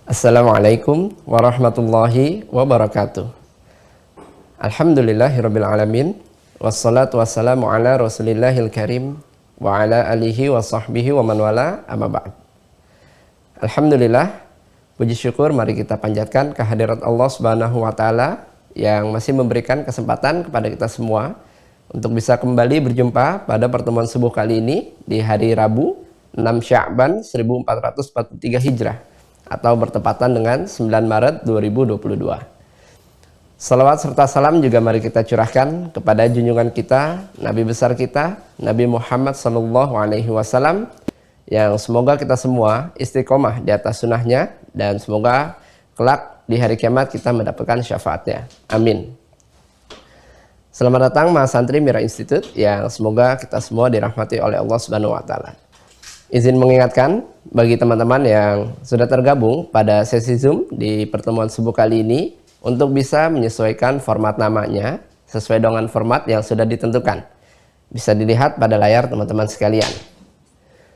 Assalamualaikum warahmatullahi wabarakatuh. Alhamdulillahirabbil alamin, wassalatu wassalamu ala Rasulillahil karim wa ala alihi wa sahbihi wa man wala, amma ba'd. Alhamdulillah, puji syukur mari kita panjatkan kehadirat Allah Subhanahu wa taala yang masih memberikan kesempatan kepada kita semua untuk bisa kembali berjumpa pada pertemuan subuh kali ini di hari Rabu 6 Sya'ban 1443 Hijrah atau bertepatan dengan 9 Maret 2022. Salawat serta salam juga mari kita curahkan kepada junjungan kita, Nabi besar kita, Nabi Muhammad SAW, yang semoga kita semua istiqomah di atas sunnahnya dan semoga kelak di hari kiamat kita mendapatkan syafaatnya. Amin. Selamat datang Mas Santri Mira Institute yang semoga kita semua dirahmati oleh Allah Subhanahu wa taala. Izin mengingatkan bagi teman-teman yang sudah tergabung pada sesi Zoom di pertemuan subuh kali ini untuk bisa menyesuaikan format namanya sesuai dengan format yang sudah ditentukan. Bisa dilihat pada layar teman-teman sekalian.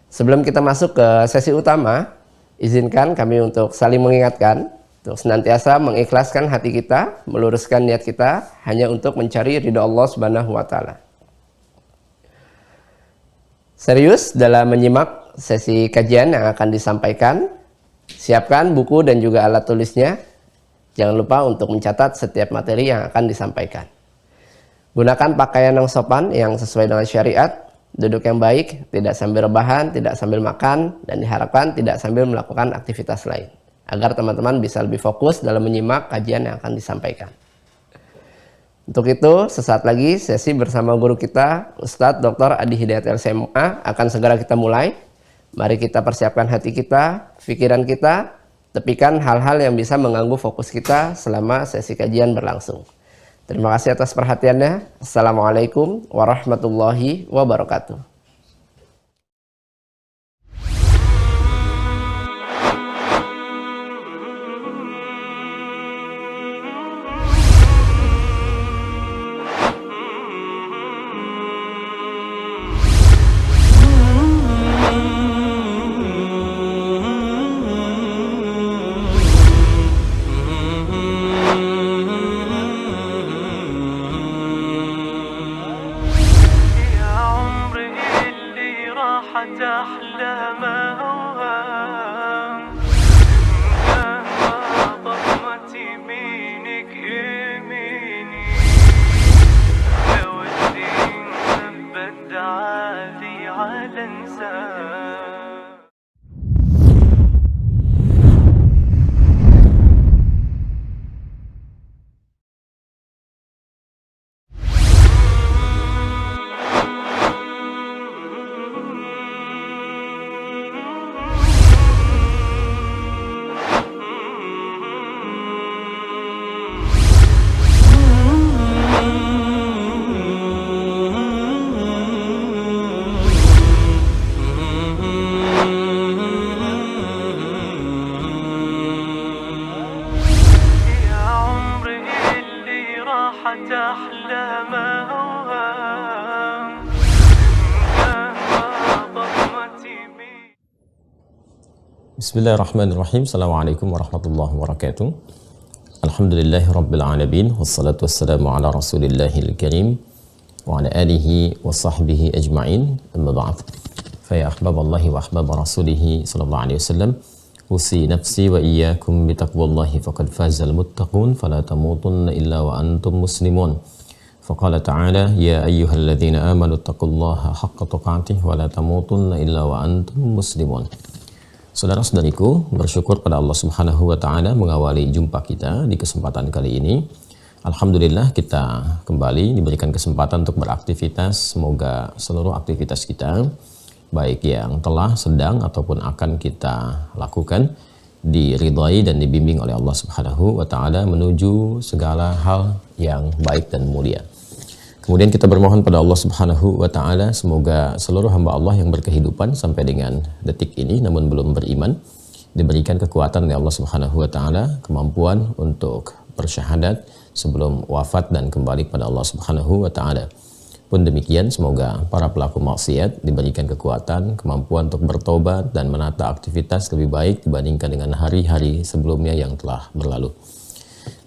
Sebelum kita masuk ke sesi utama, izinkan kami untuk saling mengingatkan untuk senantiasa mengikhlaskan hati kita, meluruskan niat kita hanya untuk mencari ridho Allah Subhanahu wa taala. Serius dalam menyimak sesi kajian yang akan disampaikan, siapkan buku dan juga alat tulisnya. Jangan lupa untuk mencatat setiap materi yang akan disampaikan. Gunakan pakaian yang sopan yang sesuai dengan syariat, duduk yang baik, tidak sambil rebahan, tidak sambil makan, dan diharapkan tidak sambil melakukan aktivitas lain, agar teman-teman bisa lebih fokus dalam menyimak kajian yang akan disampaikan. Untuk itu, sesaat lagi sesi bersama guru kita, Ustadz Dr. Adi Hidayat LCMA akan segera kita mulai. Mari kita persiapkan hati kita, pikiran kita, tepikan hal-hal yang bisa mengganggu fokus kita selama sesi kajian berlangsung. Terima kasih atas perhatiannya. Assalamualaikum warahmatullahi wabarakatuh. Bismillahirrahmanirrahim. Assalamualaikum warahmatullahi wabarakatuh. Alhamdulillahi rabbil alamin, wassalatu wassalamu ala rasulillahil karim wa ala alihi wa sahbihi ajma'in, amma ba'd. Fa ya ahbaballahi wa ahbab rasulihi sallallahu alaihi wasallam, usi nafsi wa iyyakum bitaqwallahi faqad fazal muttaqun fala tamutunna illa wa antum muslimun. Faqala ta'ala ya ayyuhalladzina amanu taqullaha haqqa tuqatih wa la tamutunna illa wa antum muslimun. Saudara-saudariku, bersyukur pada Allah Subhanahu wa taala mengawali jumpa kita di kesempatan kali ini. Alhamdulillah kita kembali diberikan kesempatan untuk beraktivitas. Semoga seluruh aktivitas kita, baik yang telah, sedang ataupun akan kita lakukan, diridhai dan dibimbing oleh Allah Subhanahu wa taala menuju segala hal yang baik dan mulia. Kemudian kita bermohon pada Allah Subhanahu wa taala semoga seluruh hamba Allah yang berkehidupan sampai dengan detik ini namun belum beriman diberikan kekuatan oleh Allah Subhanahu wa taala, kemampuan untuk bersyahadat sebelum wafat dan kembali pada Allah Subhanahu wa taala. pun demikian, semoga para pelaku maksiat diberikan kekuatan, kemampuan untuk bertobat dan menata aktivitas lebih baik dibandingkan dengan hari-hari sebelumnya yang telah berlalu.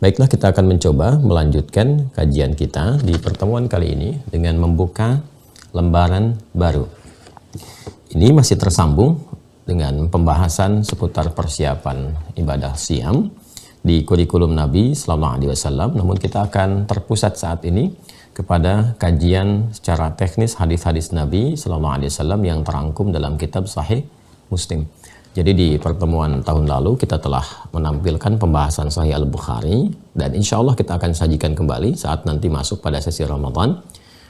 Baiklah, kita akan mencoba melanjutkan kajian kita di pertemuan kali ini dengan membuka lembaran baru. Ini masih tersambung dengan pembahasan seputar persiapan ibadah siam di kurikulum Nabi Sallallahu Alaihi Wasallam. Namun kita akan terpusat saat ini kepada kajian secara teknis hadis-hadis Nabi Sallallahu Alaihi Wasallam yang terangkum dalam kitab Sahih Muslim. Jadi di pertemuan tahun lalu kita telah menampilkan pembahasan Sahih Al-Bukhari, dan insya Allah kita akan sajikan kembali saat nanti masuk pada sesi Ramadan.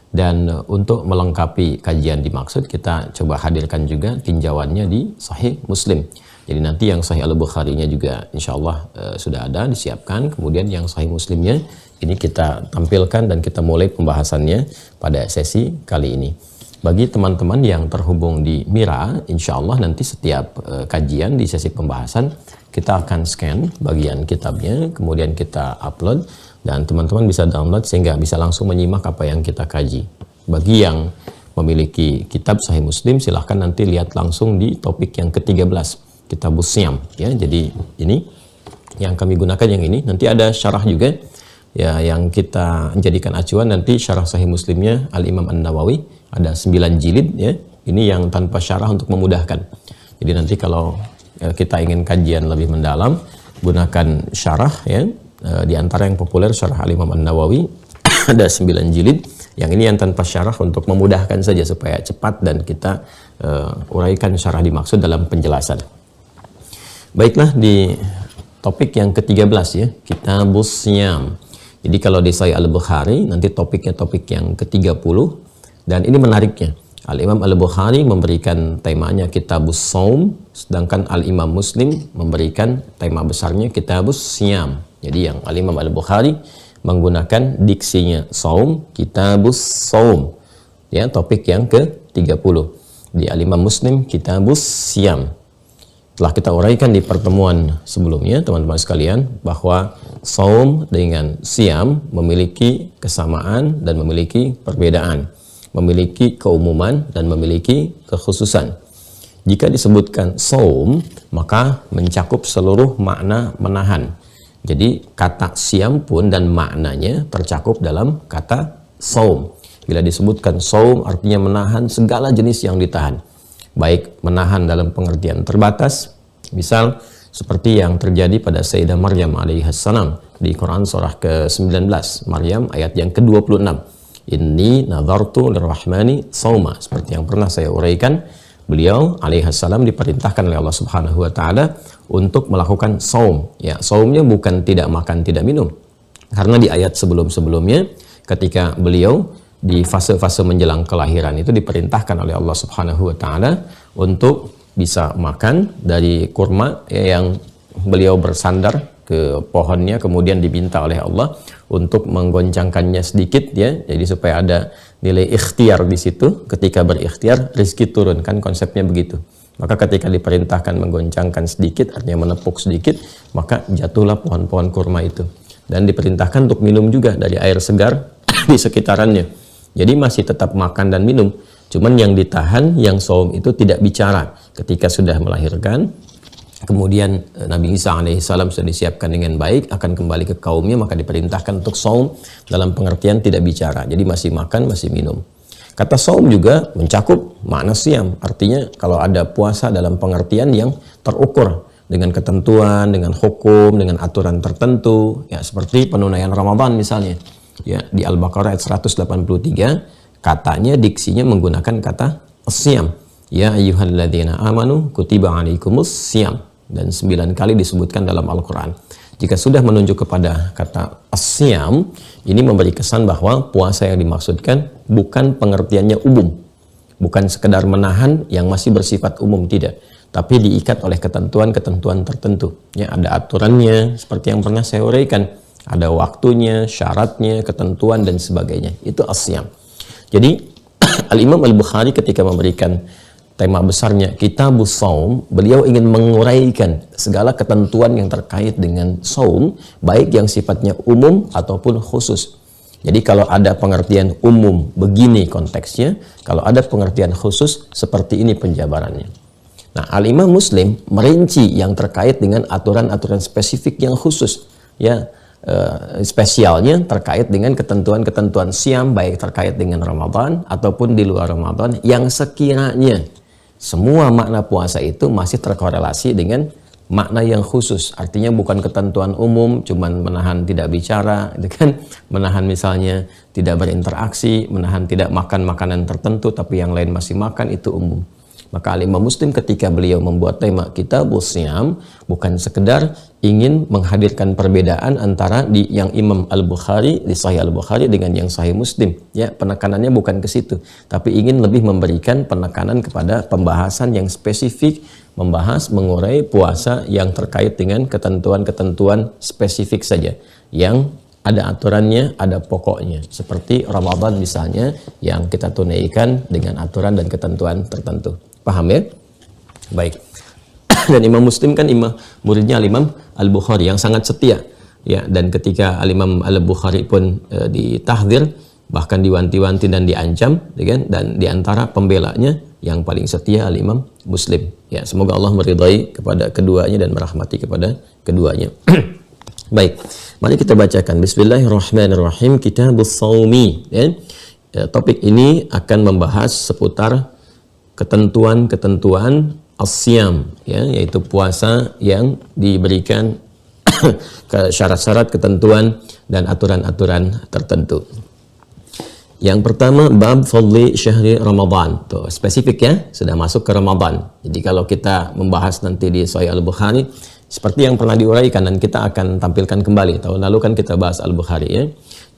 Dan untuk melengkapi kajian dimaksud, kita coba hadirkan juga tinjauannya di Sahih Muslim. Jadi nanti yang Sahih Al-Bukhari-nya juga insya Allah sudah ada, disiapkan. Kemudian yang Sahih Muslimnya ini kita tampilkan dan kita mulai pembahasannya pada sesi kali ini. Bagi teman-teman yang terhubung di Mira, insya Allah nanti setiap kajian di sesi pembahasan kita akan scan bagian kitabnya, kemudian kita upload, dan teman-teman bisa download sehingga bisa langsung menyimak apa yang kita kaji. Bagi yang memiliki kitab Sahih Muslim, silahkan nanti lihat langsung di topik yang ke-13, Kitabus Syam. Ya, jadi ini yang kami gunakan yang ini. Nanti ada syarah juga ya yang kita jadikan acuan, nanti syarah Sahih Muslimnya Al-Imam An-Nawawi, ada 9 jilid ya. Ini yang tanpa syarah untuk memudahkan. Jadi nanti kalau kita ingin kajian lebih mendalam, gunakan syarah ya. Di antara yang populer syarah Al-Imam An-Nawawi ada 9 jilid. Yang ini yang tanpa syarah untuk memudahkan saja supaya cepat dan kita uraikan syarah dimaksud dalam penjelasan. Baiklah, di topik yang ke-13 ya, Kitabus Syam. Jadi kalau di Sahih Al-Bukhari nanti topiknya topik yang ke-30, dan ini menariknya. Al-Imam Al-Bukhari memberikan temanya Kitabus Shaum, sedangkan Al-Imam Muslim memberikan tema besarnya Kitabus Syam. Jadi yang Al-Imam Al-Bukhari menggunakan diksinya Shaum, Kitabus Shaum. Ya, topik yang ke-30. Di Al-Imam Muslim Kitabus Syam. Telah kita uraikan di pertemuan sebelumnya, teman-teman sekalian, bahwa Shaum dengan Syam memiliki kesamaan dan memiliki perbedaan, memiliki keumuman dan memiliki kekhususan. Jika disebutkan Shaum, maka mencakup seluruh makna menahan. Jadi kata Syam pun dan maknanya tercakup dalam kata Shaum. Bila disebutkan Shaum artinya menahan segala jenis yang ditahan. Baik menahan dalam pengertian terbatas, misal seperti yang terjadi pada Sayyidah Maryam alaihissalam di Quran surah ke-19, Maryam ayat yang ke-26. Inni nadhartu lirrahmani shauma. Seperti yang pernah saya uraikan, beliau alaihissalam diperintahkan oleh Allah Subhanahu wa taala untuk melakukan shaum. Ya, shaumnya bukan tidak makan, tidak minum. Karena di ayat sebelum-sebelumnya ketika beliau di fase-fase menjelang kelahiran itu diperintahkan oleh Allah Subhanahu wa taala untuk bisa makan dari kurma ya, yang beliau bersandar ke pohonnya, kemudian diminta oleh Allah untuk menggoncangkannya sedikit ya. Jadi supaya ada nilai ikhtiar di situ, ketika berikhtiar rezeki turun, kan konsepnya begitu. Maka ketika diperintahkan menggoncangkan sedikit, artinya menepuk sedikit, maka jatuhlah pohon-pohon kurma itu. Dan diperintahkan untuk minum juga dari air segar di sekitarannya. Jadi masih tetap makan dan minum. Cuman yang ditahan, yang shaum itu tidak bicara. Ketika sudah melahirkan, kemudian Nabi Isa alaihissalam sudah disiapkan dengan baik, akan kembali ke kaumnya, maka diperintahkan untuk shaum dalam pengertian tidak bicara. Jadi masih makan, masih minum. Kata shaum juga mencakup makna siam. Artinya kalau ada puasa dalam pengertian yang terukur dengan ketentuan, dengan hukum, dengan aturan tertentu, ya seperti penunaian Ramadan misalnya. Ya, di Al-Baqarah ayat 183 katanya diksinya menggunakan kata siam. Ya ayyuhalladzina amanu kutiba alaikumus syiyam, dan 9 kali disebutkan dalam Al-Qur'an. Jika sudah menunjuk kepada kata asyam, ini memberi kesan bahwa puasa yang dimaksudkan bukan pengertiannya umum, bukan sekedar menahan yang masih bersifat umum, tidak, tapi diikat oleh ketentuan-ketentuan tertentu. Ya, ada aturannya seperti yang pernah saya uraikan, ada waktunya, syaratnya, ketentuan dan sebagainya. Itu asyam. Jadi Al-Imam Al-Bukhari ketika memberikan tema besarnya Kitabus Shaum, beliau ingin menguraikan segala ketentuan yang terkait dengan shaum, baik yang sifatnya umum ataupun khusus. Jadi kalau ada pengertian umum begini konteksnya, kalau ada pengertian khusus seperti ini penjabarannya. Nah, Al-Imam Muslim merinci yang terkait dengan aturan-aturan spesifik yang khusus, ya, spesialnya terkait dengan ketentuan-ketentuan siam, baik terkait dengan Ramadan ataupun di luar Ramadan, yang sekiranya semua makna puasa itu masih terkorelasi dengan makna yang khusus. Artinya bukan ketentuan umum, cuman menahan tidak bicara, itu kan, menahan misalnya tidak berinteraksi, menahan tidak makan makanan tertentu, tapi yang lain masih makan, itu umum. Maka Al-Imam Muslim ketika beliau membuat tema Kitabus Shiyam, bukan sekedar ingin menghadirkan perbedaan antara di yang Imam Al-Bukhari, di Sahih Al-Bukhari dengan yang Sahih Muslim. Ya, penekanannya bukan ke situ, tapi ingin lebih memberikan penekanan kepada pembahasan yang spesifik, membahas mengurai puasa yang terkait dengan ketentuan-ketentuan spesifik saja, yang ada aturannya, ada pokoknya. Seperti Ramadan misalnya, yang kita tunaikan dengan aturan dan ketentuan tertentu. Paham ya? Baik. Dan Imam Muslim kan muridnya Al-Imam Al-Bukhari yang sangat setia. Ya, dan ketika Al-Imam Al-Bukhari pun ditahdzir, bahkan diwanti-wanti dan diancam, ya kan? Dan diantara pembelanya yang paling setia Al-Imam Muslim. Ya, semoga Allah meridai kepada keduanya dan merahmati kepada keduanya. Baik, mari kita bacakan. Bismillahirrahmanirrahim. Kitabus Shaumi. Ya. Topik ini akan membahas seputar ketentuan-ketentuan as-siyam, ya, yaitu puasa yang diberikan ke syarat-syarat, ketentuan dan aturan-aturan tertentu. Yang pertama, bab fadli syahri Ramadan. Tuh, spesifik ya, sudah masuk ke Ramadan. Jadi kalau kita membahas nanti di Sahih Al-Bukhari, seperti yang pernah diuraikan dan kita akan tampilkan kembali. Tahun lalu kan kita bahas Al-Bukhari ya.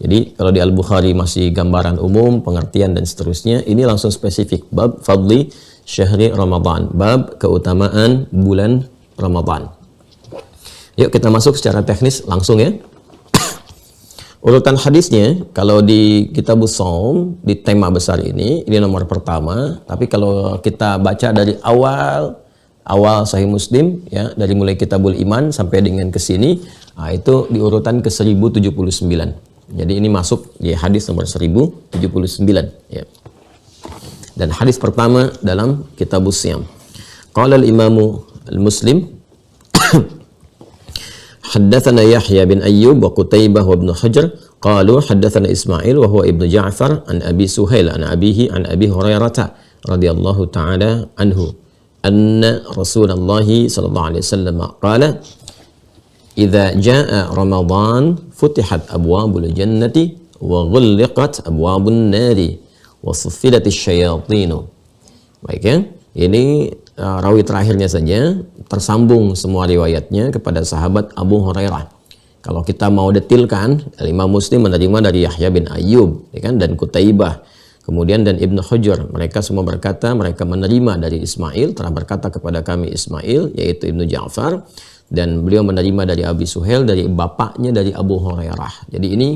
Jadi kalau di Al-Bukhari masih gambaran umum, pengertian dan seterusnya, ini langsung spesifik. Bab fadli syahri Ramadan. Bab keutamaan bulan Ramadan. Yuk kita masuk secara teknis langsung ya. Urutan hadisnya, kalau di Kitabus Shaum, di tema besar ini nomor pertama. Tapi kalau kita baca dari awal Sahih Muslim, ya, dari mulai Kitabul Iman sampai dengan ke sini, nah, itu di urutan ke 1079. Jadi ini masuk di hadis nomor 1079. Ya. Dan hadis pertama dalam Kitabus Shiyam. Qala al-Imamu al-Muslim, Haddatsana Yahya bin Ayyub wa Qutaibah wa Ibnu Hajar qalu haddatsana Ismail wa huwa Ibnu Ja'far an Abi Suhail an abihi an Abi Hurairah radhiyallahu ta'ala anhu anna Rasulullah sallallahu alaihi wasallam qala idza jaa Ramadan futihat abwabul jannati wa ghulliqat abwabun nari wa suffidatis syayatin. Baik ya. Ini rawi terakhirnya saja, tersambung semua riwayatnya kepada sahabat Abu Hurairah. Kalau kita mau detilkan, Imam Muslim menerima dari Yahya bin Ayyub, ya kan, dan Qutaibah, kemudian dan Ibnu Hajar. Mereka semua berkata, mereka menerima dari Ismail, telah berkata kepada kami Ismail, yaitu Ibnu Ja'far, dan beliau menerima dari Abi Suhail, dari bapaknya dari Abu Hurairah. Jadi ini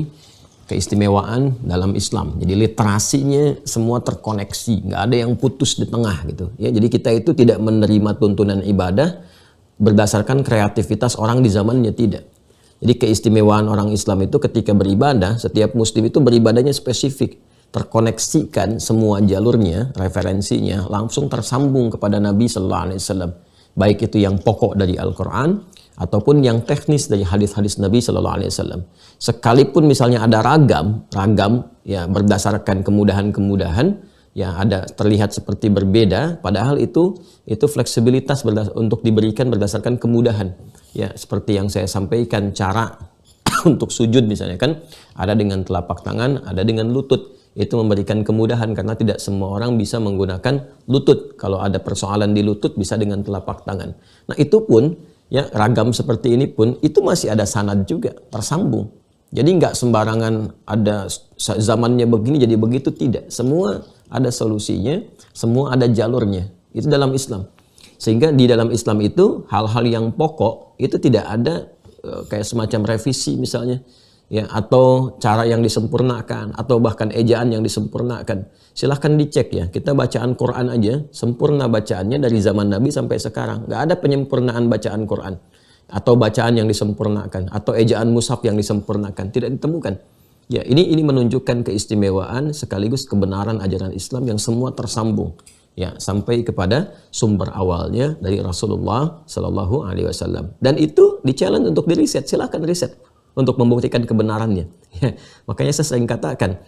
keistimewaan dalam Islam. Jadi literasinya semua terkoneksi, nggak ada yang putus di tengah gitu. Ya, jadi kita itu tidak menerima tuntunan ibadah berdasarkan kreativitas orang di zamannya, tidak. Jadi keistimewaan orang Islam itu ketika beribadah, setiap muslim itu beribadahnya spesifik, terkoneksikan semua jalurnya, referensinya langsung tersambung kepada Nabi Sallallahu Alaihi Wasallam. Baik itu yang pokok dari Al-Quran ataupun yang teknis dari hadis-hadis Nabi Sallallahu Alaihi Wasallam. Sekalipun misalnya ada ragam ya, berdasarkan kemudahan-kemudahan, ya, ada terlihat seperti berbeda, padahal itu fleksibilitas untuk diberikan berdasarkan kemudahan. Ya, seperti yang saya sampaikan, cara untuk sujud misalnya kan ada dengan telapak tangan, ada dengan lutut. Itu memberikan kemudahan karena tidak semua orang bisa menggunakan lutut. Kalau ada persoalan di lutut bisa dengan telapak tangan. Nah, itu pun ya, ragam seperti ini pun itu masih ada sanad juga, tersambung. Jadi nggak sembarangan ada zamannya begini jadi begitu, tidak. Semua ada solusinya, semua ada jalurnya. Itu dalam Islam. Sehingga di dalam Islam itu hal-hal yang pokok itu tidak ada kayak semacam revisi misalnya, ya, atau cara yang disempurnakan, atau bahkan ejaan yang disempurnakan. Silahkan dicek ya, kita bacaan Quran aja, sempurna bacaannya dari zaman Nabi sampai sekarang. Nggak ada penyempurnaan bacaan Quran, atau bacaan yang disempurnakan, atau ejaan mushaf yang disempurnakan, tidak ditemukan. Ya, ini menunjukkan keistimewaan sekaligus kebenaran ajaran Islam yang semua tersambung ya sampai kepada sumber awalnya dari Rasulullah Shallallahu Alaihi Wasallam. Dan itu di-challenge untuk diriset, silahkan riset untuk membuktikan kebenarannya. Ya, makanya saya sering katakan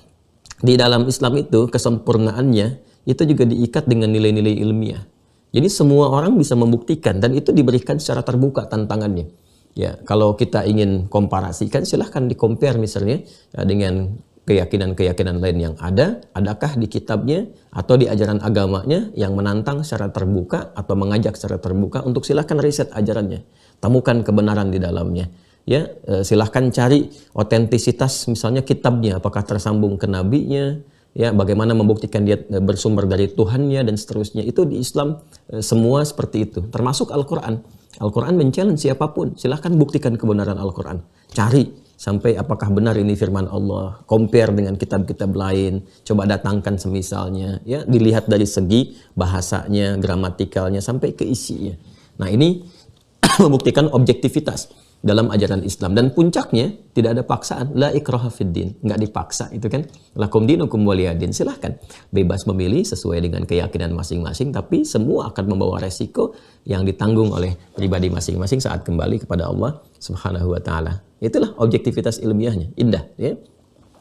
di dalam Islam itu kesempurnaannya itu juga diikat dengan nilai-nilai ilmiah. Jadi semua orang bisa membuktikan dan itu diberikan secara terbuka tantangannya. Ya, kalau kita ingin komparasikan, silahkan di-compare misalnya dengan keyakinan-keyakinan lain yang ada, adakah di kitabnya atau di ajaran agamanya yang menantang secara terbuka atau mengajak secara terbuka untuk silahkan riset ajarannya, temukan kebenaran di dalamnya. Ya, silahkan cari otentisitas misalnya kitabnya, apakah tersambung ke nabinya, ya, bagaimana membuktikan dia bersumber dari Tuhannya dan seterusnya. Itu di Islam semua seperti itu, termasuk Al-Quran. Al-Quran men-challenge siapapun, silahkan buktikan kebenaran Al-Quran. Cari sampai apakah benar ini firman Allah, compare dengan kitab-kitab lain, coba datangkan semisalnya, ya, dilihat dari segi bahasanya, gramatikalnya, sampai ke isinya. Nah, ini membuktikan objektivitas dalam ajaran Islam, dan puncaknya tidak ada paksaan, la ikraha fiddin, nggak dipaksa, itu kan, lakum dinukum waliyadin, silahkan bebas memilih sesuai dengan keyakinan masing-masing, tapi semua akan membawa resiko yang ditanggung oleh pribadi masing-masing saat kembali kepada Allah Subhanahu wa taala. Itulah objektivitas ilmiahnya, indah ya.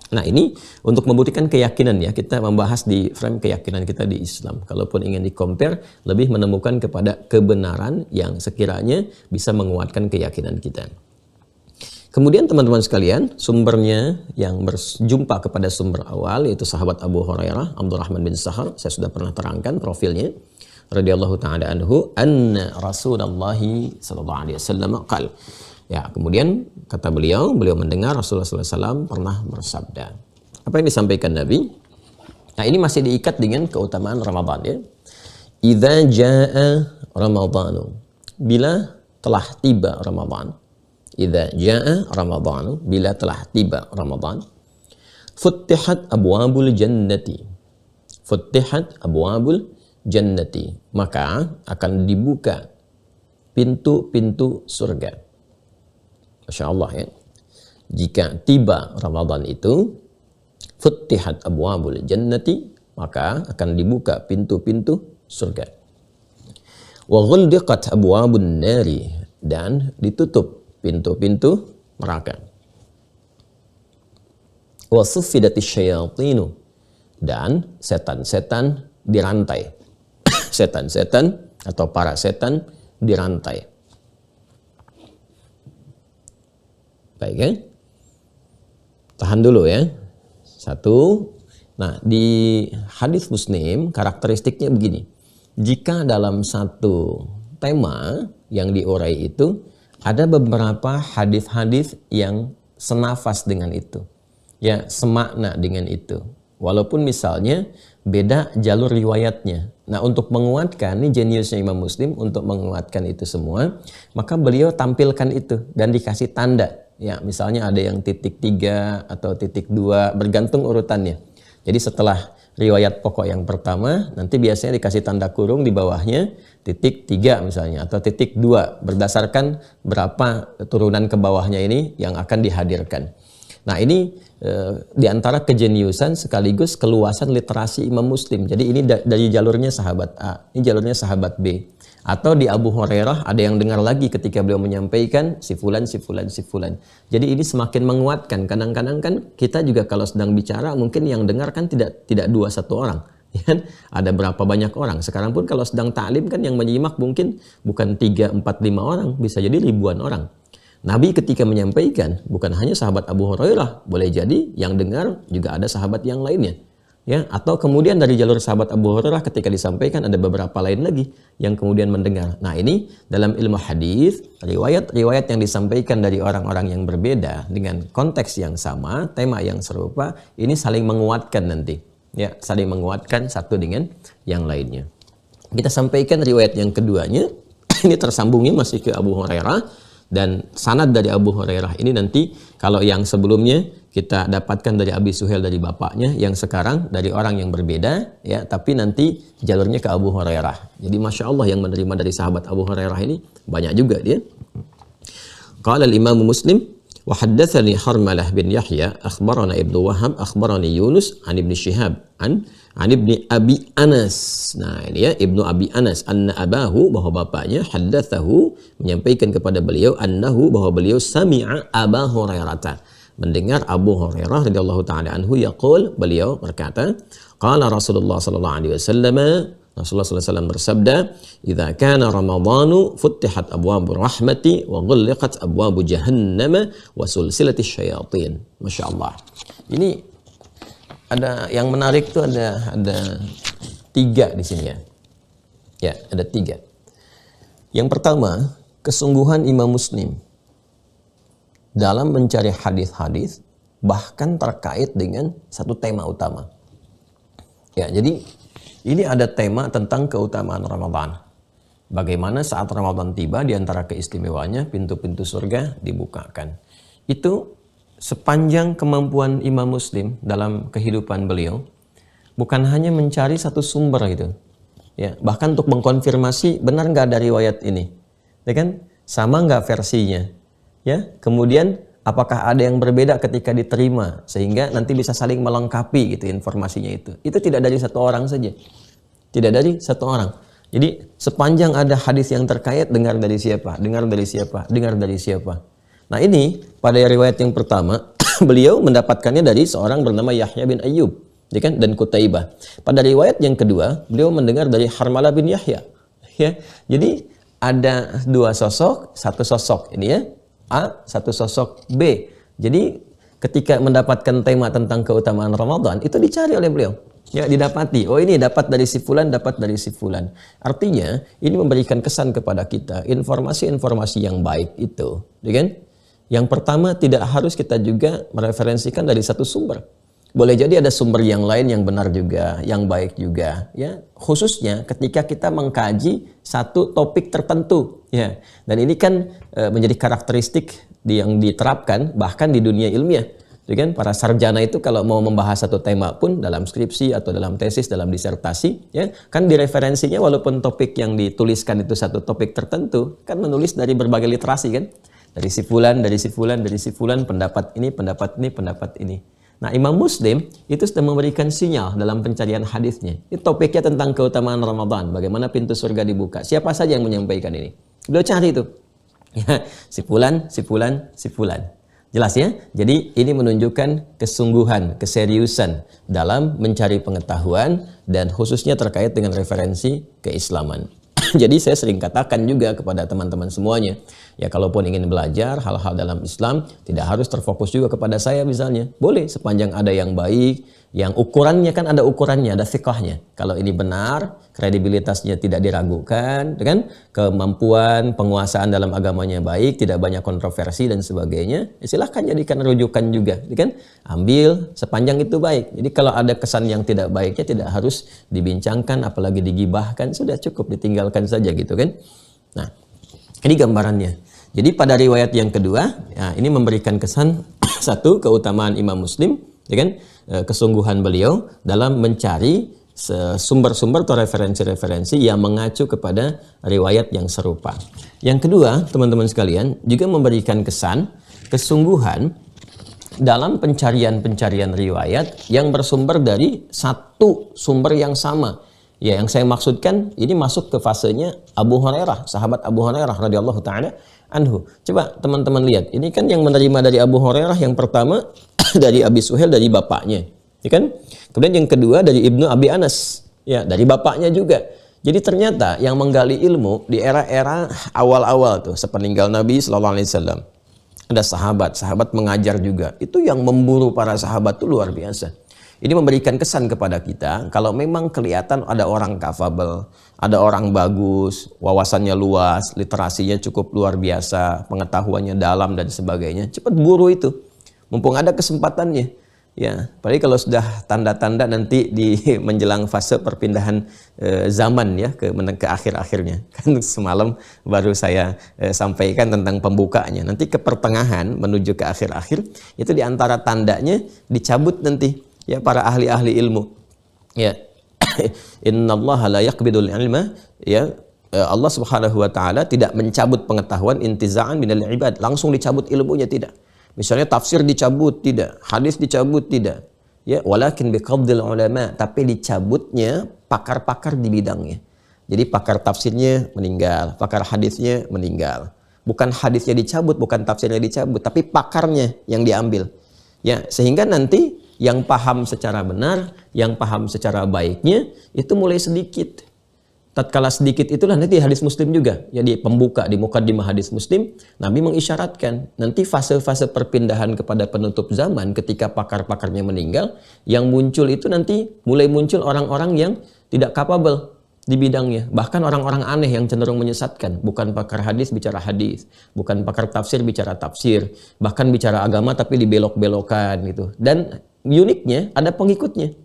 Nah, ini untuk membuktikan keyakinan ya, kita membahas di frame keyakinan kita di Islam. Kalaupun ingin di-compare, lebih menemukan kepada kebenaran yang sekiranya bisa menguatkan keyakinan kita. Kemudian teman-teman sekalian, sumbernya yang berjumpa kepada sumber awal yaitu sahabat Abu Hurairah, Abdurrahman bin Sahar, saya sudah pernah terangkan profilnya. Radhiyallahu ta'ala anhu, anna Rasulullah sallallahu alaihi wasallam qala. Ya, kemudian kata beliau mendengar Rasulullah SAW pernah bersabda. Apa yang disampaikan Nabi? Nah, ini masih diikat dengan keutamaan Ramadan ya. Idza jaa Ramadhanu, bila telah tiba Ramadan. Idza jaa Ramadhanu, bila telah tiba Ramadan. Futtihat abwabul jannati. Futtihat abwabul jannati, maka akan dibuka pintu-pintu surga. Masya Allah ya. Jika tiba Ramadan itu, futtihat abwabul jannati, maka akan dibuka pintu-pintu surga. Wa ghuldiqat abwabun nari, dan ditutup pintu-pintu neraka. Wa suffidatis syayatinu, dan setan-setan dirantai. Setan-setan atau para setan dirantai. Baik ya. Tahan dulu ya. Satu. Nah, di hadis Muslim karakteristiknya begini. Jika dalam satu tema yang diurai itu ada beberapa hadis-hadis yang senafas dengan itu. Ya, semakna dengan itu. Walaupun misalnya beda jalur riwayatnya. Nah, untuk menguatkan, ini jeniusnya Imam Muslim untuk menguatkan itu semua, maka beliau tampilkan itu dan dikasih tanda. Ya, misalnya ada yang titik 3 atau titik 2, bergantung urutannya. Jadi setelah riwayat pokok yang pertama, nanti biasanya dikasih tanda kurung di bawahnya, titik 3 misalnya, atau titik 2, berdasarkan berapa turunan ke bawahnya ini yang akan dihadirkan. Nah, ini di antara kejeniusan sekaligus keluasan literasi Imam Muslim. Jadi ini dari jalurnya sahabat A, ini jalurnya sahabat B. Atau di Abu Hurairah ada yang dengar lagi ketika beliau menyampaikan si fulan, si fulan, si fulan. Jadi ini semakin menguatkan. Kadang-kadang kan kita juga kalau sedang bicara mungkin yang dengar kan tidak 2-1 orang. Ya, ada berapa banyak orang. Sekarang pun kalau sedang ta'lim kan yang menyimak mungkin bukan 3, 4, 5 orang. Bisa jadi ribuan orang. Nabi ketika menyampaikan bukan hanya sahabat Abu Hurairah. Boleh jadi yang dengar juga ada sahabat yang lainnya. Ya, atau kemudian dari jalur sahabat Abu Hurairah ketika disampaikan ada beberapa lain lagi yang kemudian mendengar. Nah, ini dalam ilmu hadis, riwayat-riwayat yang disampaikan dari orang-orang yang berbeda dengan konteks yang sama, tema yang serupa, ini saling menguatkan nanti. Ya, saling menguatkan satu dengan yang lainnya. Kita sampaikan riwayat yang keduanya, ini tersambungnya masih ke Abu Hurairah, dan sanad dari Abu Hurairah ini nanti kalau yang sebelumnya kita dapatkan dari Abi Suhail dari bapaknya, yang sekarang dari orang yang berbeda ya, tapi nanti jalurnya ke Abu Hurairah. Jadi Masya Allah yang menerima dari sahabat Abu Hurairah ini banyak juga dia. Qala al-Imam Muslim Wa haddatsani Harmalah bin Yahya akhbarana Ibnu Wahab akhbarani Yunus an Ibnu Syihab an Ibnu Abi Anas. Nah, ini ya Ibnu Abi Anas, anna abahu, bahwa bapaknya, haddatsahu, menyampaikan kepada beliau, annahu, bahwa beliau sami'a Aba Hurairah, mendengar Abu Hurairah radhiyallahu taala anhu yaqul, beliau berkata, qala Rasulullah sallallahu alaihi wasallam, Rasulullah sallallahu alaihi wasallam bersabda, "Idza kana Ramadhanu futtihat abwabur rahmati wa ghulliqat abwabu jahannam wa sulsilatis syayatin." Masya Allah. Ini ada yang menarik tuh, ada 3 di sini ya. Ya, ada 3. Yang pertama, kesungguhan Imam Muslim dalam mencari hadis-hadis bahkan terkait dengan satu tema utama. Ya, jadi ini ada tema tentang keutamaan Ramadan. Bagaimana saat Ramadan tiba, di antara keistimewaannya pintu-pintu surga dibukakan. Itu sepanjang kemampuan Imam Muslim dalam kehidupan beliau, bukan hanya mencari satu sumber gitu. Ya, bahkan untuk mengkonfirmasi benar nggak ada riwayat ini. Ya kan? Sama nggak versinya? Ya, kemudian apakah ada yang berbeda ketika diterima sehingga nanti bisa saling melengkapi gitu informasinya itu. Itu tidak dari satu orang saja. Tidak dari satu orang. Jadi sepanjang ada hadis yang terkait, dengar dari siapa, dengar dari siapa, dengar dari siapa. Nah, ini pada riwayat yang pertama beliau mendapatkannya dari seorang bernama Yahya bin Ayyub, ya kan, dan Qutaibah. Pada riwayat yang kedua beliau mendengar dari Harmalah bin Yahya. Ya. Jadi ada 2 sosok, satu sosok ini ya. A, satu sosok B. Jadi ketika mendapatkan tema tentang keutamaan Ramadan, itu dicari oleh beliau. Ya, didapati. Oh, ini dapat dari si fulan, dapat dari si fulan. Artinya, ini memberikan kesan kepada kita informasi-informasi yang baik itu, ya kan? Yang pertama, tidak harus kita juga mereferensikan dari satu sumber. Boleh jadi ada sumber yang lain yang benar juga, yang baik juga, ya. Khususnya ketika kita mengkaji satu topik tertentu, ya. Dan ini kan menjadi karakteristik yang diterapkan bahkan di dunia ilmiah. Ya kan? Para sarjana itu kalau mau membahas satu tema pun dalam skripsi atau dalam tesis, dalam disertasi, ya, kan direferensinya walaupun topik yang dituliskan itu satu topik tertentu, kan menulis dari berbagai literasi kan. Dari si fulan, dari si fulan, dari si fulan, pendapat ini, pendapat ini, pendapat ini. Nah, Imam Muslim itu sudah memberikan sinyal dalam pencarian hadisnya. Ini topiknya tentang keutamaan Ramadan, bagaimana pintu surga dibuka. Siapa saja yang menyampaikan ini? Beliau cari itu. Ya, si fulan, si fulan, si fulan. Jelas ya? Jadi ini menunjukkan kesungguhan, keseriusan dalam mencari pengetahuan dan khususnya terkait dengan referensi keislaman. Jadi saya sering katakan juga kepada teman-teman semuanya, ya kalaupun ingin belajar hal-hal dalam Islam, tidak harus terfokus juga kepada saya misalnya. Boleh sepanjang ada yang baik, yang ukurannya kan ada ukurannya, ada fiqhnya. Kalau ini benar, kredibilitasnya tidak diragukan, kan? Kemampuan penguasaan dalam agamanya baik, tidak banyak kontroversi dan sebagainya, ya silahkan jadikan rujukan juga, kan? Ambil sepanjang itu baik. Jadi kalau ada kesan yang tidak baiknya tidak harus dibincangkan, apalagi digibahkan, sudah cukup ditinggalkan saja gitu kan. Nah, ini gambarannya. Jadi pada riwayat yang kedua, ya, ini memberikan kesan satu keutamaan Imam Muslim, ya kan, kesungguhan beliau dalam mencari sumber-sumber atau referensi-referensi yang mengacu kepada riwayat yang serupa. Yang kedua, teman-teman sekalian, juga memberikan kesan kesungguhan dalam pencarian-pencarian riwayat yang bersumber dari satu sumber yang sama. Ya, yang saya maksudkan ini masuk ke fasenya Abu Hurairah, sahabat Abu Hurairah radhiyallahu taala anhu. Coba teman-teman lihat, ini kan yang menerima dari Abu Hurairah yang pertama dari Abi Suhail, dari bapaknya, ya kan? Kemudian yang kedua dari Ibnu Abi Anas, ya, dari bapaknya juga. Jadi ternyata yang menggali ilmu di era-era awal-awal tuh sepeninggal Nabi sallallahu alaihi wasallam, ada sahabat mengajar juga. Itu yang memburu para sahabat itu luar biasa. Ini memberikan kesan kepada kita, kalau memang kelihatan ada orang kafabel, ada orang bagus, wawasannya luas, literasinya cukup luar biasa, pengetahuannya dalam dan sebagainya, cepat buru itu, mumpung ada kesempatannya. Ya, apalagi kalau sudah tanda-tanda nanti di menjelang fase perpindahan zaman ya ke akhir-akhirnya. Kan semalam baru saya sampaikan tentang pembukanya. Nanti ke pertengahan menuju ke akhir-akhir itu diantara tandanya dicabut nanti. Ya, para ahli-ahli ilmu. Ya. Innallaha la yaqbidul ilma, ya. Allah Subhanahu wa taala tidak mencabut pengetahuan intiza'an minal ibad, langsung dicabut ilmunya, tidak. Misalnya tafsir dicabut, tidak. Hadis dicabut, tidak. Ya, walakin biqabdil ulama, tapi dicabutnya pakar-pakar di bidangnya. Jadi pakar tafsirnya meninggal, pakar hadisnya meninggal. Bukan hadisnya dicabut, bukan tafsirnya dicabut, tapi pakarnya yang diambil. Ya, sehingga nanti yang paham secara benar, yang paham secara baiknya itu mulai sedikit. Tatkala sedikit itulah nanti hadis Muslim juga. Jadi pembuka di mukaddimah hadis Muslim, Nabi mengisyaratkan nanti fase-fase perpindahan kepada penutup zaman ketika pakar-pakarnya meninggal, yang muncul itu nanti mulai muncul orang-orang yang tidak capable di bidangnya. Bahkan orang-orang aneh yang cenderung menyesatkan. Bukan pakar hadis bicara hadis, bukan pakar tafsir bicara tafsir, bahkan bicara agama tapi dibelok-belokan gitu. Dan uniknya ada pengikutnya.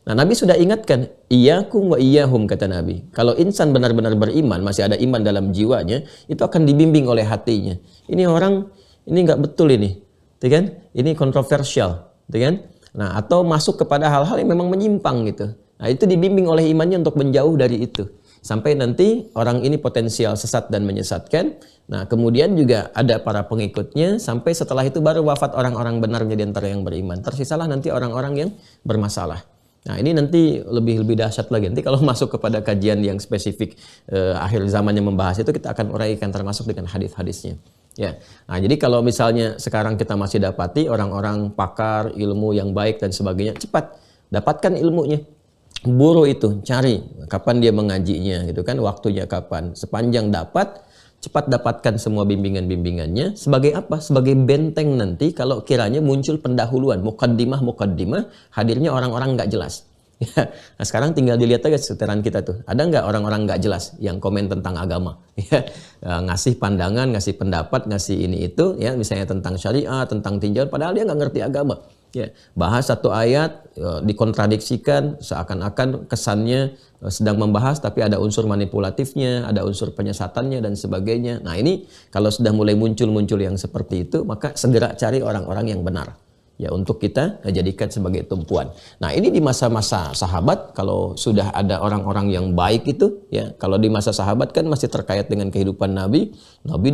Nah, Nabi sudah ingatkan, iyyakum wa iyyahum, kata Nabi. Kalau insan benar-benar beriman, masih ada iman dalam jiwanya, itu akan dibimbing oleh hatinya. Ini orang, ini nggak betul ini, kan? Ini kontroversial, kan? Nah, atau masuk kepada hal-hal yang memang menyimpang gitu. Nah, itu dibimbing oleh imannya untuk menjauh dari itu. Sampai nanti orang ini potensial sesat dan menyesatkan. Nah, kemudian juga ada para pengikutnya. Sampai setelah itu baru wafat orang-orang benarnya di antara yang beriman. Tersisalah nanti orang-orang yang bermasalah. Nah, ini nanti lebih dahsyat lagi. Nanti kalau masuk kepada kajian yang spesifik akhir zaman yang membahas itu, kita akan uraikan termasuk dengan hadis-hadisnya. Ya. Nah, jadi kalau misalnya sekarang kita masih dapati orang-orang pakar ilmu yang baik dan sebagainya, cepat dapatkan ilmunya. Buru itu, cari kapan dia mengajinya gitu kan, waktunya kapan. Sepanjang dapat, cepat dapatkan semua bimbingan-bimbingannya. Sebagai apa? Sebagai benteng nanti kalau kiranya muncul pendahuluan, mukaddimah, hadirnya orang-orang nggak jelas. Ya. Nah, sekarang tinggal dilihat aja seteran kita tuh. Ada nggak orang-orang nggak jelas yang komen tentang agama? Ya. Ngasih pandangan, ngasih pendapat, ngasih ini itu, ya, misalnya tentang syariat, tentang tinjauan, padahal dia nggak ngerti agama. Ya, bahas satu ayat dikontradiksikan, seakan-akan kesannya sedang membahas tapi ada unsur manipulatifnya, ada unsur penyesatannya dan sebagainya. Nah, ini kalau sudah mulai muncul yang seperti itu, maka segera cari orang-orang yang benar ya untuk kita jadikan sebagai tumpuan. Nah, ini di masa-masa sahabat kalau sudah ada orang-orang yang baik itu, ya, kalau di masa sahabat kan masih terkait dengan kehidupan Nabi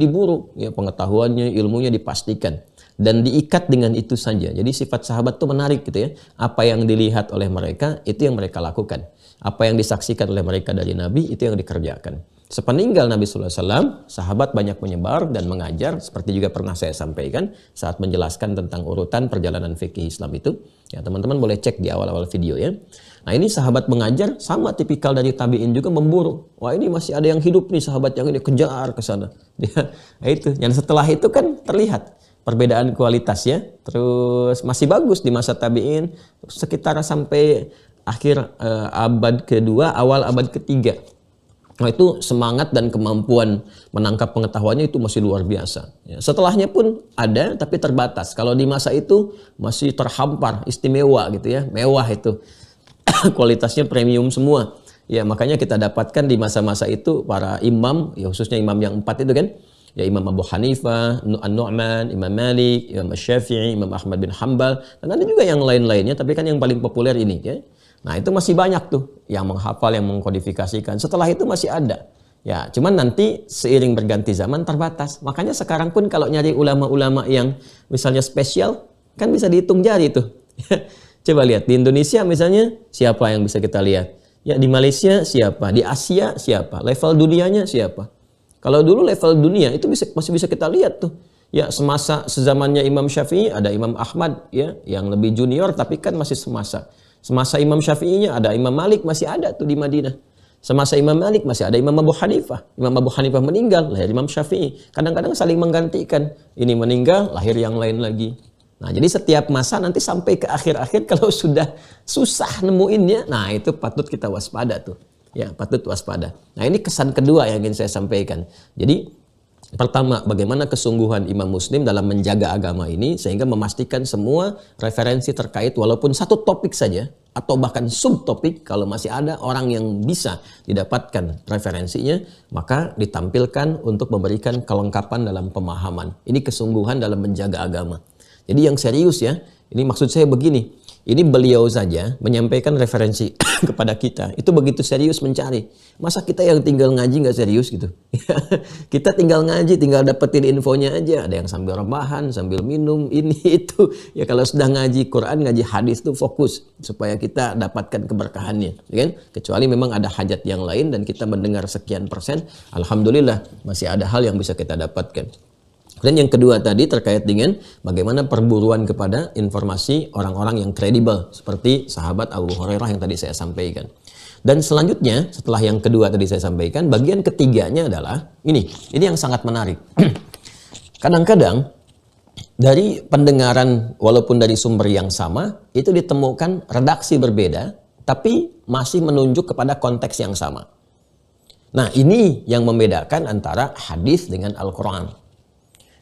diburu, ya, pengetahuannya, ilmunya dipastikan. Dan diikat dengan itu saja. Jadi sifat sahabat itu menarik gitu ya. Apa yang dilihat oleh mereka, itu yang mereka lakukan. Apa yang disaksikan oleh mereka dari Nabi, itu yang dikerjakan. Sepeninggal Nabi SAW, sahabat banyak menyebar dan mengajar. Seperti juga pernah saya sampaikan saat menjelaskan tentang urutan perjalanan fikih Islam itu. Ya, teman-teman boleh cek di awal-awal video ya. Nah, ini sahabat mengajar, sama tipikal dari tabi'in juga memburu. Wah, ini masih ada yang hidup nih sahabat yang ini, kejar ke sana. Nah, itu. Yang setelah itu kan terlihat perbedaan kualitas ya, terus masih bagus di masa tabi'in sekitar sampai akhir abad kedua, awal abad ketiga. Nah, itu semangat dan kemampuan menangkap pengetahuannya itu masih luar biasa. Ya, setelahnya pun ada tapi terbatas. Kalau di masa itu masih terhampar, istimewa gitu ya, mewah itu, kualitasnya premium semua. Ya, makanya kita dapatkan di masa-masa itu para imam, ya khususnya imam yang 4 itu kan. Ya, Imam Abu Hanifah, An-Nu'man, Imam Malik, Imam Syafi'i, Imam Ahmad bin Hanbal, dan ada juga yang lain-lainnya, tapi kan yang paling populer ini ya. Nah, itu masih banyak tuh yang menghafal, yang mengkodifikasikan. Setelah itu masih ada. Ya, cuman nanti seiring berganti zaman terbatas. Makanya sekarang pun kalau nyari ulama-ulama yang misalnya spesial, kan bisa dihitung jari tuh. Coba lihat di Indonesia misalnya siapa yang bisa kita lihat? Ya, di Malaysia siapa? Di Asia siapa? Level dunianya siapa? Kalau dulu level dunia itu masih bisa kita lihat tuh. Ya, sezamannya Imam Syafi'i ada Imam Ahmad ya, yang lebih junior tapi kan masih semasa. Semasa Imam Syafi'inya ada Imam Malik, masih ada tuh di Madinah. Semasa Imam Malik masih ada Imam Abu Hanifah. Imam Abu Hanifah meninggal, lahir Imam Syafi'i. Kadang-kadang saling menggantikan. Ini meninggal, lahir yang lain lagi. Nah, jadi setiap masa nanti sampai ke akhir-akhir kalau sudah susah nemuinnya, nah itu patut kita waspada tuh. Ya, patut waspada. Nah, ini kesan kedua yang ingin saya sampaikan. Jadi, pertama, bagaimana kesungguhan Imam Muslim dalam menjaga agama ini sehingga memastikan semua referensi terkait walaupun satu topik saja atau bahkan subtopik, kalau masih ada orang yang bisa didapatkan referensinya, maka ditampilkan untuk memberikan kelengkapan dalam pemahaman. Ini kesungguhan dalam menjaga agama. Jadi yang serius ya, ini maksud saya begini. Ini beliau saja menyampaikan referensi kepada kita. Itu begitu serius mencari. Masa kita yang tinggal ngaji nggak serius gitu? Kita tinggal ngaji, tinggal dapetin infonya aja. Ada yang sambil rebahan, sambil minum, ini itu. Ya kalau sudah ngaji Quran, ngaji hadis itu fokus supaya kita dapatkan keberkahannya, kan? Kecuali memang ada hajat yang lain dan kita mendengar sekian persen, alhamdulillah masih ada hal yang bisa kita dapatkan. Dan yang kedua tadi terkait dengan bagaimana perburuan kepada informasi orang-orang yang kredibel seperti sahabat Abu Hurairah yang tadi saya sampaikan. Dan selanjutnya setelah yang kedua tadi saya sampaikan, bagian ketiganya adalah ini yang sangat menarik. Kadang-kadang dari pendengaran walaupun dari sumber yang sama itu ditemukan redaksi berbeda tapi masih menunjuk kepada konteks yang sama. Nah, ini yang membedakan antara hadis dengan Al-Quran.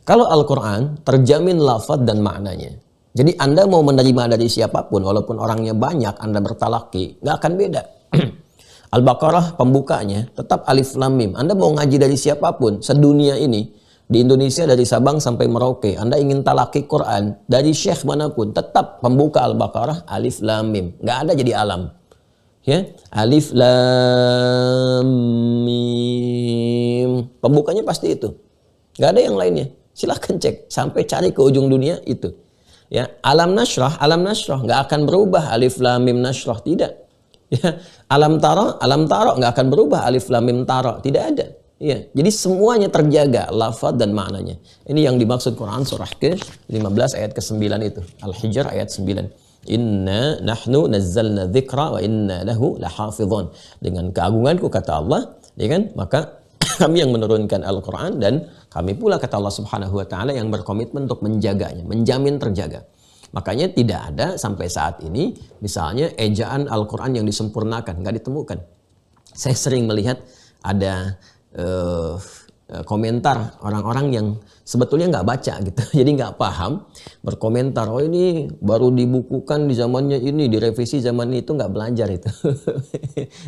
Kalau Al-Quran terjamin lafaz dan maknanya. Jadi Anda mau menerima dari siapapun, walaupun orangnya banyak, Anda bertalaki, nggak akan beda. Al-Baqarah pembukanya tetap alif lam mim. Anda mau ngaji dari siapapun, sedunia ini, di Indonesia dari Sabang sampai Merauke, Anda ingin talaki Quran, dari syekh manapun, tetap pembuka Al-Baqarah alif lam mim. Nggak ada jadi alam. Ya, alif lam mim. Pembukanya pasti itu. Nggak ada yang lainnya. Silahkan cek sampai cari ke ujung dunia itu. Ya, alam nasrah nggak akan berubah alif lam mim nasrah, tidak. Ya, alam tara nggak akan berubah alif lam mim tara, tidak ada. Ya, jadi semuanya terjaga lafaz dan maknanya. Ini yang dimaksud Quran surah ke-15 ayat ke-9 itu. Al-Hijr ayat 9. Inna nahnu nazzalna dzikra wa inna lahu lahafizun. Dengan keagunganku kata Allah, ya kan? Maka kami yang menurunkan Al-Quran dan kami pula kata Allah Subhanahu wa Ta'ala yang berkomitmen untuk menjaganya, menjamin terjaga. Makanya tidak ada sampai saat ini misalnya ejaan Al-Quran yang disempurnakan, nggak ditemukan. Saya sering melihat ada komentar orang-orang yang sebetulnya nggak baca gitu, jadi nggak paham, berkomentar, oh ini baru dibukukan di zamannya ini, direvisi zaman itu, nggak belajar itu.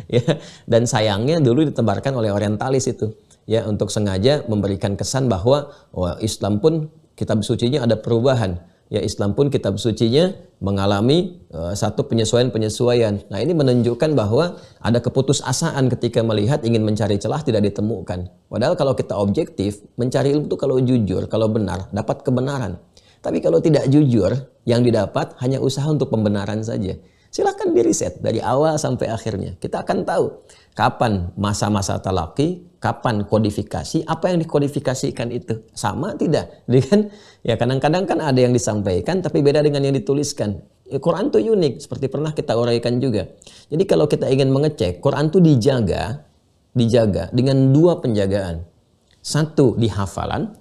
Ya, dan sayangnya dulu ditebarkan oleh orientalis itu, ya, untuk sengaja memberikan kesan bahwa Islam pun kitab sucinya ada perubahan. Ya, Islam pun kitab sucinya mengalami satu penyesuaian-penyesuaian. Nah, ini menunjukkan bahwa ada keputusasaan ketika melihat ingin mencari celah tidak ditemukan. Padahal kalau kita objektif, mencari ilmu itu kalau jujur, kalau benar, dapat kebenaran. Tapi kalau tidak jujur, yang didapat hanya usaha untuk pembenaran saja. Silahkan diriset dari awal sampai akhirnya. Kita akan tahu kapan masa-masa talaki, kapan kodifikasi, apa yang dikodifikasikan itu. Sama tidak? Jadi kan, ya kadang-kadang kan ada yang disampaikan tapi beda dengan yang dituliskan. Ya, Quran itu unik, seperti pernah kita uraikan juga. Jadi kalau kita ingin mengecek, Quran itu dijaga dengan dua penjagaan. Satu di hafalan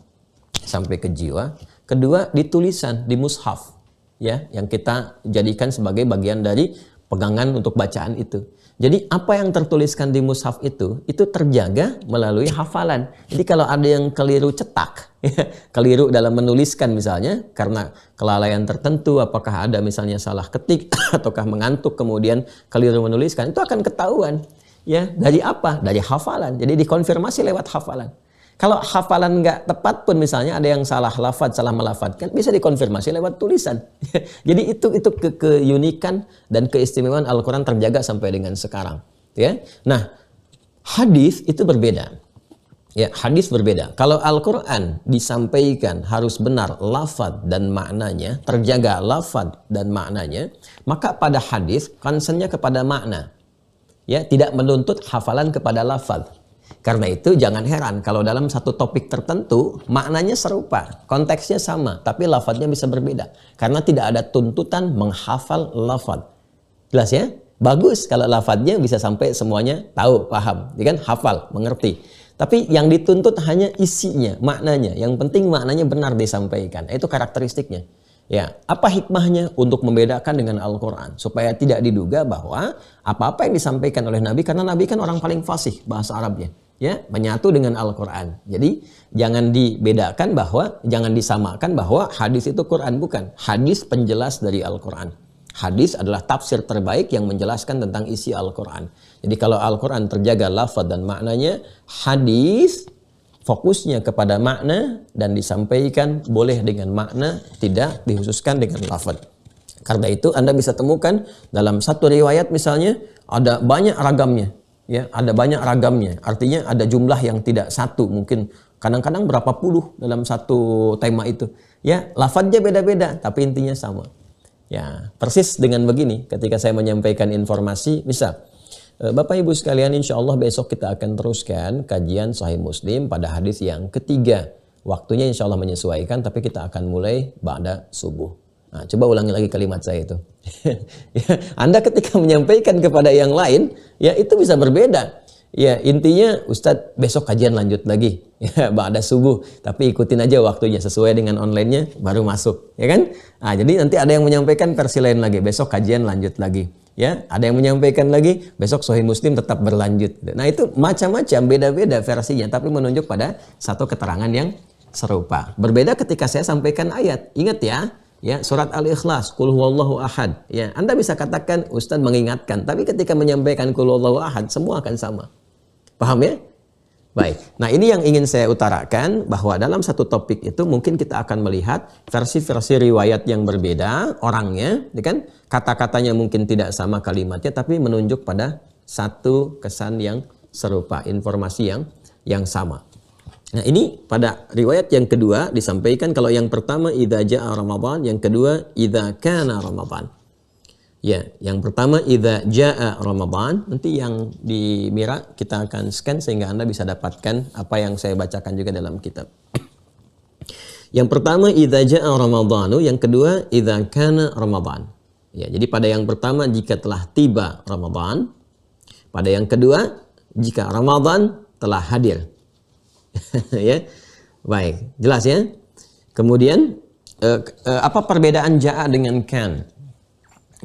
sampai ke jiwa, kedua di tulisan, di mushaf. Ya, yang kita jadikan sebagai bagian dari pegangan untuk bacaan itu. Jadi apa yang tertuliskan di mushaf itu terjaga melalui hafalan. Jadi kalau ada yang keliru cetak, ya, keliru dalam menuliskan misalnya karena kelalaian tertentu, apakah ada misalnya salah ketik ataukah mengantuk kemudian keliru menuliskan, itu akan ketahuan. Ya, dari apa? Dari hafalan. Jadi dikonfirmasi lewat hafalan. Kalau hafalan nggak tepat pun misalnya ada yang salah lafaz, salah melafadzkan, bisa dikonfirmasi lewat tulisan. Jadi itu keunikan dan keistimewaan Al-Quran terjaga sampai dengan sekarang. Ya, nah hadis itu berbeda. Ya, hadis berbeda. Kalau Al-Quran disampaikan harus benar lafaz dan maknanya, terjaga lafaz dan maknanya, maka pada hadis concernnya kepada makna. Ya, tidak menuntut hafalan kepada lafaz. Karena itu jangan heran kalau dalam satu topik tertentu maknanya serupa, konteksnya sama, tapi lafadznya bisa berbeda. Karena tidak ada tuntutan menghafal lafadz. Jelas ya? Bagus kalau lafadznya bisa sampai semuanya tahu, paham, ya kan? Hafal, mengerti. Tapi yang dituntut hanya isinya, maknanya. Yang penting maknanya benar disampaikan. Itu karakteristiknya. Ya, apa hikmahnya untuk membedakan dengan Al-Quran? Supaya tidak diduga bahwa apa-apa yang disampaikan oleh Nabi, karena Nabi kan orang paling fasih bahasa Arabnya. Ya, menyatu dengan Al-Quran. Jadi jangan dibedakan bahwa, jangan disamakan bahwa hadis itu Quran. Bukan. Hadis penjelas dari Al-Quran. Hadis adalah tafsir terbaik yang menjelaskan tentang isi Al-Quran. Jadi kalau Al-Quran terjaga lafaz dan maknanya, hadis fokusnya kepada makna dan disampaikan boleh dengan makna, tidak dikhususkan dengan lafaz. Karena itu Anda bisa temukan dalam satu riwayat misalnya ada banyak ragamnya, ya, ada banyak ragamnya. Artinya ada jumlah yang tidak satu, mungkin kadang-kadang berapa puluh dalam satu tema itu. Ya, lafadznya beda-beda, tapi intinya sama. Ya, persis dengan begini ketika saya menyampaikan informasi, misal Bapak Ibu sekalian, insya Allah besok kita akan teruskan kajian Sahih Muslim pada hadis yang ketiga. Waktunya insya Allah menyesuaikan, tapi kita akan mulai ba'da subuh. Nah, coba ulangi lagi kalimat saya itu. Ya, Anda ketika menyampaikan kepada yang lain, ya itu bisa berbeda. Ya, intinya Ustadz besok kajian lanjut lagi. Ya, ba'da subuh. Tapi ikutin aja waktunya sesuai dengan online-nya baru masuk, ya kan? Nah, jadi nanti ada yang menyampaikan versi lain lagi, besok kajian lanjut lagi. Ya, ada yang menyampaikan lagi, besok Sahih Muslim tetap berlanjut. Nah, itu macam-macam, beda-beda versinya, tapi menunjuk pada satu keterangan yang serupa. Berbeda ketika saya sampaikan ayat. Ingat ya, surat Al-Ikhlas, Qul huwallahu ahad. Ya, Anda bisa katakan Ustadz mengingatkan, tapi ketika menyampaikan Qul huwallahu ahad, semua akan sama. Paham ya? Baik. Nah, ini yang ingin saya utarakan, bahwa dalam satu topik itu mungkin kita akan melihat versi-versi riwayat yang berbeda, orangnya, ya kan? Kata-katanya mungkin tidak sama kalimatnya, tapi menunjuk pada satu kesan yang serupa, informasi yang sama. Nah, ini pada riwayat yang kedua disampaikan, kalau yang pertama idza jaa Ramadan, yang kedua idza kana Ramadan. Ya, yang pertama idza jaa Ramadan, nanti yang di Mira kita akan scan sehingga Anda bisa dapatkan apa yang saya bacakan juga dalam kitab. Yang pertama idza jaa Ramadanu, yang kedua idza kana Ramadan. Ya, jadi pada yang pertama jika telah tiba Ramadan, pada yang kedua jika Ramadan telah hadir. Ya, baik, jelas ya. Kemudian apa perbedaan jaa dengan kan?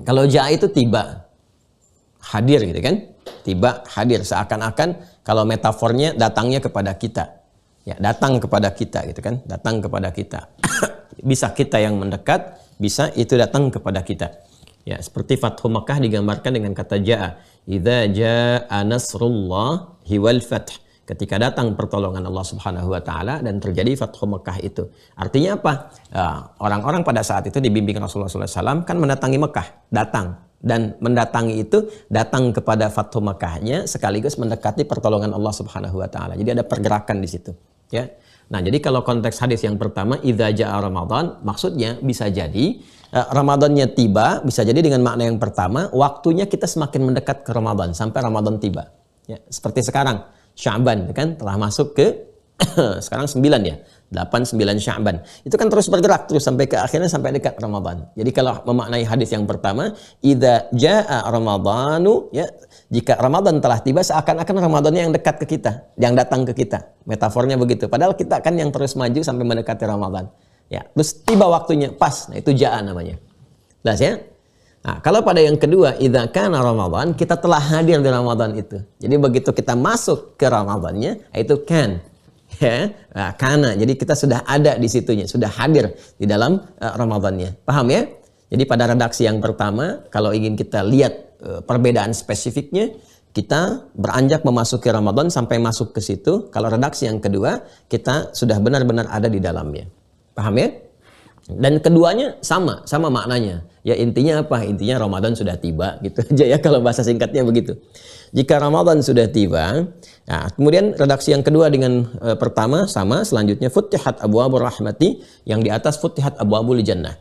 Kalau jaa itu tiba, hadir gitu kan? Tiba, hadir, seakan-akan kalau metafornya datangnya kepada kita. Ya, datang kepada kita gitu kan? Datang kepada kita. Bisa kita yang mendekat, bisa itu datang kepada kita. Ya, seperti Fathu Makkah digambarkan dengan kata jaa. Idza jaa nasrullahi wal fath. Ketika datang pertolongan Allah Subhanahu wa taala dan terjadi Fathu Mekah itu. Artinya apa? Orang-orang pada saat itu dibimbing Rasulullah SAW kan mendatangi Mekah, datang. Dan mendatangi itu datang kepada Fathu Mekahnya sekaligus mendekati pertolongan Allah Subhanahu wa taala. Jadi ada pergerakan di situ, ya. Nah, jadi kalau konteks hadis yang pertama idza jaa Ramadan, maksudnya bisa jadi Ramadannya tiba, bisa jadi dengan makna yang pertama, waktunya kita semakin mendekat ke Ramadan sampai Ramadan tiba. Ya, seperti sekarang Sya'ban kan telah masuk ke sekarang 9 ya, 8 9 Sya'ban. Itu kan terus bergerak terus sampai ke akhirnya sampai dekat Ramadan. Jadi kalau memaknai hadis yang pertama, idza jaa Ramadanu, ya, jika Ramadan telah tiba seakan-akan Ramadannya yang dekat ke kita, yang datang ke kita. Metafornya begitu. Padahal kita kan yang terus maju sampai mendekati Ramadan. Ya, terus tiba waktunya pas. Nah, itu jaa namanya. Jelas ya? Nah, kalau pada yang kedua, idza kana Ramadan, kita telah hadir di Ramadan itu. Jadi begitu kita masuk ke Ramadannya, itu kan. Ya, nah, kana. Jadi kita sudah ada di situnya, sudah hadir di dalam Ramadannya. Paham ya? Jadi pada redaksi yang pertama, kalau ingin kita lihat perbedaan spesifiknya, kita beranjak memasuki Ramadan sampai masuk ke situ. Kalau redaksi yang kedua, kita sudah benar-benar ada di dalamnya. Paham ya? Dan keduanya sama maknanya. Ya, intinya apa? Intinya Ramadan sudah tiba, gitu aja ya kalau bahasa singkatnya begitu. Jika Ramadan sudah tiba, nah, kemudian redaksi yang kedua dengan pertama sama, selanjutnya Futtihat abwabur rahmati, yang di atas Futtihat abwabul jannah.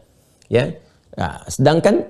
Ya. Nah, sedangkan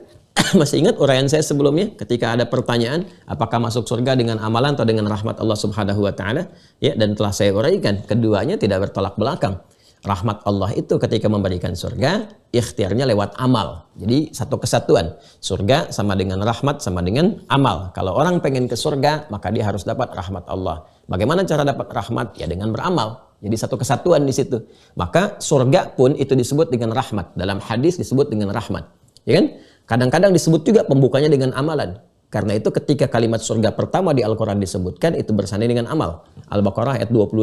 masih ingat uraian saya sebelumnya ketika ada pertanyaan apakah masuk surga dengan amalan atau dengan rahmat Allah Subhanahu wa taala? Ya, dan telah saya uraikan, keduanya tidak bertolak belakang. Rahmat Allah itu ketika memberikan surga, ikhtiarnya lewat amal. Jadi satu kesatuan. Surga sama dengan rahmat, sama dengan amal. Kalau orang pengen ke surga, maka dia harus dapat rahmat Allah. Bagaimana cara dapat rahmat? Ya dengan beramal. Jadi satu kesatuan di situ. Maka surga pun itu disebut dengan rahmat. Dalam hadis disebut dengan rahmat. Ya kan? Kadang-kadang disebut juga pembukanya dengan amalan. Karena itu ketika kalimat surga pertama di Al-Quran disebutkan, itu bersanding dengan amal. Al-Baqarah ayat 25.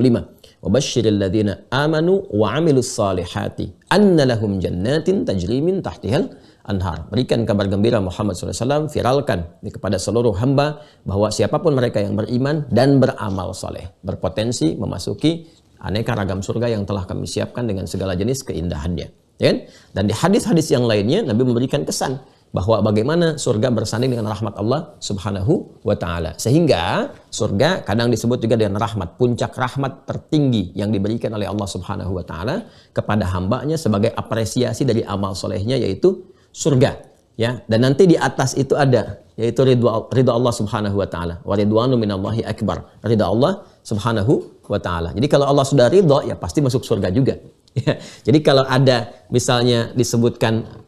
وَبَشِّرِ الَّذِينَ آمَنُوا وَعَمِلُوا الصَّالِحَاتِ أَنَّ لَهُمْ جَنَّاتٍ تَجْرِي مِنْ تَحْتِهَا الْأَنْهَارُ. Berikan kabar gembira Muhammad SAW, viralkan kepada seluruh hamba bahwa siapapun mereka yang beriman dan beramal saleh berpotensi memasuki aneka ragam surga yang telah kami siapkan dengan segala jenis keindahannya. Ya kan? Dan di hadis-hadis yang lainnya Nabi memberikan kesan bahwa bagaimana surga bersanding dengan rahmat Allah Subhanahu wa taala. Sehingga surga kadang disebut juga dengan rahmat, puncak rahmat tertinggi yang diberikan oleh Allah Subhanahu wa taala kepada hambanya sebagai apresiasi dari amal solehnya, yaitu surga. Ya, dan nanti di atas itu ada yaitu ridha Allah Subhanahu wa taala. Wa ridwanu minallahi akbar. Ridha Allah Subhanahu wa taala. Jadi kalau Allah sudah ridha, ya pasti masuk surga juga. Ya, jadi kalau ada misalnya disebutkan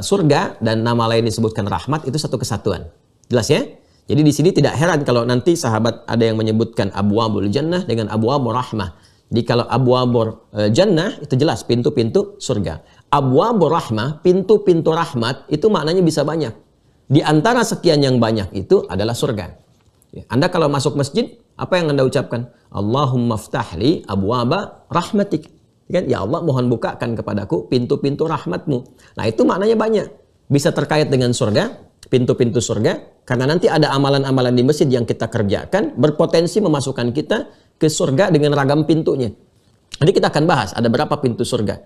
surga dan nama lain disebutkan rahmat, itu satu kesatuan. Jelas ya? Jadi di sini tidak heran kalau nanti sahabat ada yang menyebutkan abwabul jannah dengan abwabur rahmah. Jadi kalau abwabur jannah itu jelas pintu-pintu surga. Abwabur rahmah, pintu-pintu rahmat, itu maknanya bisa banyak. Di antara sekian yang banyak itu adalah surga. Anda kalau masuk masjid, apa yang Anda ucapkan? Allahumma ftahli abwaba rahmatik. Kan? Ya Allah, mohon bukakan kepadaku pintu-pintu rahmatmu. Nah, itu maknanya banyak. Bisa terkait dengan surga, pintu-pintu surga, karena nanti ada amalan-amalan di masjid yang kita kerjakan berpotensi memasukkan kita ke surga dengan ragam pintunya. Nanti kita akan bahas ada berapa pintu surga.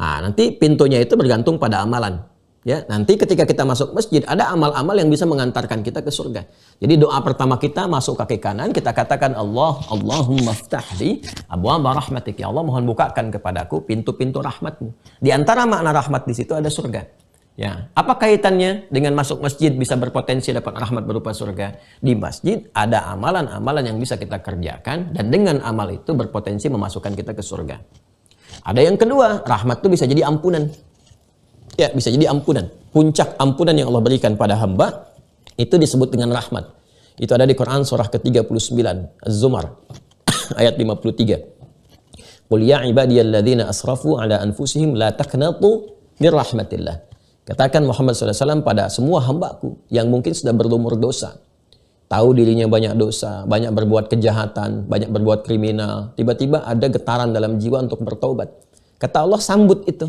Nah, nanti pintunya itu bergantung pada amalan. Ya, nanti ketika kita masuk masjid ada amal-amal yang bisa mengantarkan kita ke surga. Jadi doa pertama kita masuk kaki kanan, kita katakan Allahumma ftahli abwaaba rahmatik. Ya Allah, mohon bukakan kepadaku pintu-pintu rahmatmu. Di antara makna rahmat di situ ada surga. Ya, apa kaitannya dengan masuk masjid bisa berpotensi dapat rahmat berupa surga? Di masjid ada amalan-amalan yang bisa kita kerjakan dan dengan amal itu berpotensi memasukkan kita ke surga. Ada yang kedua, rahmat itu bisa jadi ampunan. Ya, bisa jadi ampunan. Puncak ampunan yang Allah berikan pada hamba itu disebut dengan rahmat. Itu ada di Quran surah ke-39 Az-Zumar ayat 53. Qul ya ibadiyalladzina asrafu ala anfusihim la taqnatu mir rahmatillah. Katakan Muhammad SAW pada semua hambaku yang mungkin sudah berlumur dosa. Tahu dirinya banyak dosa, banyak berbuat kejahatan, banyak berbuat kriminal. Tiba-tiba ada getaran dalam jiwa untuk bertaubat. Kata Allah, sambut itu.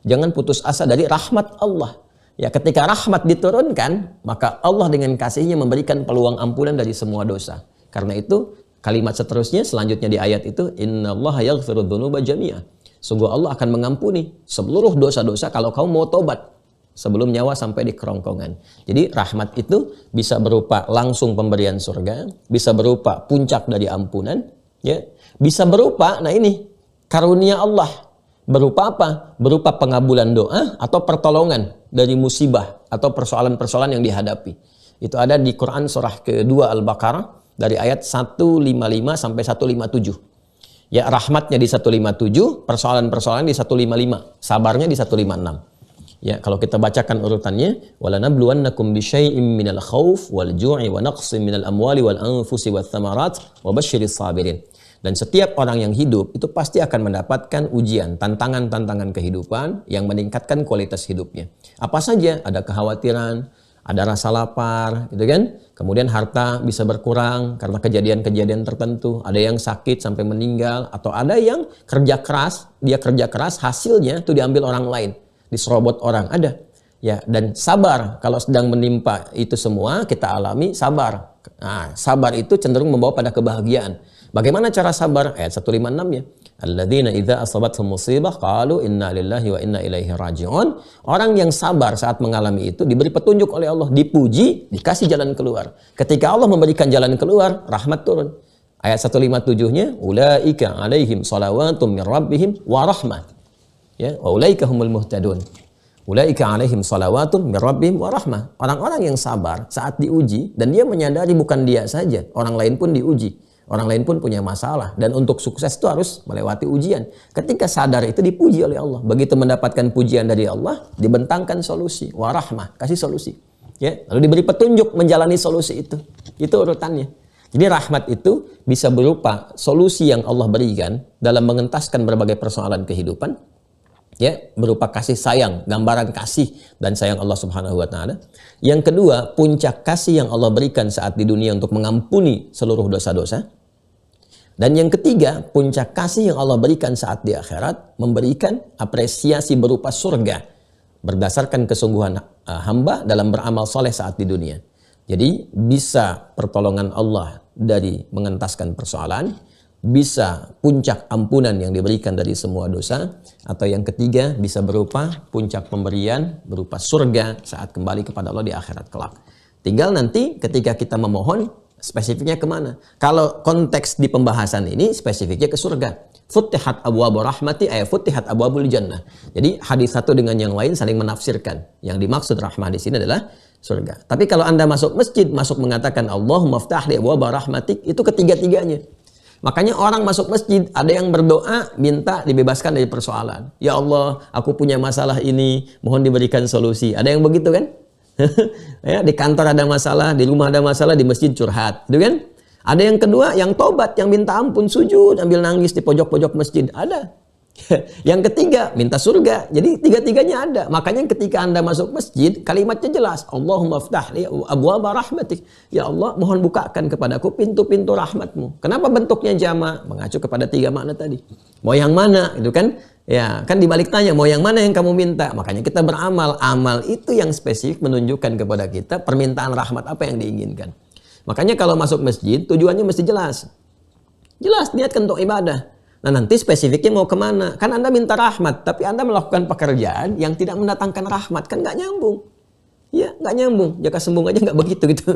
Jangan putus asa dari rahmat Allah. Ya, ketika rahmat diturunkan, maka Allah dengan kasihnya memberikan peluang ampunan dari semua dosa. Karena itu, kalimat seterusnya selanjutnya di ayat itu, innallaha yaghfiru dzunuba jami'a. Sungguh Allah akan mengampuni seluruh dosa-dosa kalau kamu mau tobat sebelum nyawa sampai di kerongkongan. Jadi rahmat itu bisa berupa langsung pemberian surga, bisa berupa puncak dari ampunan, ya, bisa berupa, nah ini karunia Allah. Berupa apa? Berupa pengabulan doa atau pertolongan dari musibah atau persoalan-persoalan yang dihadapi. Itu ada di Quran surah kedua Al-Baqarah dari ayat 155 sampai 157. Ya, rahmatnya di 157, persoalan-persoalan di 155, sabarnya di 156. Ya, kalau kita bacakan urutannya, walanabluwannakum bisyai'im minal khauf wal ju'i wa naqsim minal amwali wal anfusi wath thamarat wa basyiris sabirin. Dan setiap orang yang hidup itu pasti akan mendapatkan ujian, tantangan-tantangan kehidupan yang meningkatkan kualitas hidupnya. Apa saja? Ada kekhawatiran, ada rasa lapar, gitu kan? Kemudian harta bisa berkurang karena kejadian-kejadian tertentu. Ada yang sakit sampai meninggal, atau ada yang kerja keras, dia kerja keras, hasilnya itu diambil orang lain, diserobot orang. Ada. Ya, dan sabar kalau sedang menimpa itu semua kita alami, sabar. Nah, sabar itu cenderung membawa pada kebahagiaan. Bagaimana cara sabar? Ayat 156 ya. Alladzina idza asabathum musibah qalu inna lillahi wa inna ilaihi raji'un. Orang yang sabar saat mengalami itu diberi petunjuk oleh Allah, dipuji, dikasih jalan keluar. Ketika Allah memberikan jalan keluar, rahmat turun. Ayat 157-nya, ulaika alaihim salawatum min rabbihim wa rahmah. Ya, wa ulaika humul muhtadun. Ulaika alaihim salawatum min rabbihim wa rahmah. Orang-orang yang sabar saat diuji dan dia menyadari bukan dia saja, orang lain pun diuji. Orang lain pun punya masalah dan untuk sukses itu harus melewati ujian. Ketika sadar itu dipuji oleh Allah. Begitu mendapatkan pujian dari Allah, dibentangkan solusi, warahmah, kasih solusi. Ya, lalu diberi petunjuk menjalani solusi itu. Itu urutannya. Jadi rahmat itu bisa berupa solusi yang Allah berikan dalam mengentaskan berbagai persoalan kehidupan. Ya, berupa kasih sayang, gambaran kasih dan sayang Allah Subhanahu wa taala. Yang kedua, puncak kasih yang Allah berikan saat di dunia untuk mengampuni seluruh dosa-dosa. Dan yang ketiga, puncak kasih yang Allah berikan saat di akhirat, memberikan apresiasi berupa surga berdasarkan kesungguhan hamba dalam beramal soleh saat di dunia. Jadi bisa pertolongan Allah dari mengentaskan persoalan, bisa puncak ampunan yang diberikan dari semua dosa, atau yang ketiga bisa berupa puncak pemberian berupa surga saat kembali kepada Allah di akhirat kelak. Tinggal nanti ketika kita memohon, spesifiknya kemana? Kalau konteks di pembahasan ini spesifiknya ke surga. Futtihat abwabu rahmati ay futtihat abwabul jannah. Jadi hadis satu dengan yang lain saling menafsirkan. Yang dimaksud rahmah di sini adalah surga. Tapi kalau Anda masuk masjid, masuk mengatakan Allahumma ftah li abwaba rahmatik, itu ketiga-tiganya. Makanya orang masuk masjid, ada yang berdoa minta dibebaskan dari persoalan. Ya Allah, aku punya masalah ini, mohon diberikan solusi. Ada yang begitu kan? Ya, di kantor ada masalah, di rumah ada masalah, di masjid curhat, gitu kan? Ada yang kedua, yang tobat, yang minta ampun, sujud, ambil nangis di pojok-pojok masjid. Ada. Yang ketiga, minta surga. Jadi tiga-tiganya ada. Makanya ketika Anda masuk masjid, kalimatnya jelas. Allahumma ftah li abwaba rahmatik. Ya Allah, mohon bukakan kepadaku pintu-pintu rahmatmu. Kenapa bentuknya jama'? Mengacu kepada tiga makna tadi. Mau yang mana? Itu kan? Ya, kan dibalik tanya, mau yang mana yang kamu minta? Makanya kita beramal. Amal itu yang spesifik menunjukkan kepada kita permintaan rahmat apa yang diinginkan. Makanya kalau masuk masjid, tujuannya mesti jelas. Jelas, niatkan untuk ibadah. Nah nanti spesifiknya mau kemana? Kan Anda minta rahmat, tapi Anda melakukan pekerjaan yang tidak mendatangkan rahmat. Kan nggak nyambung. Ya, nggak nyambung. Jaka sembung aja nggak begitu gitu.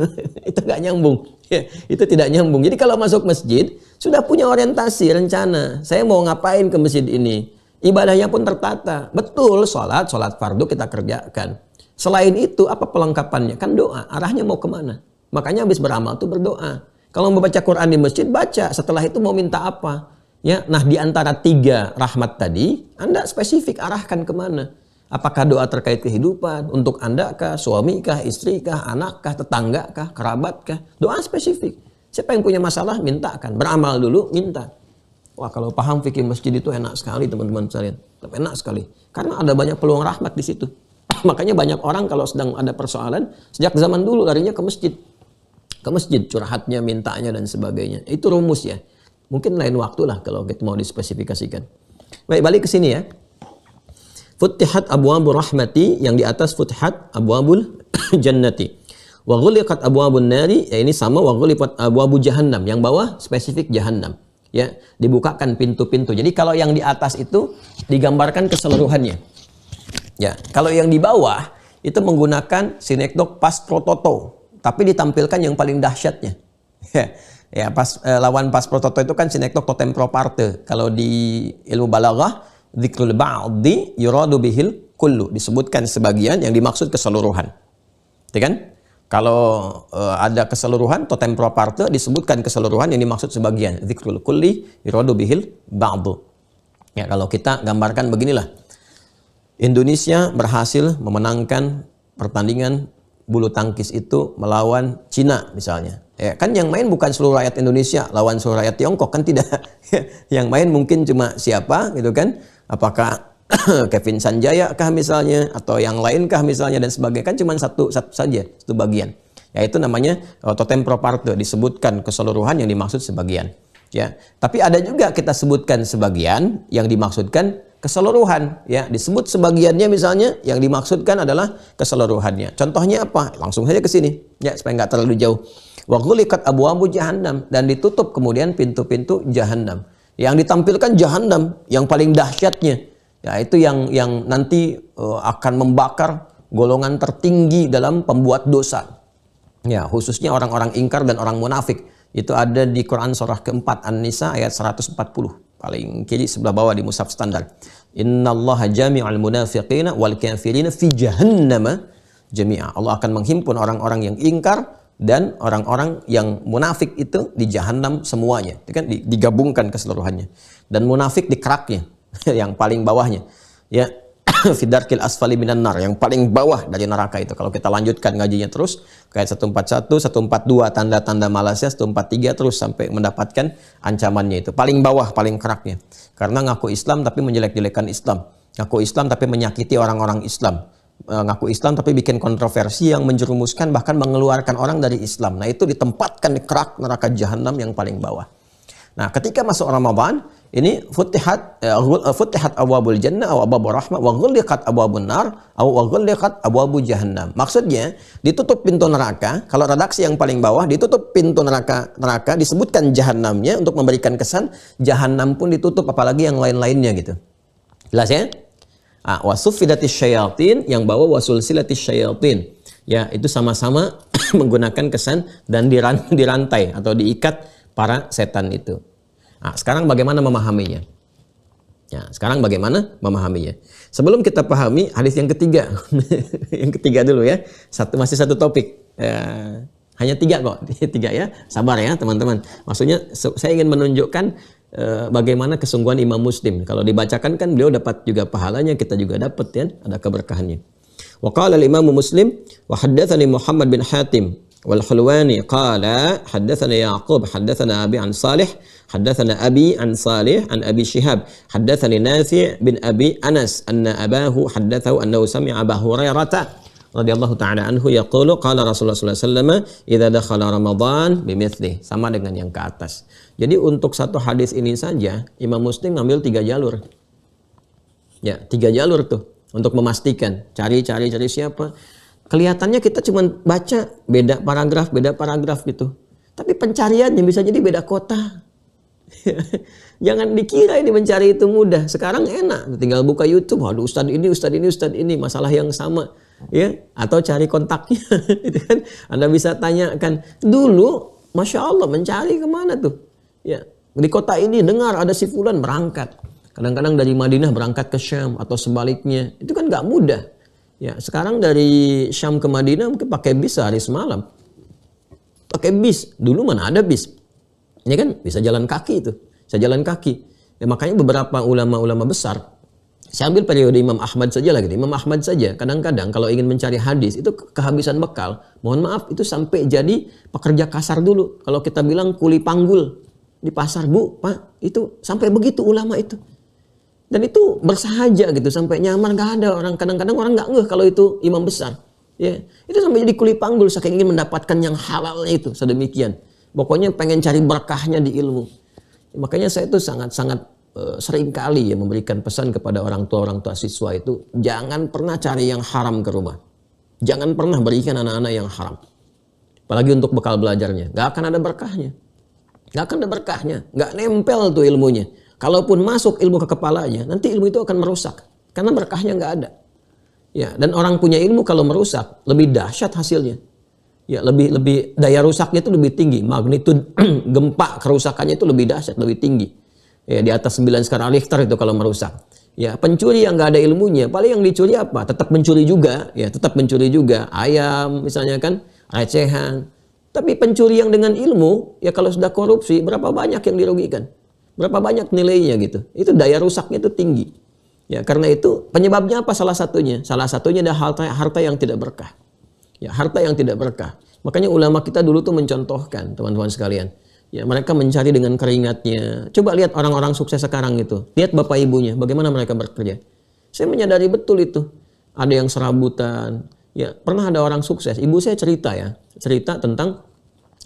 Itu nggak nyambung. Ya, itu tidak nyambung. Jadi kalau masuk masjid, sudah punya orientasi, rencana. Saya mau ngapain ke masjid ini? Ibadahnya pun tertata. Betul, sholat fardu kita kerjakan. Selain itu, apa pelengkapannya? Kan doa. Arahnya mau kemana? Makanya habis beramal tuh berdoa. Kalau mau baca Quran di masjid, baca. Setelah itu mau minta apa? Ya, nah di antara tiga rahmat tadi, Anda spesifik arahkan kemana? Apakah doa terkait kehidupan? Untuk Anda kah? Suami kah? Istri kah? Anak kah? Tetangga kah? Kerabat kah? Doa spesifik. Siapa yang punya masalah, mintakan. Beramal dulu, minta. Wah, kalau paham fikih masjid itu enak sekali teman-teman sekalian. Enak sekali. Karena ada banyak peluang rahmat di situ. Makanya banyak orang kalau sedang ada persoalan, sejak zaman dulu larinya ke masjid. Ke masjid, curhatnya, mintanya, dan sebagainya. Itu rumus ya. Mungkin lain waktu lah kalau kita mau dispesifikasikan. Baik, balik ke sini ya. Futtihat abwabu rahmati, yang di atas futtihat abwabul jannati. Wa ghuliqat abwabun nari, ya ini sama wa ghuliqat abwabu jahannam. Yang bawah spesifik jahannam. Ya, dibukakan pintu-pintu. Jadi kalau yang di atas itu digambarkan keseluruhannya. Ya, kalau yang di bawah itu menggunakan sinekdok pas prototo. Tapi ditampilkan yang paling dahsyatnya. Ya, lawan pas prototo itu kan sinektok totem pro parte. Kalau di ilmu balaghah, dzikrul ba'di yuradu bihil kullu. Disebutkan sebagian yang dimaksud keseluruhan. Ya kan? Kalau ada keseluruhan, totem pro parte disebutkan keseluruhan yang dimaksud sebagian. Dzikrul kulli yuradu bihil ba'du. Ya, kalau kita gambarkan beginilah. Indonesia berhasil memenangkan pertandingan bulu tangkis itu melawan Cina misalnya. Ya, kan yang main bukan seluruh rakyat Indonesia lawan seluruh rakyat Tiongkok, kan tidak. Yang main mungkin cuma siapa gitu kan? Apakah Kevin Sanjaya kah misalnya, atau yang lain kah misalnya, dan sebagainya. Kan cuma satu saja, satu bagian. Ya, itu namanya totem pro parte, disebutkan keseluruhan yang dimaksud sebagian. Ya, tapi ada juga kita sebutkan sebagian yang dimaksudkan keseluruhan, ya, disebut sebagiannya misalnya, yang dimaksudkan adalah keseluruhannya. Contohnya apa? Langsung saja ke sini, ya, supaya nggak terlalu jauh. Wa ghuliqat abwabu jahannam, dan ditutup kemudian pintu-pintu jahannam. Yang ditampilkan jahannam yang paling dahsyatnya, ya, itu yang nanti akan membakar golongan tertinggi dalam pembuat dosa. Ya, khususnya orang-orang ingkar dan orang munafik. Itu ada di Quran surah keempat An-Nisa ayat 140. Paling kiri sebelah bawah di mushaf standar. Innallaha jami'al munafiqina wal kafirina fi jahannama jami'a. Allah akan menghimpun orang-orang yang ingkar dan orang-orang yang munafik itu di jahannam semuanya. Itu kan digabungkan keseluruhannya. Dan munafik di keraknya, yang paling bawahnya. Ya, fidarkil asfali minan nar, yang paling bawah dari neraka itu. Kalau kita lanjutkan ngajinya terus, kayak 141, 142 tanda-tanda malasnya, 143 terus sampai mendapatkan ancamannya itu. Paling bawah, paling keraknya. Karena ngaku Islam tapi menjelek-jelekan Islam. Ngaku Islam tapi menyakiti orang-orang Islam. Ngaku Islam tapi bikin kontroversi yang menjerumuskan bahkan mengeluarkan orang dari Islam. Nah, itu ditempatkan di kerak neraka jahanam yang paling bawah. Nah, ketika masuk Ramadan, Ini futihat abwabul jannah aw abwabur rahmah wa ghulliqat abwabun nar aw wa ghulliqat abwabu jahannam. Maksudnya ditutup pintu neraka. Kalau redaksi yang paling bawah ditutup pintu neraka, disebutkan jahannamnya untuk memberikan kesan jahannam pun ditutup, apalagi yang lain-lainnya gitu. Jelas ya? Wasuffidatis syayatin, yang bawah wasulsilatis syayatin. Ya, itu sama-sama menggunakan kesan dan dirantai atau diikat para setan itu. Sekarang bagaimana memahaminya? Ya, sekarang bagaimana memahaminya? Sebelum kita pahami hadis yang ketiga, yang ketiga dulu ya. Masih satu topik. Hanya 3 kok, 3 ya. Sabar ya teman-teman. Maksudnya saya ingin menunjukkan bagaimana kesungguhan Imam Muslim. Kalau dibacakan kan beliau dapat juga pahalanya, kita juga dapat ya, ada keberkahannya. Wa qala al-Imam Muslim wa haddatsani Muhammad bin Hatim wal Hulwani qala haddatsana Yaqub haddatsana Abi an Salih haddatsana Abi an Salih an Abi Shihab haddatsani Nafi' bin Abi Anas anna abahu haddatsahu annahu sami'a Abu Hurairah radhiyallahu ta'ala anhu yaqulu qala Rasulullah sallallahu alaihi wasallam idza dakhala Ramadan bimithli, sama dengan yang ke atas. Jadi untuk satu hadis ini saja Imam Muslim ngambil 3 jalur. Ya, 3 jalur tuh untuk memastikan, cari siapa. Kelihatannya kita cuma baca beda paragraf gitu. Tapi pencariannya bisa jadi beda kota. Jangan dikira ini mencari itu mudah. Sekarang enak, tinggal buka YouTube. Waduh, ustadz ini, masalah yang sama. Ya, atau cari kontaknya. Itu kan Anda bisa tanyakan. Dulu, Masya Allah, mencari kemana tuh? Ya, di kota ini dengar ada si fulan berangkat. Kadang-kadang dari Madinah berangkat ke Syam atau sebaliknya. Itu kan nggak mudah. Ya, sekarang dari Syam ke Madinah mungkin pakai bis sehari semalam. Pakai bis. Dulu mana ada bis? Ini kan bisa jalan kaki itu. Bisa jalan kaki. Ya, makanya beberapa ulama-ulama besar, saya ambil periode Imam Ahmad saja lagi. Imam Ahmad saja kadang-kadang kalau ingin mencari hadis itu kehabisan bekal. Mohon maaf, itu sampai jadi pekerja kasar dulu. Kalau kita bilang kuli panggul di pasar, Bu, Pak, itu sampai begitu ulama itu. Dan itu bersahaja gitu, sampai nyaman, gak ada orang. Kadang-kadang orang gak ngeh kalau itu imam besar. Ya, itu sampai jadi kuli panggul, saking ingin mendapatkan yang halalnya itu, sedemikian. Pokoknya pengen cari berkahnya di ilmu. Makanya saya itu sangat-sangat sering kali ya memberikan pesan kepada orang tua siswa itu, jangan pernah cari yang haram ke rumah. Jangan pernah berikan anak-anak yang haram. Apalagi untuk bekal belajarnya. Gak akan ada berkahnya. Gak nempel tuh ilmunya. Kalaupun masuk ilmu ke kepalanya, nanti ilmu itu akan merusak. Karena berkahnya nggak ada. Ya, dan orang punya ilmu kalau merusak, lebih dahsyat hasilnya. Ya, lebih daya rusaknya itu lebih tinggi. Magnitude gempa kerusakannya itu lebih dahsyat, lebih tinggi. Ya, di atas 9 skala Richter itu kalau merusak. Ya, pencuri yang nggak ada ilmunya, paling yang dicuri apa? Tetap mencuri juga. Ya, tetap mencuri juga. Ayam misalnya kan, recehan. Tapi pencuri yang dengan ilmu, ya kalau sudah korupsi, berapa banyak yang dirugikan? Berapa banyak nilainya gitu. Itu daya rusaknya itu tinggi. Ya, karena itu penyebabnya apa salah satunya? Salah satunya adalah harta yang tidak berkah. Ya, harta yang tidak berkah. Makanya ulama kita dulu tuh mencontohkan, teman-teman sekalian. Ya, mereka mencari dengan keringatnya. Coba lihat orang-orang sukses sekarang itu. Lihat bapak ibunya, bagaimana mereka bekerja. Saya menyadari betul itu. Ada yang serabutan. Ya, pernah ada orang sukses. Ibu saya cerita tentang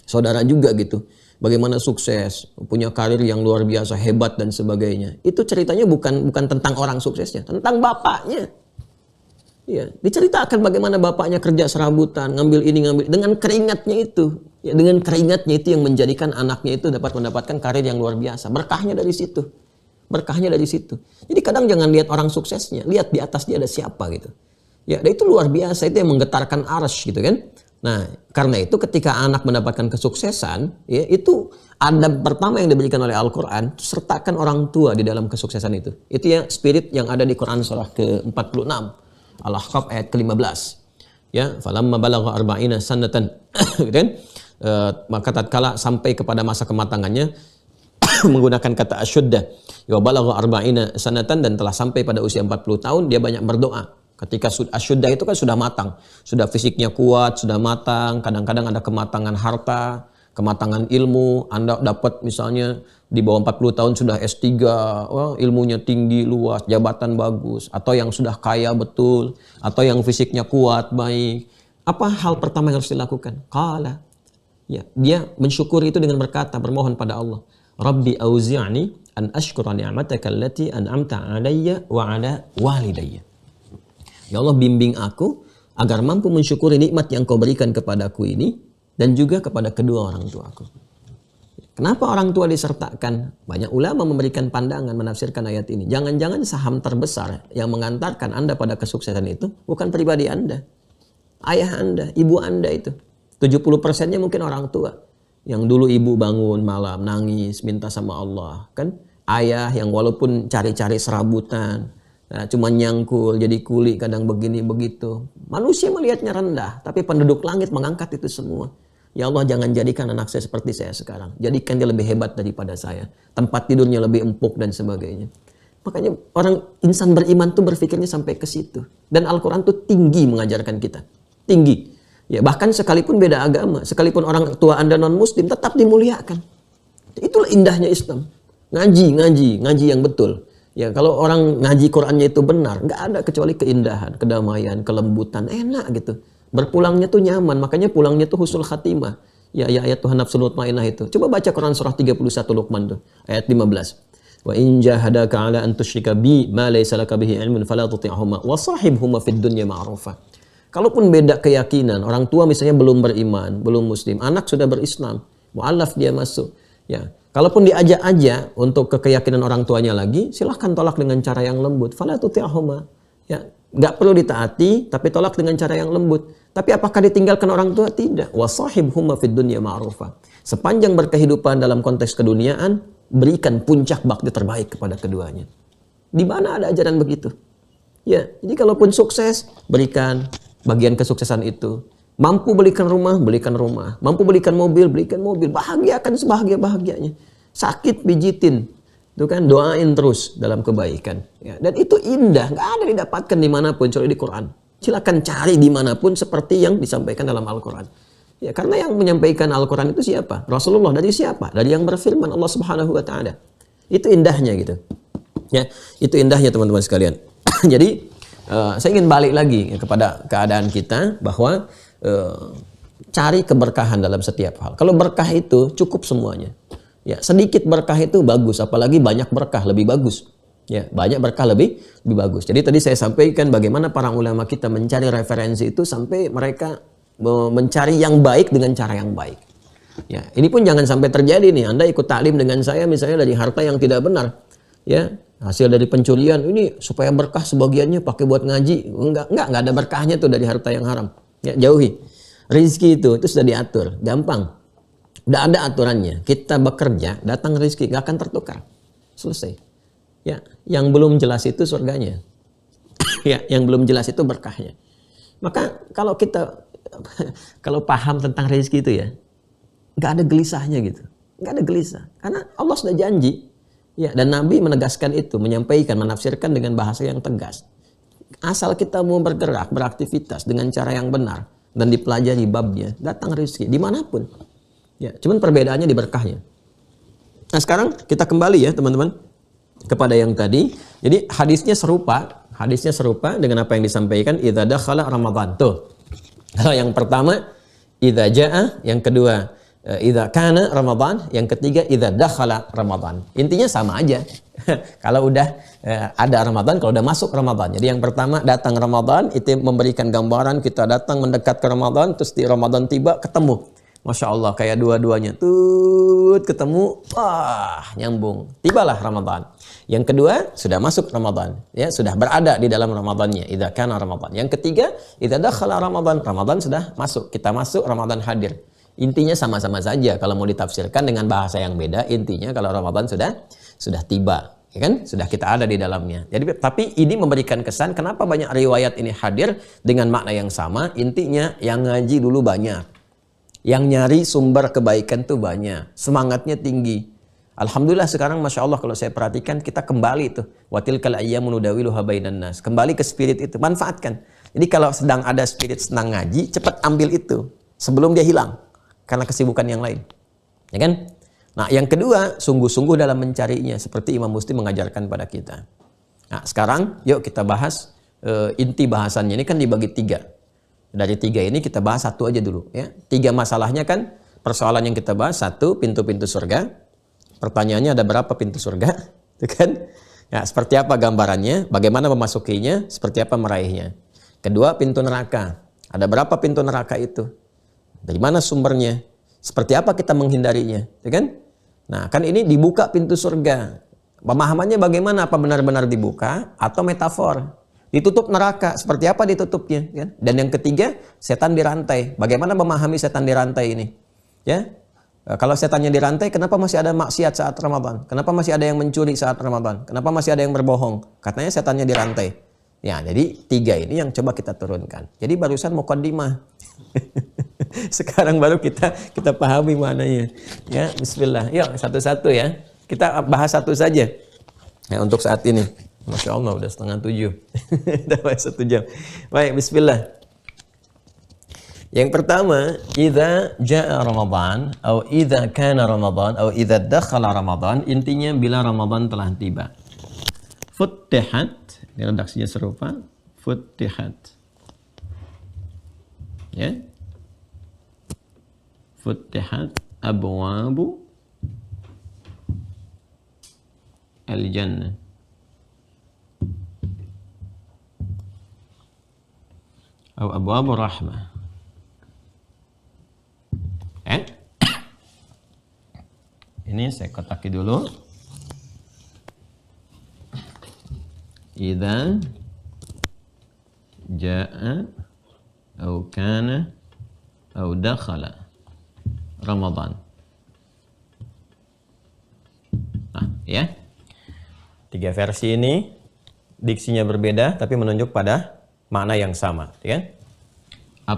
saudara juga gitu. Bagaimana sukses, punya karir yang luar biasa, hebat dan sebagainya. Itu ceritanya bukan tentang orang suksesnya, tentang bapaknya. Ya, diceritakan bagaimana bapaknya kerja serabutan, ngambil ini, ngambil dengan keringatnya itu. Ya, dengan keringatnya itu yang menjadikan anaknya itu dapat mendapatkan karir yang luar biasa. Berkahnya dari situ. Jadi kadang jangan lihat orang suksesnya, lihat di atas dia ada siapa gitu. Ya, dan itu luar biasa, itu yang menggetarkan arsy gitu kan. Nah, karena itu ketika anak mendapatkan kesuksesan, ya, itu adab pertama yang diberikan oleh Al-Quran, sertakan orang tua di dalam kesuksesan itu. Itu ya spirit yang ada di Quran surah ke-46, Al-Ahqaf ayat ke-15. Ya, falamma balagha arba'ina sanatan, gitu kan? Maka tatkala sampai kepada masa kematangannya, menggunakan kata asyuddah, ya balagha arba'ina sanatan, dan telah sampai pada usia 40 tahun, dia banyak berdoa. Ketika asyuddah itu kan sudah matang, sudah fisiknya kuat, sudah matang, kadang-kadang ada kematangan harta, kematangan ilmu. Anda dapat misalnya di bawah 40 tahun sudah S3, wah, ilmunya tinggi, luas, jabatan bagus, atau yang sudah kaya betul, atau yang fisiknya kuat, baik. Apa hal pertama yang harus dilakukan? Ya, dia mensyukuri itu dengan berkata, bermohon pada Allah, Rabbi auzi'ni an ashkura ni'mataka allati an'amta 'alayya wa 'ala walidayya. Ya Allah, bimbing aku agar mampu mensyukuri nikmat yang Kau berikan kepadaku ini dan juga kepada kedua orang tuaku. Kenapa orang tua disertakan? Banyak ulama memberikan pandangan menafsirkan ayat ini. Jangan-jangan saham terbesar yang mengantarkan Anda pada kesuksesan itu bukan pribadi Anda. Ayah Anda, ibu Anda itu. 70%-nya mungkin orang tua. Yang dulu ibu bangun malam, nangis, minta sama Allah. Kan? Ayah yang walaupun cari-cari serabutan, cuma nyangkul, jadi kuli, kadang begini, begitu. Manusia melihatnya rendah, tapi penduduk langit mengangkat itu semua. Ya Allah, jangan jadikan anak saya seperti saya sekarang. Jadikan dia lebih hebat daripada saya. Tempat tidurnya lebih empuk dan sebagainya. Makanya orang insan beriman tuh berpikirnya sampai ke situ. Dan Al-Quran tuh tinggi mengajarkan kita. Tinggi. Ya, bahkan sekalipun beda agama, sekalipun orang tua Anda non-muslim, tetap dimuliakan. Itulah indahnya Islam. Ngaji yang betul. Ya, kalau orang ngaji Qurannya itu benar, nggak ada kecuali keindahan, kedamaian, kelembutan, enak gitu. Berpulangnya tuh nyaman, makanya pulangnya tuh husnul khatimah. Ya ayat Tuhan nafsul mutmainnah itu. Coba baca Quran surah 31 Luqman tuh, ayat 15. Wa in jahadaka 'ala an tusyrika bi ma laysa laka bihi 'ilmun fala tuti'huma wa shahibhuma fid dunya ma'rufa. Kalaupun beda keyakinan, orang tua misalnya belum beriman, belum muslim, anak sudah berislam, mu'allaf dia masuk. Ya, kalaupun diajak aja untuk ke keyakinan orang tuanya lagi, silahkan tolak dengan cara yang lembut. Fala tuti'huma. Ya, nggak perlu ditaati, tapi tolak dengan cara yang lembut. Tapi apakah ditinggalkan orang tua? Tidak. Wasahibhuma fid dunya ma'rufa. Sepanjang berkehidupan dalam konteks keduniaan, berikan puncak bakti terbaik kepada keduanya. Di mana ada ajaran begitu? Ya, jadi kalaupun sukses, berikan bagian kesuksesan itu. Mampu belikan rumah, belikan rumah. Mampu belikan mobil, belikan mobil. Bahagiakan sebahagia-bahagianya. Sakit, pijitin. Itu kan, doain terus dalam kebaikan. Ya, dan itu indah, nggak ada didapatkan dimanapun, kecuali di Quran. Silakan cari dimanapun seperti yang disampaikan dalam Al-Quran. Ya, karena yang menyampaikan Al-Quran itu siapa? Rasulullah. Dari siapa? Dari yang berfirman, Allah Subhanahu Wa Taala. Itu indahnya gitu. Ya, itu indahnya teman-teman sekalian. Jadi saya ingin balik lagi kepada keadaan kita bahwa cari keberkahan dalam setiap hal. Kalau berkah itu cukup semuanya. Ya, sedikit berkah itu bagus, apalagi banyak berkah lebih bagus. Ya, banyak berkah lebih bagus. Jadi tadi saya sampaikan bagaimana para ulama kita mencari referensi itu sampai mereka mencari yang baik dengan cara yang baik. Ya, ini pun jangan sampai terjadi nih. Anda ikut taklim dengan saya misalnya dari harta yang tidak benar. Ya, hasil dari pencurian ini supaya berkah sebagiannya pakai buat ngaji. Enggak ada berkahnya tuh dari harta yang haram. Ya, jauhi. Rizki itu sudah diatur, gampang. Udah ada aturannya. Kita bekerja, datang rezeki, nggak akan tertukar. Selesai. Ya, yang belum jelas itu surganya. Ya, yang belum jelas itu berkahnya. Maka kalau paham tentang rezeki itu ya, nggak ada gelisahnya gitu. Nggak ada gelisah. Karena Allah sudah janji. Ya, dan Nabi menegaskan itu, menyampaikan, menafsirkan dengan bahasa yang tegas. Asal kita mau bergerak, beraktivitas dengan cara yang benar dan dipelajari babnya, datang rezeki dimanapun. Ya, cuman perbedaannya di berkahnya. Nah, sekarang kita kembali ya teman-teman kepada yang tadi. Jadi hadisnya serupa dengan apa yang disampaikan idza dakhala Ramadan. Tuh. Kalau yang pertama idza jaa, yang kedua idza kana Ramadan, yang ketiga idza dakhala Ramadan. Intinya sama aja. Kalau udah ada Ramadan, kalau udah masuk Ramadan. Jadi yang pertama datang Ramadan itu memberikan gambaran kita datang mendekat ke Ramadan, terus di Ramadan tiba ketemu. Masya Allah, kayak dua-duanya ketemu, wah nyambung, tibalah Ramadan. Yang kedua sudah masuk Ramadan, ya sudah berada di dalam Ramadannya. Idza kana Ramadan. Yang ketiga, idza dakhala Ramadan, Ramadan sudah masuk, kita masuk, Ramadan hadir. Intinya sama-sama saja. Kalau mau ditafsirkan dengan bahasa yang beda, intinya kalau Ramadan sudah tiba, ya kan? Sudah kita ada di dalamnya. Jadi, tapi ini memberikan kesan kenapa banyak riwayat ini hadir dengan makna yang sama. Intinya yang ngaji dulu banyak. Yang nyari sumber kebaikan tuh banyak, semangatnya tinggi. Alhamdulillah sekarang Masya Allah kalau saya perhatikan kita kembali tuh. Watilkal ayyamu nudawiluha bainan nas. Kembali ke spirit itu, manfaatkan. Jadi kalau sedang ada spirit senang ngaji, cepat ambil itu sebelum dia hilang karena kesibukan yang lain. Ya kan? Nah, yang kedua, sungguh-sungguh dalam mencarinya seperti Imam Muslim mengajarkan pada kita. Nah, sekarang yuk kita bahas inti bahasannya ini kan dibagi 3. Dari 3 ini kita bahas satu aja dulu ya. 3 masalahnya kan persoalan yang kita bahas. 1, pintu-pintu surga. Pertanyaannya ada berapa pintu surga? Itu kan? Ya, seperti apa gambarannya? Bagaimana memasukinya? Seperti apa meraihnya? Kedua, pintu neraka. Ada berapa pintu neraka itu? Dari mana sumbernya? Seperti apa kita menghindarinya? Ya kan? Nah, kan ini dibuka pintu surga. Pemahamannya bagaimana? Apa benar-benar dibuka atau metafor? Ditutup neraka. Seperti apa ditutupnya? Ya? Dan yang ketiga, setan dirantai. Bagaimana memahami setan dirantai ini? Ya, kalau setannya dirantai, kenapa masih ada maksiat saat Ramadan? Kenapa masih ada yang mencuri saat Ramadan? Kenapa masih ada yang berbohong? Katanya setannya dirantai. Ya, jadi 3 ini yang coba kita turunkan. Jadi barusan muqaddimah. Sekarang baru kita pahami maknanya. Ya, bismillah. Yuk, satu-satu ya. Kita bahas satu saja. Ya, untuk saat ini. Masya Allah, udah 6:30. Udah 1 jam. Baik, bismillah. Yang pertama, idza jaa Ramadan atau idza kana Ramadan atau idza dakhala Ramadan, intinya bila Ramadan telah tiba. Futtihat, ini redaksinya serupa, futtihat. Ya. Futtihat abwabu al-jannah. Atau abwabu rahmah. Ini saya kotaki dulu. Idza jaa atau kana atau dakhala Ramadan. Nah, ya. 3 versi ini diksinya berbeda tapi menunjuk pada makna yang sama, ya kan?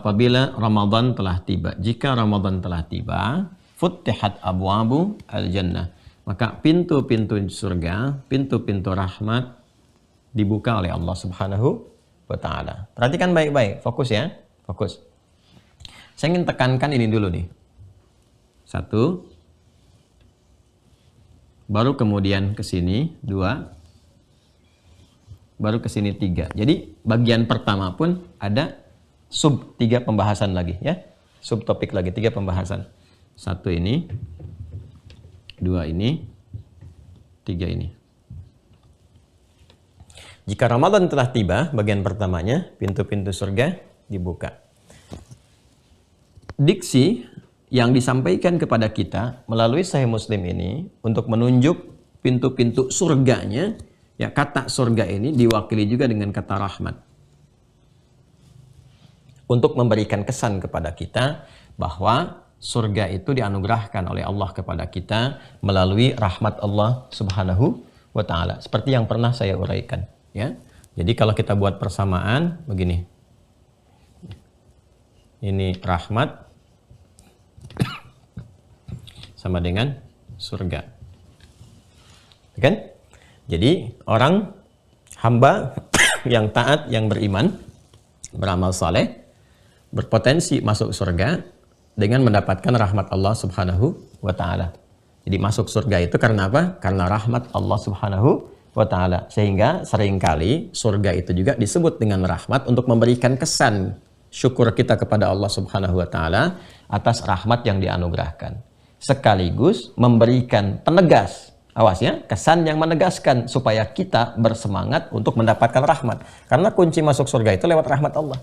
Apabila Ramadan telah tiba, jika Ramadan telah tiba, futtihat abwabu al-jannah, maka pintu-pintu surga, pintu-pintu rahmat dibuka oleh Allah Subhanahu wa taala. Perhatikan baik-baik, fokus ya, fokus. Saya ingin tekankan ini dulu nih. 1, baru kemudian ke sini 2, baru ke sini 3. Jadi bagian pertama pun ada sub 3 pembahasan lagi ya. Subtopik lagi 3 pembahasan. 1 ini, 2 ini, 3 ini. Jika Ramadan telah tiba, bagian pertamanya, pintu-pintu surga dibuka. Diksi yang disampaikan kepada kita melalui Sahih Muslim ini untuk menunjuk pintu-pintu surganya, ya, kata surga ini diwakili juga dengan kata rahmat. Untuk memberikan kesan kepada kita bahwa surga itu dianugerahkan oleh Allah kepada kita melalui rahmat Allah Subhanahu wa taala. Seperti yang pernah saya uraikan, ya. Jadi kalau kita buat persamaan begini. Ini rahmat sama dengan surga. Kan? Jadi orang hamba yang taat, yang beriman, beramal saleh, berpotensi masuk surga dengan mendapatkan rahmat Allah Subhanahu wa taala. Jadi masuk surga itu karena apa? Karena rahmat Allah Subhanahu wa taala. Sehingga seringkali surga itu juga disebut dengan rahmat untuk memberikan kesan syukur kita kepada Allah Subhanahu wa taala atas rahmat yang dianugerahkan. Sekaligus memberikan penegas, awas ya, kesan yang menegaskan supaya kita bersemangat untuk mendapatkan rahmat. Karena kunci masuk surga itu lewat rahmat Allah.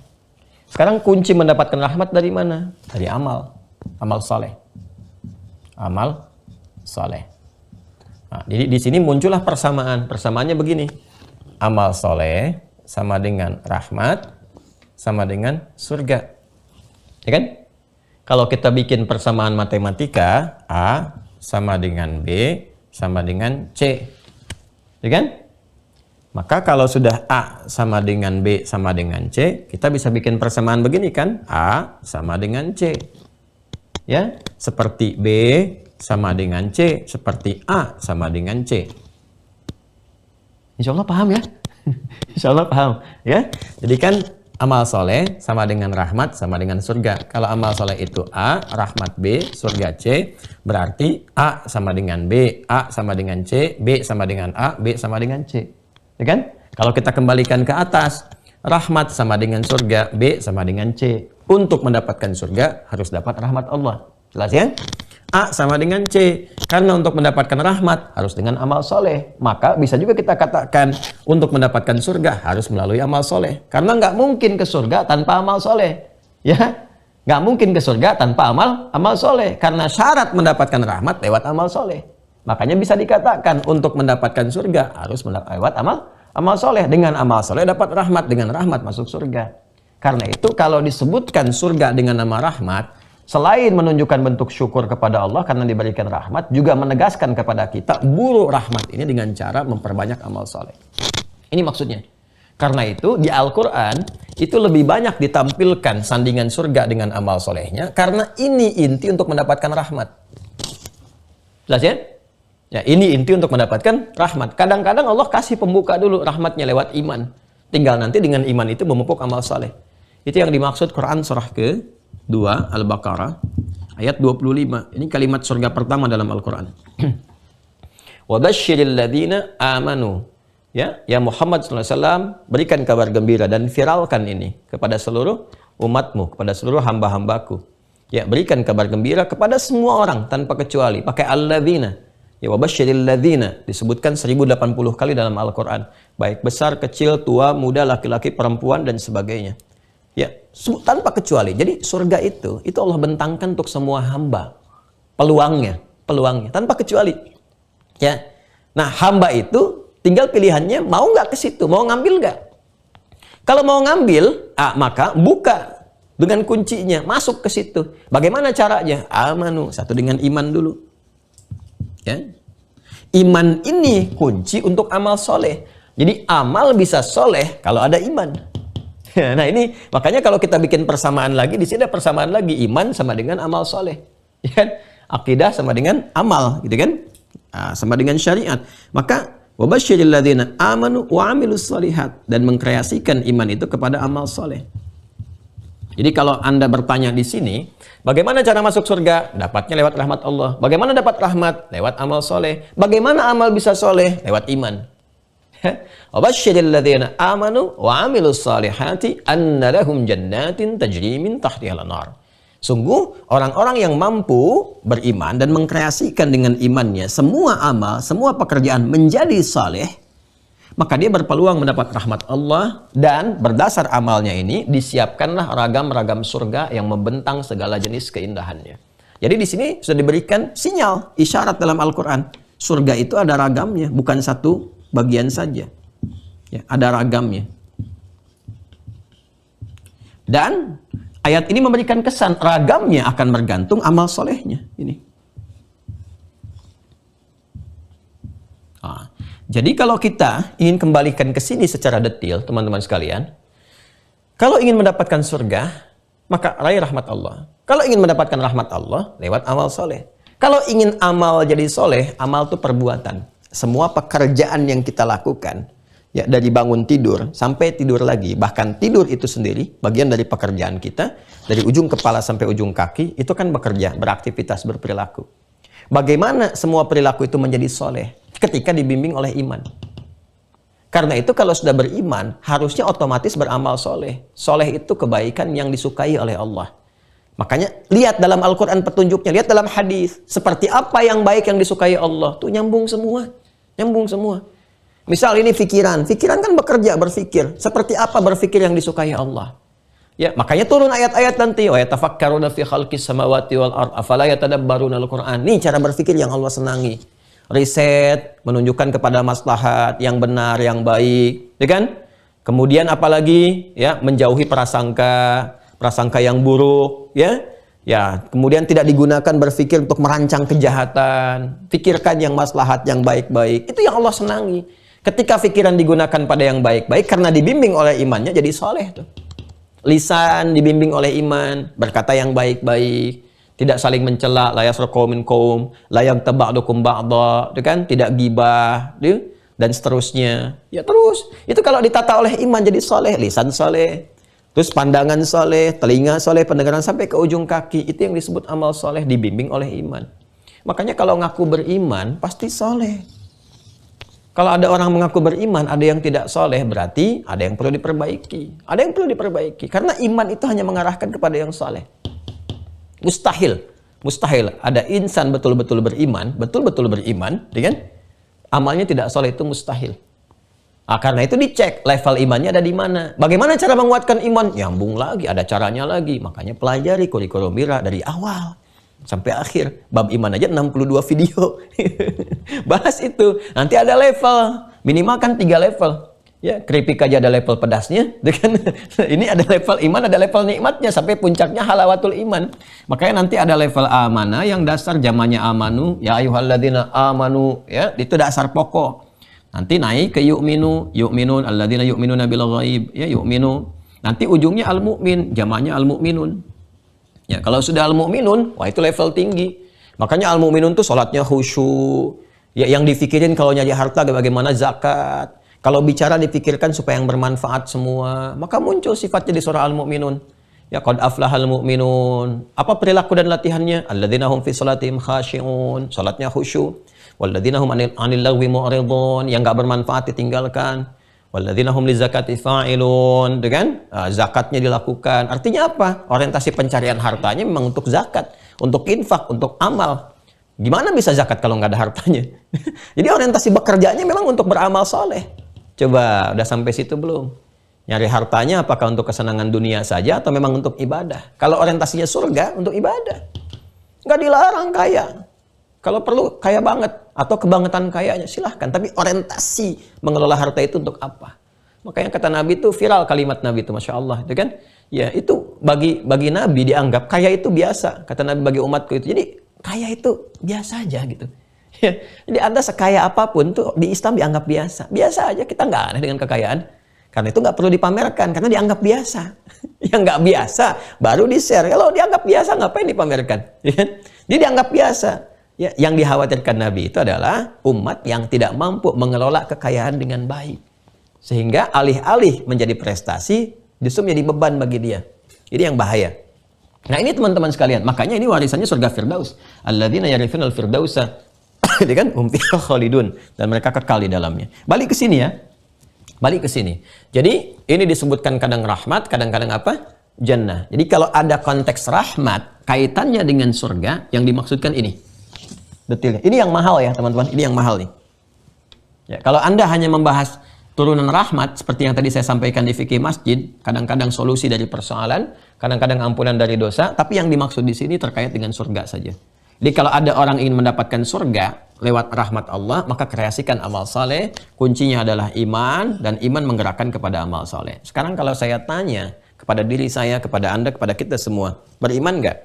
Sekarang kunci mendapatkan rahmat dari mana? Dari amal saleh. Amal saleh. Nah, jadi di sini muncullah persamaan. Persamaannya begini. Amal saleh sama dengan rahmat sama dengan surga. Ya kan? Kalau kita bikin persamaan matematika, A sama dengan B sama dengan C. Ya kan? Maka kalau sudah A sama dengan B sama dengan C, kita bisa bikin persamaan begini kan? A sama dengan C. Ya, seperti B sama dengan C, seperti A sama dengan C. Insya Allah paham ya? Insya Allah paham ya? Jadi kan amal soleh sama dengan rahmat sama dengan surga. Kalau amal soleh itu A, rahmat B, surga C, berarti A sama dengan B, A sama dengan C, B sama dengan A, B sama dengan C. Ya kan? Kalau kita kembalikan ke atas, rahmat sama dengan surga, B sama dengan C. Untuk mendapatkan surga harus dapat rahmat Allah. Jelas ya? A sama dengan C. Karena untuk mendapatkan rahmat harus dengan amal soleh. Maka bisa juga kita katakan untuk mendapatkan surga harus melalui amal soleh. Karena nggak mungkin ke surga tanpa amal soleh. Ya, nggak mungkin ke surga tanpa amal soleh. Karena syarat mendapatkan rahmat lewat amal soleh. Makanya bisa dikatakan untuk mendapatkan surga harus lewat amal soleh. Dengan amal soleh dapat rahmat, dengan rahmat masuk surga. Karena itu kalau disebutkan surga dengan nama rahmat, selain menunjukkan bentuk syukur kepada Allah karena diberikan rahmat, juga menegaskan kepada kita buru rahmat ini dengan cara memperbanyak amal soleh. Ini maksudnya. Karena itu di Al-Quran itu lebih banyak ditampilkan sandingan surga dengan amal solehnya, karena ini inti untuk mendapatkan rahmat. Jelas ya? Ya, ini inti untuk mendapatkan rahmat. Kadang-kadang Allah kasih pembuka dulu rahmatnya lewat iman. Tinggal nanti dengan iman itu memupuk amal soleh. Itu yang dimaksud Quran surah ke-2 Al-Baqarah ayat 25. Ini kalimat surga pertama dalam Al-Quran. Wa basyiril ladzina amanu. Ya Muhammad SAW, berikan kabar gembira dan viralkan ini kepada seluruh umatmu, kepada seluruh hamba-hambaku. Ya, berikan kabar gembira kepada semua orang tanpa kecuali. Pakai alladzina. Ya, wa basyiril ladzina disebutkan 1080 kali dalam Al-Quran. Baik besar, kecil, tua, muda, laki-laki, perempuan dan sebagainya. Ya, tanpa kecuali. Jadi surga itu Allah bentangkan untuk semua hamba. Peluangnya tanpa kecuali. Ya. Nah, hamba itu tinggal pilihannya mau nggak ke situ, mau ngambil nggak? Kalau mau ngambil, maka buka dengan kuncinya, masuk ke situ. Bagaimana caranya? Amanu, satu dengan iman dulu. Ya. Iman ini kunci untuk amal soleh. Jadi amal bisa soleh kalau ada iman. Nah ini makanya kalau kita bikin persamaan lagi, di sini ada persamaan lagi, iman sama dengan amal soleh, ya kan? Akidah sama dengan amal, gitu kan? Sama dengan syariat. Maka wabasyiril ladzina amanu wa amilus shalihat, dan mengkreasikan iman itu kepada amal soleh. Jadi kalau Anda bertanya di sini, bagaimana cara masuk surga? Dapatnya lewat rahmat Allah. Bagaimana dapat rahmat? Lewat amal soleh. Bagaimana amal bisa soleh? Lewat iman. Wabasyiril ladzina amanu wa amilus salihati anna lahum jannatin tajri min tahtihal anhar. Sungguh orang-orang yang mampu beriman dan mengkreasikan dengan imannya semua amal, semua pekerjaan menjadi saleh, maka dia berpeluang mendapat rahmat Allah, dan berdasar amalnya ini disiapkanlah ragam-ragam surga yang membentang segala jenis keindahannya. Jadi di sini sudah diberikan sinyal, isyarat dalam Al-Quran. Surga itu ada ragamnya, bukan satu bagian saja. Ya, ada ragamnya. Dan ayat ini memberikan kesan ragamnya akan bergantung amal solehnya. Ini. Jadi kalau kita ingin kembalikan ke sini secara detail, teman-teman sekalian, kalau ingin mendapatkan surga, maka raih rahmat Allah. Kalau ingin mendapatkan rahmat Allah, lewat amal soleh. Kalau ingin amal jadi soleh, amal itu perbuatan. Semua pekerjaan yang kita lakukan, ya dari bangun tidur sampai tidur lagi, bahkan tidur itu sendiri, bagian dari pekerjaan kita, dari ujung kepala sampai ujung kaki, itu kan bekerja, beraktivitas, berperilaku. Bagaimana semua perilaku itu menjadi soleh? Ketika dibimbing oleh iman. Karena itu kalau sudah beriman, harusnya otomatis beramal soleh. Soleh itu kebaikan yang disukai oleh Allah. Makanya lihat dalam Al-Quran petunjuknya, lihat dalam hadis. Seperti apa yang baik yang disukai Allah. Tuh nyambung semua. Nyambung semua. Misal ini fikiran. Fikiran kan bekerja, berfikir. Seperti apa berfikir yang disukai Allah. Ya, makanya turun ayat-ayat nanti. Wa yatafakkaruna fi khalqis samawati wal ardh afala yatadabbaruna al-Qur'an. Ini cara berfikir yang Allah senangi. Riset, menunjukkan kepada maslahat yang benar, yang baik, ya kan? Kemudian apalagi ya, menjauhi prasangka yang buruk, ya. Ya, kemudian tidak digunakan berpikir untuk merancang kejahatan. Pikirkan yang maslahat, yang baik-baik. Itu yang Allah senangi. Ketika pikiran digunakan pada yang baik-baik karena dibimbing oleh imannya jadi soleh tuh. Lisan dibimbing oleh iman, berkata yang baik-baik. Tidak saling mencela, la yasraqu minkum, la yaghtab ba'dukum ba'dha, itu kan? Tidak gibah, dan seterusnya. Ya terus, itu kalau ditata oleh iman jadi soleh, lisan soleh, terus pandangan soleh, telinga soleh, pendengaran sampai ke ujung kaki, itu yang disebut amal soleh, dibimbing oleh iman. Makanya kalau ngaku beriman, pasti soleh. Kalau ada orang mengaku beriman, ada yang tidak soleh, berarti ada yang perlu diperbaiki. Ada yang perlu diperbaiki, karena iman itu hanya mengarahkan kepada yang soleh. Mustahil Mustahil ada insan betul-betul beriman, ya kan? Amalnya tidak soleh, itu mustahil. Karena itu dicek level imannya ada di mana. Bagaimana cara menguatkan iman? Nyambung lagi, ada caranya lagi. Makanya pelajari kurikulum Mira dari awal sampai akhir. Bab iman aja 62 video. Bahas itu. Nanti ada level. Minimal kan 3 level. Ya, keripik aja ada level pedasnya. Ini ada level iman, ada level nikmatnya. Sampai puncaknya halawatul iman. Makanya nanti ada level amanah yang dasar zamannya amanu. Ya ayyuhalladzina amanu. Ya, itu dasar pokok. Nanti naik ke yu'minun alladzina yu'minuna bil ghaib, ya yu'minu. Nanti ujungnya al-mu'min, jamaknya al-mu'minun. Ya, kalau sudah al-mu'minun, wah itu level tinggi. Makanya al-mu'minun tuh salatnya khusyuk. Ya, yang dipikirin kalau nyari harta bagaimana zakat. Kalau bicara dipikirkan supaya yang bermanfaat semua. Maka muncul sifatnya di surah al-mu'minun. Ya, qad aflahal mu'minun. Apa perilaku dan latihannya? Alladzina hum fi salatihim khashi'un. Salatnya khusyuk. Walladzina hum 'anil lagwi mu'ridun, yang enggak bermanfaat ditinggalkan. Walladzina hum lizakati fa'ilun, kan? Zakatnya dilakukan. Artinya apa? Orientasi pencarian hartanya memang untuk zakat, untuk infak, untuk amal. Gimana bisa zakat kalau nggak ada hartanya? Jadi orientasi bekerjanya memang untuk beramal soleh. Coba, udah sampai situ belum? Nyari hartanya apakah untuk kesenangan dunia saja atau memang untuk ibadah? Kalau orientasinya surga, untuk ibadah. Nggak dilarang kaya. Kalau perlu kaya banget atau kebangetan kayanya silahkan. Tapi orientasi mengelola harta itu untuk apa? Makanya kata Nabi itu viral kalimat Nabi itu, Masya Allah, itu kan? Ya itu bagi Nabi dianggap kaya itu biasa. Kata Nabi bagi umatku itu. Jadi kaya itu biasa aja gitu. Ya, jadi Anda sekaya apapun tuh di Islam dianggap biasa. Biasa aja, kita nggak aneh dengan kekayaan. Karena itu nggak perlu dipamerkan, karena dianggap biasa. Yang nggak biasa baru di-share. Kalau dianggap biasa ngapain dipamerkan? Ya, jadi dianggap biasa. Ya, yang dikhawatirkan Nabi itu adalah umat yang tidak mampu mengelola kekayaan dengan baik. Sehingga alih-alih menjadi prestasi, justru menjadi beban bagi dia. Jadi yang bahaya. Nah ini teman-teman sekalian, makanya ini warisannya surga Firdaus. Alladzina yarithunal firdausa. Jadi kan fiha khalidun, dan mereka kekal di dalamnya. Balik ke sini ya. Balik ke sini. Jadi ini disebutkan kadang rahmat, kadang-kadang apa? Jannah. Jadi kalau ada konteks rahmat, kaitannya dengan surga, yang dimaksudkan ini. Detailnya. Ini yang mahal ya teman-teman, ini yang mahal nih. Ya, kalau Anda hanya membahas turunan rahmat, seperti yang tadi saya sampaikan di fikih masjid, kadang-kadang solusi dari persoalan, kadang-kadang ampunan dari dosa, tapi yang dimaksud di sini terkait dengan surga saja. Jadi kalau ada orang ingin mendapatkan surga lewat rahmat Allah, maka kreasikan amal saleh, kuncinya adalah iman, dan iman menggerakkan kepada amal saleh. Sekarang kalau saya tanya kepada diri saya, kepada Anda, kepada kita semua, beriman nggak?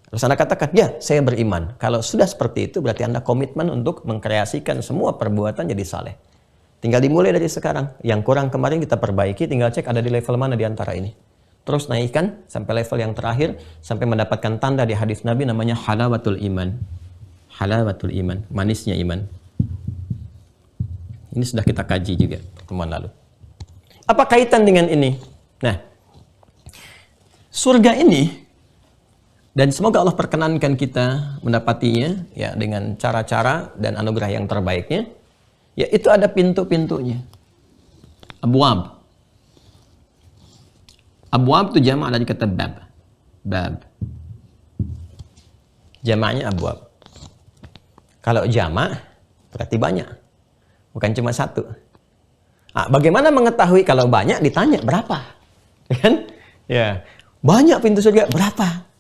Terus Anda katakan, ya saya beriman. Kalau sudah seperti itu berarti Anda komitmen untuk mengkreasikan semua perbuatan jadi saleh. Tinggal dimulai dari sekarang. Yang kurang kemarin kita perbaiki, tinggal cek ada di level mana di antara ini. Terus naikkan sampai level yang terakhir, sampai mendapatkan tanda di hadis Nabi namanya halawatul iman. Halawatul iman, manisnya iman. Ini sudah kita kaji juga pertemuan lalu. Apa kaitan dengan ini? Nah, surga ini, dan semoga Allah perkenankan kita mendapatinya ya dengan cara-cara dan anugerah yang terbaiknya. Ya itu ada pintu-pintunya. Abwab. Abwab itu jamak dari kata bab. Bab. Jamaknya abwab. Kalau jamak berarti banyak. Bukan cuma satu. Bagaimana mengetahui kalau banyak? Ditanya berapa? Kan? Ya. Banyak pintu surga berapa?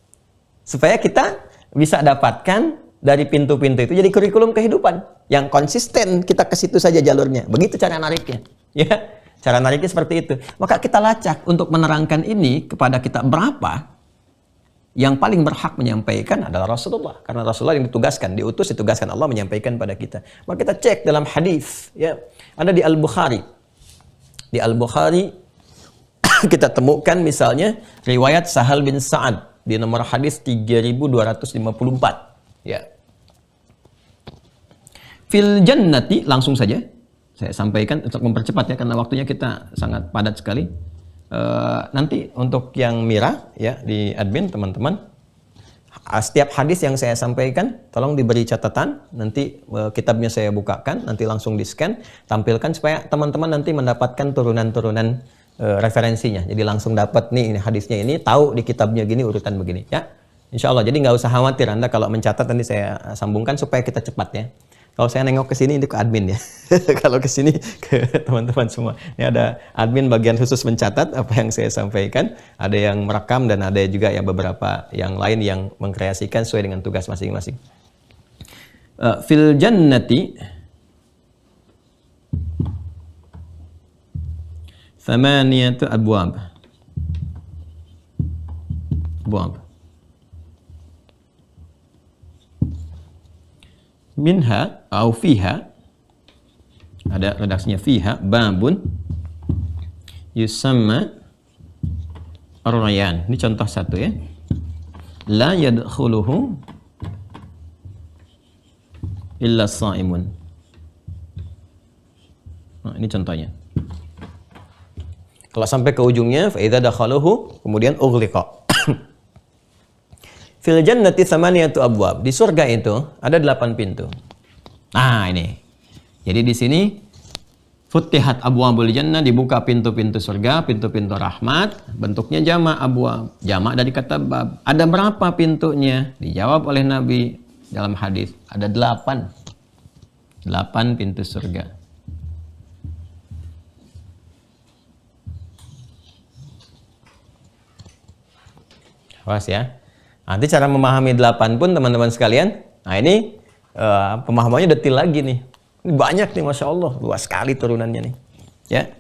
Supaya kita bisa dapatkan dari pintu-pintu itu jadi kurikulum kehidupan yang konsisten, kita ke situ saja jalurnya. Begitu cara nariknya. Ya, cara nariknya seperti itu. Maka kita lacak untuk menerangkan ini kepada kita berapa yang paling berhak menyampaikan adalah Rasulullah. Karena Rasulullah yang ditugaskan Allah menyampaikan pada kita. Maka kita cek dalam hadis, ya. Ada di Al-Bukhari. Di Al-Bukhari kita temukan misalnya riwayat Sahal bin Sa'ad di nomor hadis 3254. Ya. Fil jannati, langsung saja saya sampaikan untuk mempercepat ya karena waktunya kita sangat padat sekali. Nanti untuk yang Mira ya di admin teman-teman, setiap hadis yang saya sampaikan tolong diberi catatan, nanti kitabnya saya bukakan, nanti langsung di-scan, tampilkan supaya teman-teman nanti mendapatkan turunan referensinya. Jadi langsung dapat nih ini hadisnya ini, tahu di kitabnya gini urutan begini ya. Insya Allah. Jadi nggak usah khawatir Anda kalau mencatat, nanti saya sambungkan supaya kita cepat ya. Kalau saya nengok ke sini itu ke admin ya. Kalau ke sini ke teman-teman semua. Ini ada admin bagian khusus mencatat apa yang saya sampaikan. Ada yang merekam dan ada juga yang beberapa yang lain yang mengkreasikan sesuai dengan tugas masing-masing. Fil jannati thamaniyatu abwab. Minha au fiha, ada redaksinya fiha, babun yusamma ar-rayyan. Ini contoh satu ya. La yadkhuluhu illa as-sha'imun. Nah, ini contohnya. Kalau sampai ke ujungnya fa idza dakhaluhu, kemudian ughliqa. Fil jannati thamaniyatu abwab. Di surga itu ada 8 pintu. Nah, ini. Jadi di sini Futihat abwabul jannah, dibuka pintu-pintu surga, pintu-pintu rahmat. Bentuknya jamak abwab. Jamak dari kata bab. Ada berapa pintunya? Dijawab oleh Nabi dalam hadis. Ada 8. 8 pintu surga. Awas ya. Nanti cara memahami 8 pun teman-teman sekalian. Nah ini pemahamannya detil lagi nih. Ini banyak nih, Masya Allah. Luas sekali turunannya nih. Ya.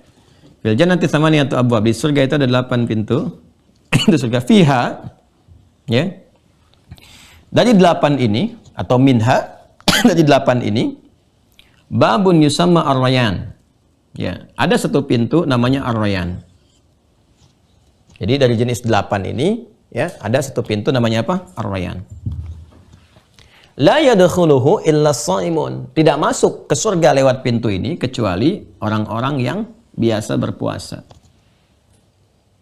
Fil jannati thamaniyatu abwab. Di surga itu ada 8 pintu. Itu surga. Fiha. Ya. Dari 8 ini, atau minha, dari 8 ini, babun yusamma ar-rayyan. Ya. Ada satu pintu namanya ar-rayyan. Jadi dari jenis 8 ini, ya, ada satu pintu namanya apa? Ar-rayyan. La yadkhuluhu illa as-shaimun. Tidak masuk ke surga lewat pintu ini kecuali orang-orang yang biasa berpuasa.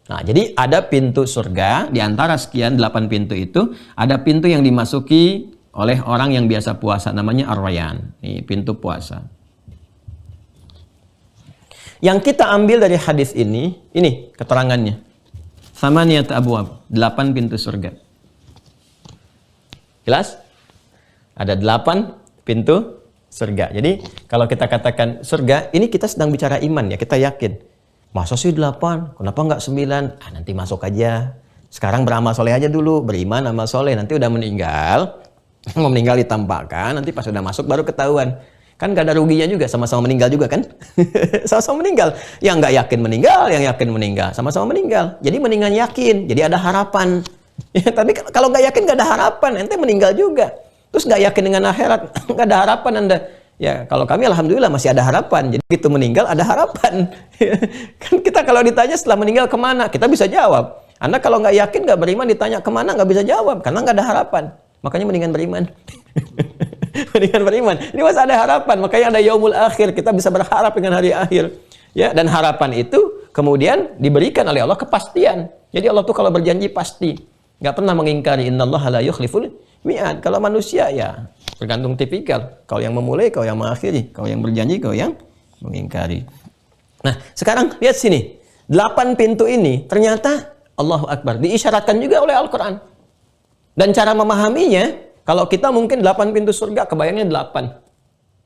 Nah, jadi ada pintu surga di antara sekian 8 pintu itu, ada pintu yang dimasuki oleh orang yang biasa puasa namanya ar-rayyan. Ini pintu puasa. Yang kita ambil dari hadis ini keterangannya. Thamaniyat abwab, 8 pintu surga. Jelas? Ada 8 pintu surga. Jadi kalau kita katakan surga, ini kita sedang bicara iman ya, kita yakin. Masa sih 8? Kenapa enggak 9? Nanti masuk aja. Sekarang beramal soleh aja dulu, beriman amal soleh. Nanti udah meninggal, mau meninggal ditampakkan, nanti pas udah masuk baru ketahuan. Kan gak ada ruginya juga, sama-sama meninggal juga kan? Sama-sama meninggal. Yang nggak yakin meninggal, yang yakin meninggal. Sama-sama meninggal. Jadi mendingan yakin, jadi ada harapan. Ya, tapi kalau nggak yakin nggak ada harapan, ente meninggal juga. Terus nggak yakin dengan akhirat, nggak ada harapan Anda. Ya, kalau kami alhamdulillah masih ada harapan. Jadi begitu meninggal ada harapan. Kan kita kalau ditanya setelah meninggal kemana, kita bisa jawab. Anda kalau nggak yakin, nggak beriman, ditanya kemana, nggak bisa jawab. Karena nggak ada harapan. Makanya mendingan beriman. Mendingan beriman. Ini masih ada harapan. Makanya ada yaumul akhir. Kita bisa berharap dengan hari akhir. Ya, dan harapan itu kemudian diberikan oleh Allah kepastian. Jadi Allah tuh kalau berjanji pasti. Nggak pernah mengingkari. Innallaha la yukhliful mi'ad. Kalau manusia ya tergantung tipikal. Kau yang memulai, kau yang mengakhiri. Kau yang berjanji, kau yang mengingkari. Nah, sekarang lihat sini. 8 pintu ini ternyata Allahu Akbar diisyaratkan juga oleh Al-Quran. Dan cara memahaminya, kalau kita mungkin 8 pintu surga, kebayangnya 8.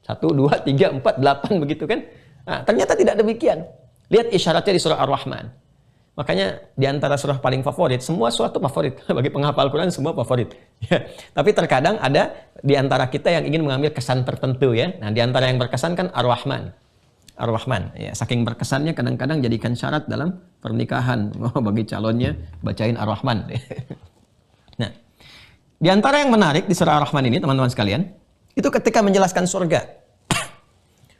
1, 2, 3, 4, 8 begitu kan. Nah, ternyata tidak demikian. Lihat isyaratnya di surah Ar-Rahman. Makanya di antara surah paling favorit, semua surah itu favorit. Bagi penghafal Al-Quran semua favorit. Ya. Tapi terkadang ada di antara kita yang ingin mengambil kesan tertentu ya. Nah, di antara yang berkesan kan Ar-Rahman. Ar-Rahman. Ya, saking berkesannya kadang-kadang jadikan syarat dalam pernikahan. Bagi calonnya bacain Ar-Rahman. Nah, di antara yang menarik di surah Ar-Rahman ini teman-teman sekalian, itu ketika menjelaskan surga.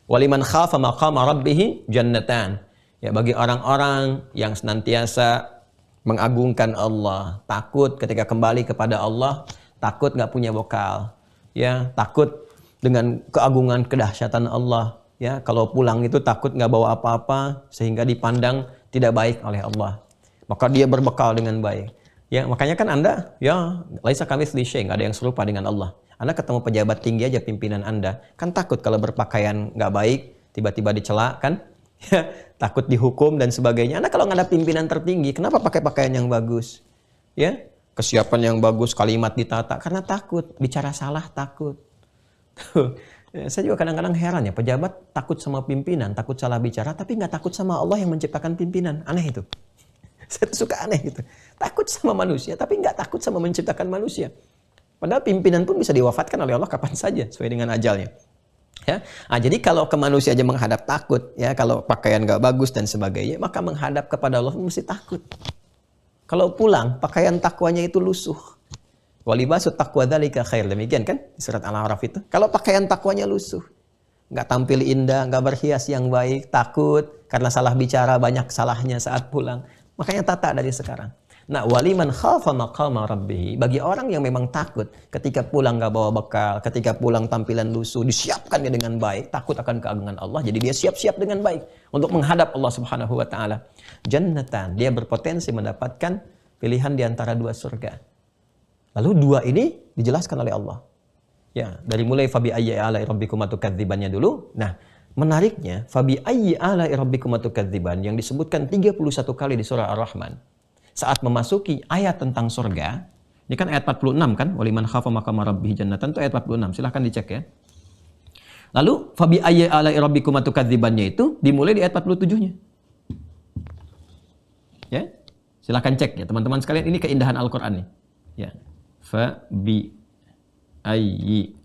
Waliman khafa maqama rabbih jannatan. Ya, bagi orang-orang yang senantiasa mengagungkan Allah, takut ketika kembali kepada Allah, takut nggak punya bekal, ya, takut dengan keagungan kedahsyatan Allah, ya, kalau pulang itu takut nggak bawa apa-apa sehingga dipandang tidak baik oleh Allah, maka dia berbekal dengan baik, ya, makanya kan Anda, ya, laisa kamitslihi syai', nggak ada yang serupa dengan Allah. Anda ketemu pejabat tinggi aja pimpinan Anda, kan takut kalau berpakaian nggak baik tiba-tiba dicela kan? Ya, takut dihukum dan sebagainya. Anda kalau nggak ada pimpinan tertinggi, kenapa pakai pakaian yang bagus? Ya, kesiapan yang bagus, kalimat ditata, karena takut, bicara salah takut. Tuh. Saya juga kadang-kadang heran ya, pejabat takut sama pimpinan, takut salah bicara, tapi nggak takut sama Allah yang menciptakan pimpinan. Aneh itu. Saya tuh suka aneh gitu. Takut sama manusia, tapi nggak takut sama menciptakan manusia. Padahal pimpinan pun bisa diwafatkan oleh Allah kapan saja, sesuai dengan ajalnya. Ya, nah, jadi kalau ke manusia aja menghadap takut, ya kalau pakaian nggak bagus dan sebagainya, maka menghadap kepada Allah mesti takut. Kalau pulang, pakaian takwanya itu lusuh. Walibasu taqwa dzalika khair. Demikian kan di surat Al-A'raf itu. Kalau pakaian takwanya lusuh, nggak tampil indah, nggak berhias yang baik, takut karena salah bicara, banyak salahnya saat pulang. Makanya tata dari sekarang. Nah, waliman khafa maqama rabbih, bagi orang yang memang takut ketika pulang nggak bawa bekal, ketika pulang tampilan lusuh, disiapkan dia dengan baik, takut akan keagungan Allah, jadi dia siap-siap dengan baik untuk menghadap Allah Subhanahu wa taala. Jannatan, dia berpotensi mendapatkan pilihan di antara dua surga. Lalu dua ini dijelaskan oleh Allah. Ya, dari mulai fabi ayyi ala'i rabbikuma tukadzibannya dulu. Nah, menariknya fabi ayyi ala'i rabbikuma tukadziban yang disebutkan 31 kali di surah Ar-Rahman. Saat memasuki ayat tentang surga, ini kan ayat 46 kan, waliman khafa maqama rabbih jannatan, itu ayat 46. Silahkan dicek ya. Lalu fabi ayyi ala'i rabbikuma tukadzibannya itu dimulai di ayat 47-nya. Ya. Silahkan cek ya teman-teman sekalian, ini keindahan Al-Qur'an nih. Ya. Fabi ayyi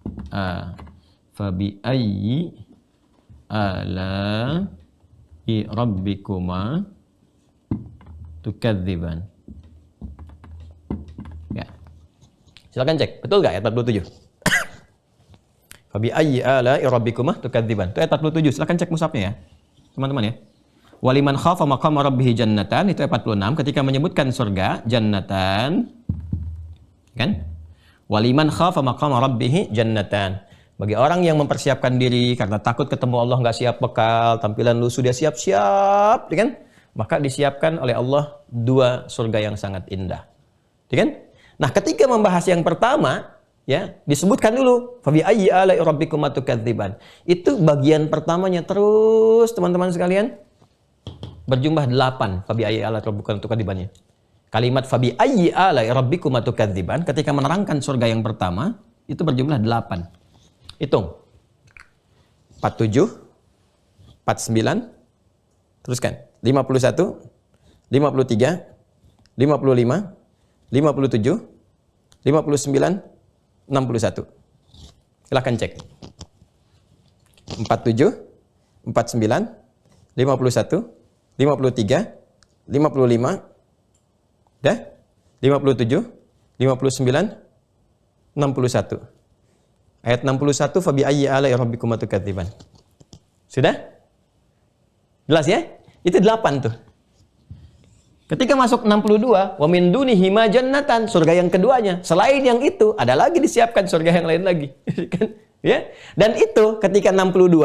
ala'i rabbikuma tukadziban. Ya. Silakan cek, betul enggak ayat 47? Fabi ayyi ala'i rabbikuma tukadziban. Itu ayat 47. Silakan cek mushafnya ya. Teman-teman ya. Waliman khafa maqama rabbih jannatan, itu ayat 46 ketika menyebutkan surga, jannatan. Kan? Waliman khafa maqama rabbih jannatan. Bagi orang yang mempersiapkan diri karena takut ketemu Allah, nggak siap bekal, tampilan lusuh, dia siap-siap, kan? Maka disiapkan oleh Allah dua surga yang sangat indah. Kan? Nah, ketika membahas yang pertama, ya, disebutkan dulu fa bi ayyi ala'i rabbikuma tukadziban. Itu bagian pertamanya terus teman-teman sekalian berjumlah 8 fa bi ayyi ala'i rabbikuma tukadzibannya. Kalimat fabi ayyi ala'i rabbikuma tukadziban ketika menerangkan surga yang pertama itu berjumlah 8. Hitung. 47, 49, teruskan. 51, 53, 55, 57, 59, 61. Silahkan cek. 47, 49, 51, 53, 55, dah? 57, 59, 61. Ayat 61, fabi ayyi ala'i rabbikuma tukadziban. Sudah? Jelas ya? Itu 8 tuh. Ketika masuk 62, wa min dunihi ma jannatan, surga yang keduanya. Selain yang itu, ada lagi disiapkan surga yang lain lagi. Ya? Dan itu ketika 62,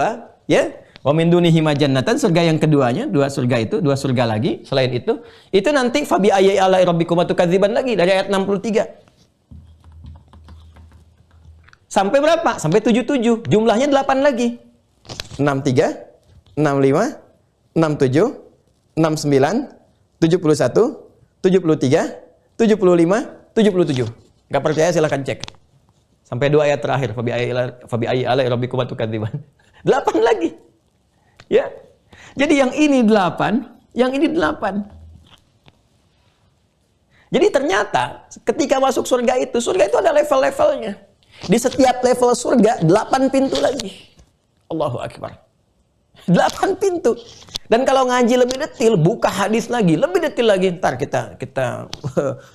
ya, wa min dunihi ma jannatan, surga yang keduanya, dua surga lagi selain itu nanti fabi ayyi ala'i rabbikuma tukadziban lagi dari ayat 63. Sampai berapa? Sampai 77. Jumlahnya 8 lagi. 63, 65, 67, 69, 71, 73, 75, 77. Enggak percaya silahkan cek. Sampai 2 ayat terakhir fabi ayyi ala'i rabbikuma tukadziban. 8 lagi. Ya. Jadi yang ini 8, yang ini 8. Jadi ternyata ketika masuk surga itu ada level-levelnya. Di setiap level surga 8 pintu lagi. Allahu Akbar. 8 pintu. Dan kalau ngaji lebih detail, buka hadis lagi, lebih detail lagi. Ntar kita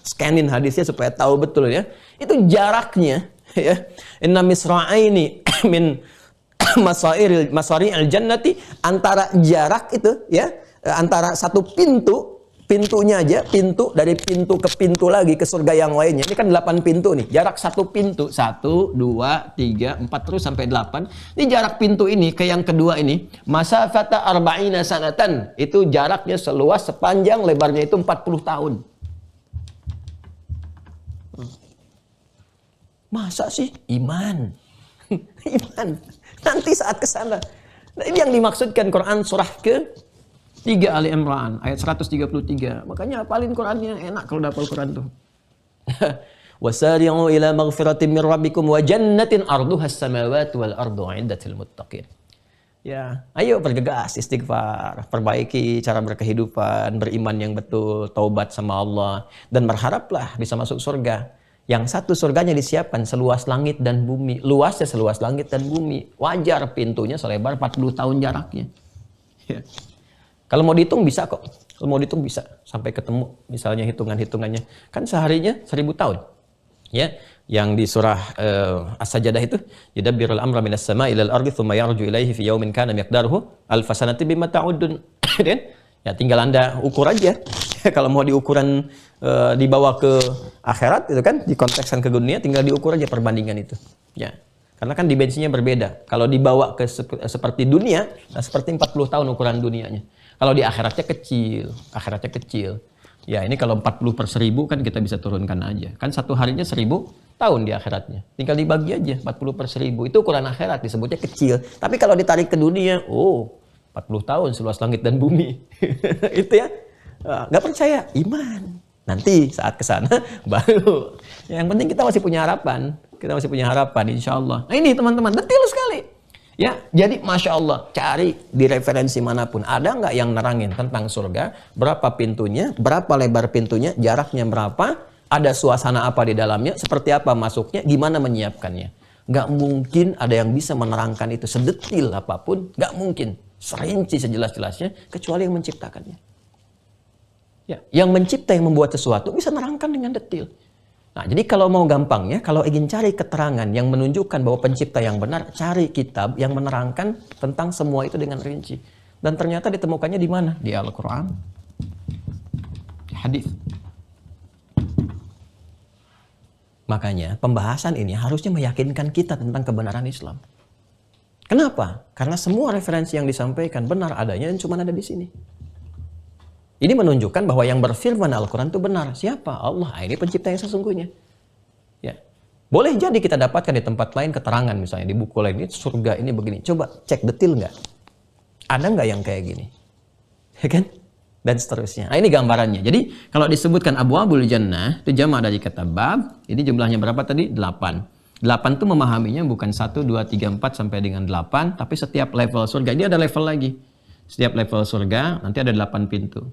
scanin hadisnya supaya tahu betul ya. Itu jaraknya ya. Inna misra'aini min masari'il jannati, antara jarak itu ya, antara satu pintunya aja, pintu dari pintu ke pintu lagi ke surga yang lainnya. Ini kan 8 pintu nih. Jarak satu pintu, 1, 2, 3, 4 terus sampai 8. Ini jarak pintu ini ke yang kedua ini, masafata arba'ina sanatan. Itu jaraknya seluas, sepanjang, lebarnya itu 40 tahun. Masa sih? Iman. Iman. Nanti saat ke sana. Nah, ini yang dimaksudkan Quran surah ke 3 Ali Imran ayat 133. Makanya hafalin Qurannya, enak kalau udah hafal Quran tuh. Wasari'u ila maghfiratin min rabbikum wa jannatin arduha as-samawati wal ardu 'iddatil muttaqin. Ya, ayo bergegas istighfar, perbaiki cara berkehidupan, beriman yang betul, taubat sama Allah, dan berharaplah bisa masuk surga. Yang satu surganya disiapkan seluas langit dan bumi, luasnya seluas langit dan bumi. Wajar pintunya selebar 40 tahun jaraknya. Ya. Kalau mau dihitung bisa kok, kalau mau dihitung bisa sampai ketemu misalnya hitungan-hitungannya. Kan seharinya 1000 tahun. Ya, yang di surah As-Sajdah itu, yudabbirul amra minas sama'i ilal ardi tsumma yarju ilaihi fi yaumin kana miqdaruhu alf sanati bimma ta'udun. Ya tinggal Anda ukur aja. Kalau mau diukuran dibawa ke akhirat itu kan, dikontekskan ke dunia, tinggal diukur aja perbandingan itu. Ya. Karena kan dimensinya berbeda. Kalau dibawa ke seperti dunia, nah seperti 40 tahun ukuran dunianya. Kalau di akhiratnya kecil. Ya ini kalau 40/1000 kan kita bisa turunkan aja. Kan satu harinya 1000 tahun di akhiratnya. Tinggal dibagi aja 40/1000. Itu ukuran akhirat, disebutnya kecil. Tapi kalau ditarik ke dunia, 40 tahun seluas langit dan bumi. Itu ya. Nggak percaya, iman. Nanti saat kesana baru. Yang penting kita masih punya harapan. Insya Allah. Nah ini teman-teman, detail sekali. Ya, jadi Masya Allah, cari di referensi manapun. Ada nggak yang nerangin tentang surga? Berapa pintunya? Berapa lebar pintunya? Jaraknya berapa? Ada suasana apa di dalamnya? Seperti apa masuknya? Gimana menyiapkannya? Nggak mungkin ada yang bisa menerangkan itu sedetil apapun. Nggak mungkin. Serinci sejelas-jelasnya, kecuali yang menciptakannya. Ya, yang mencipta, yang membuat sesuatu, bisa nerangkan dengan detil. Nah, jadi kalau mau gampangnya, kalau ingin cari keterangan yang menunjukkan bahwa pencipta yang benar, cari kitab yang menerangkan tentang semua itu dengan rinci. Dan ternyata ditemukannya di mana? Di Al-Quran, di hadis. Makanya pembahasan ini harusnya meyakinkan kita tentang kebenaran Islam. Kenapa? Karena semua referensi yang disampaikan benar adanya dan cuma ada di sini. Ini menunjukkan bahwa yang berfirman Al-Quran itu benar. Siapa? Allah. Ini pencipta yang sesungguhnya. Ya. Boleh jadi kita dapatkan di tempat lain keterangan, misalnya di buku lain, ini surga ini begini. Coba cek detil nggak? Ada nggak yang kayak gini? Ya kan? Dan seterusnya. Nah, ini gambarannya. Jadi kalau disebutkan Abwabul Jannah, itu jamak dari kata bab. Ini jumlahnya berapa tadi? 8. 8 itu memahaminya bukan 1, 2, 3, 4 sampai dengan 8. Tapi setiap level surga. Ini ada level lagi. Setiap level surga nanti ada 8 pintu.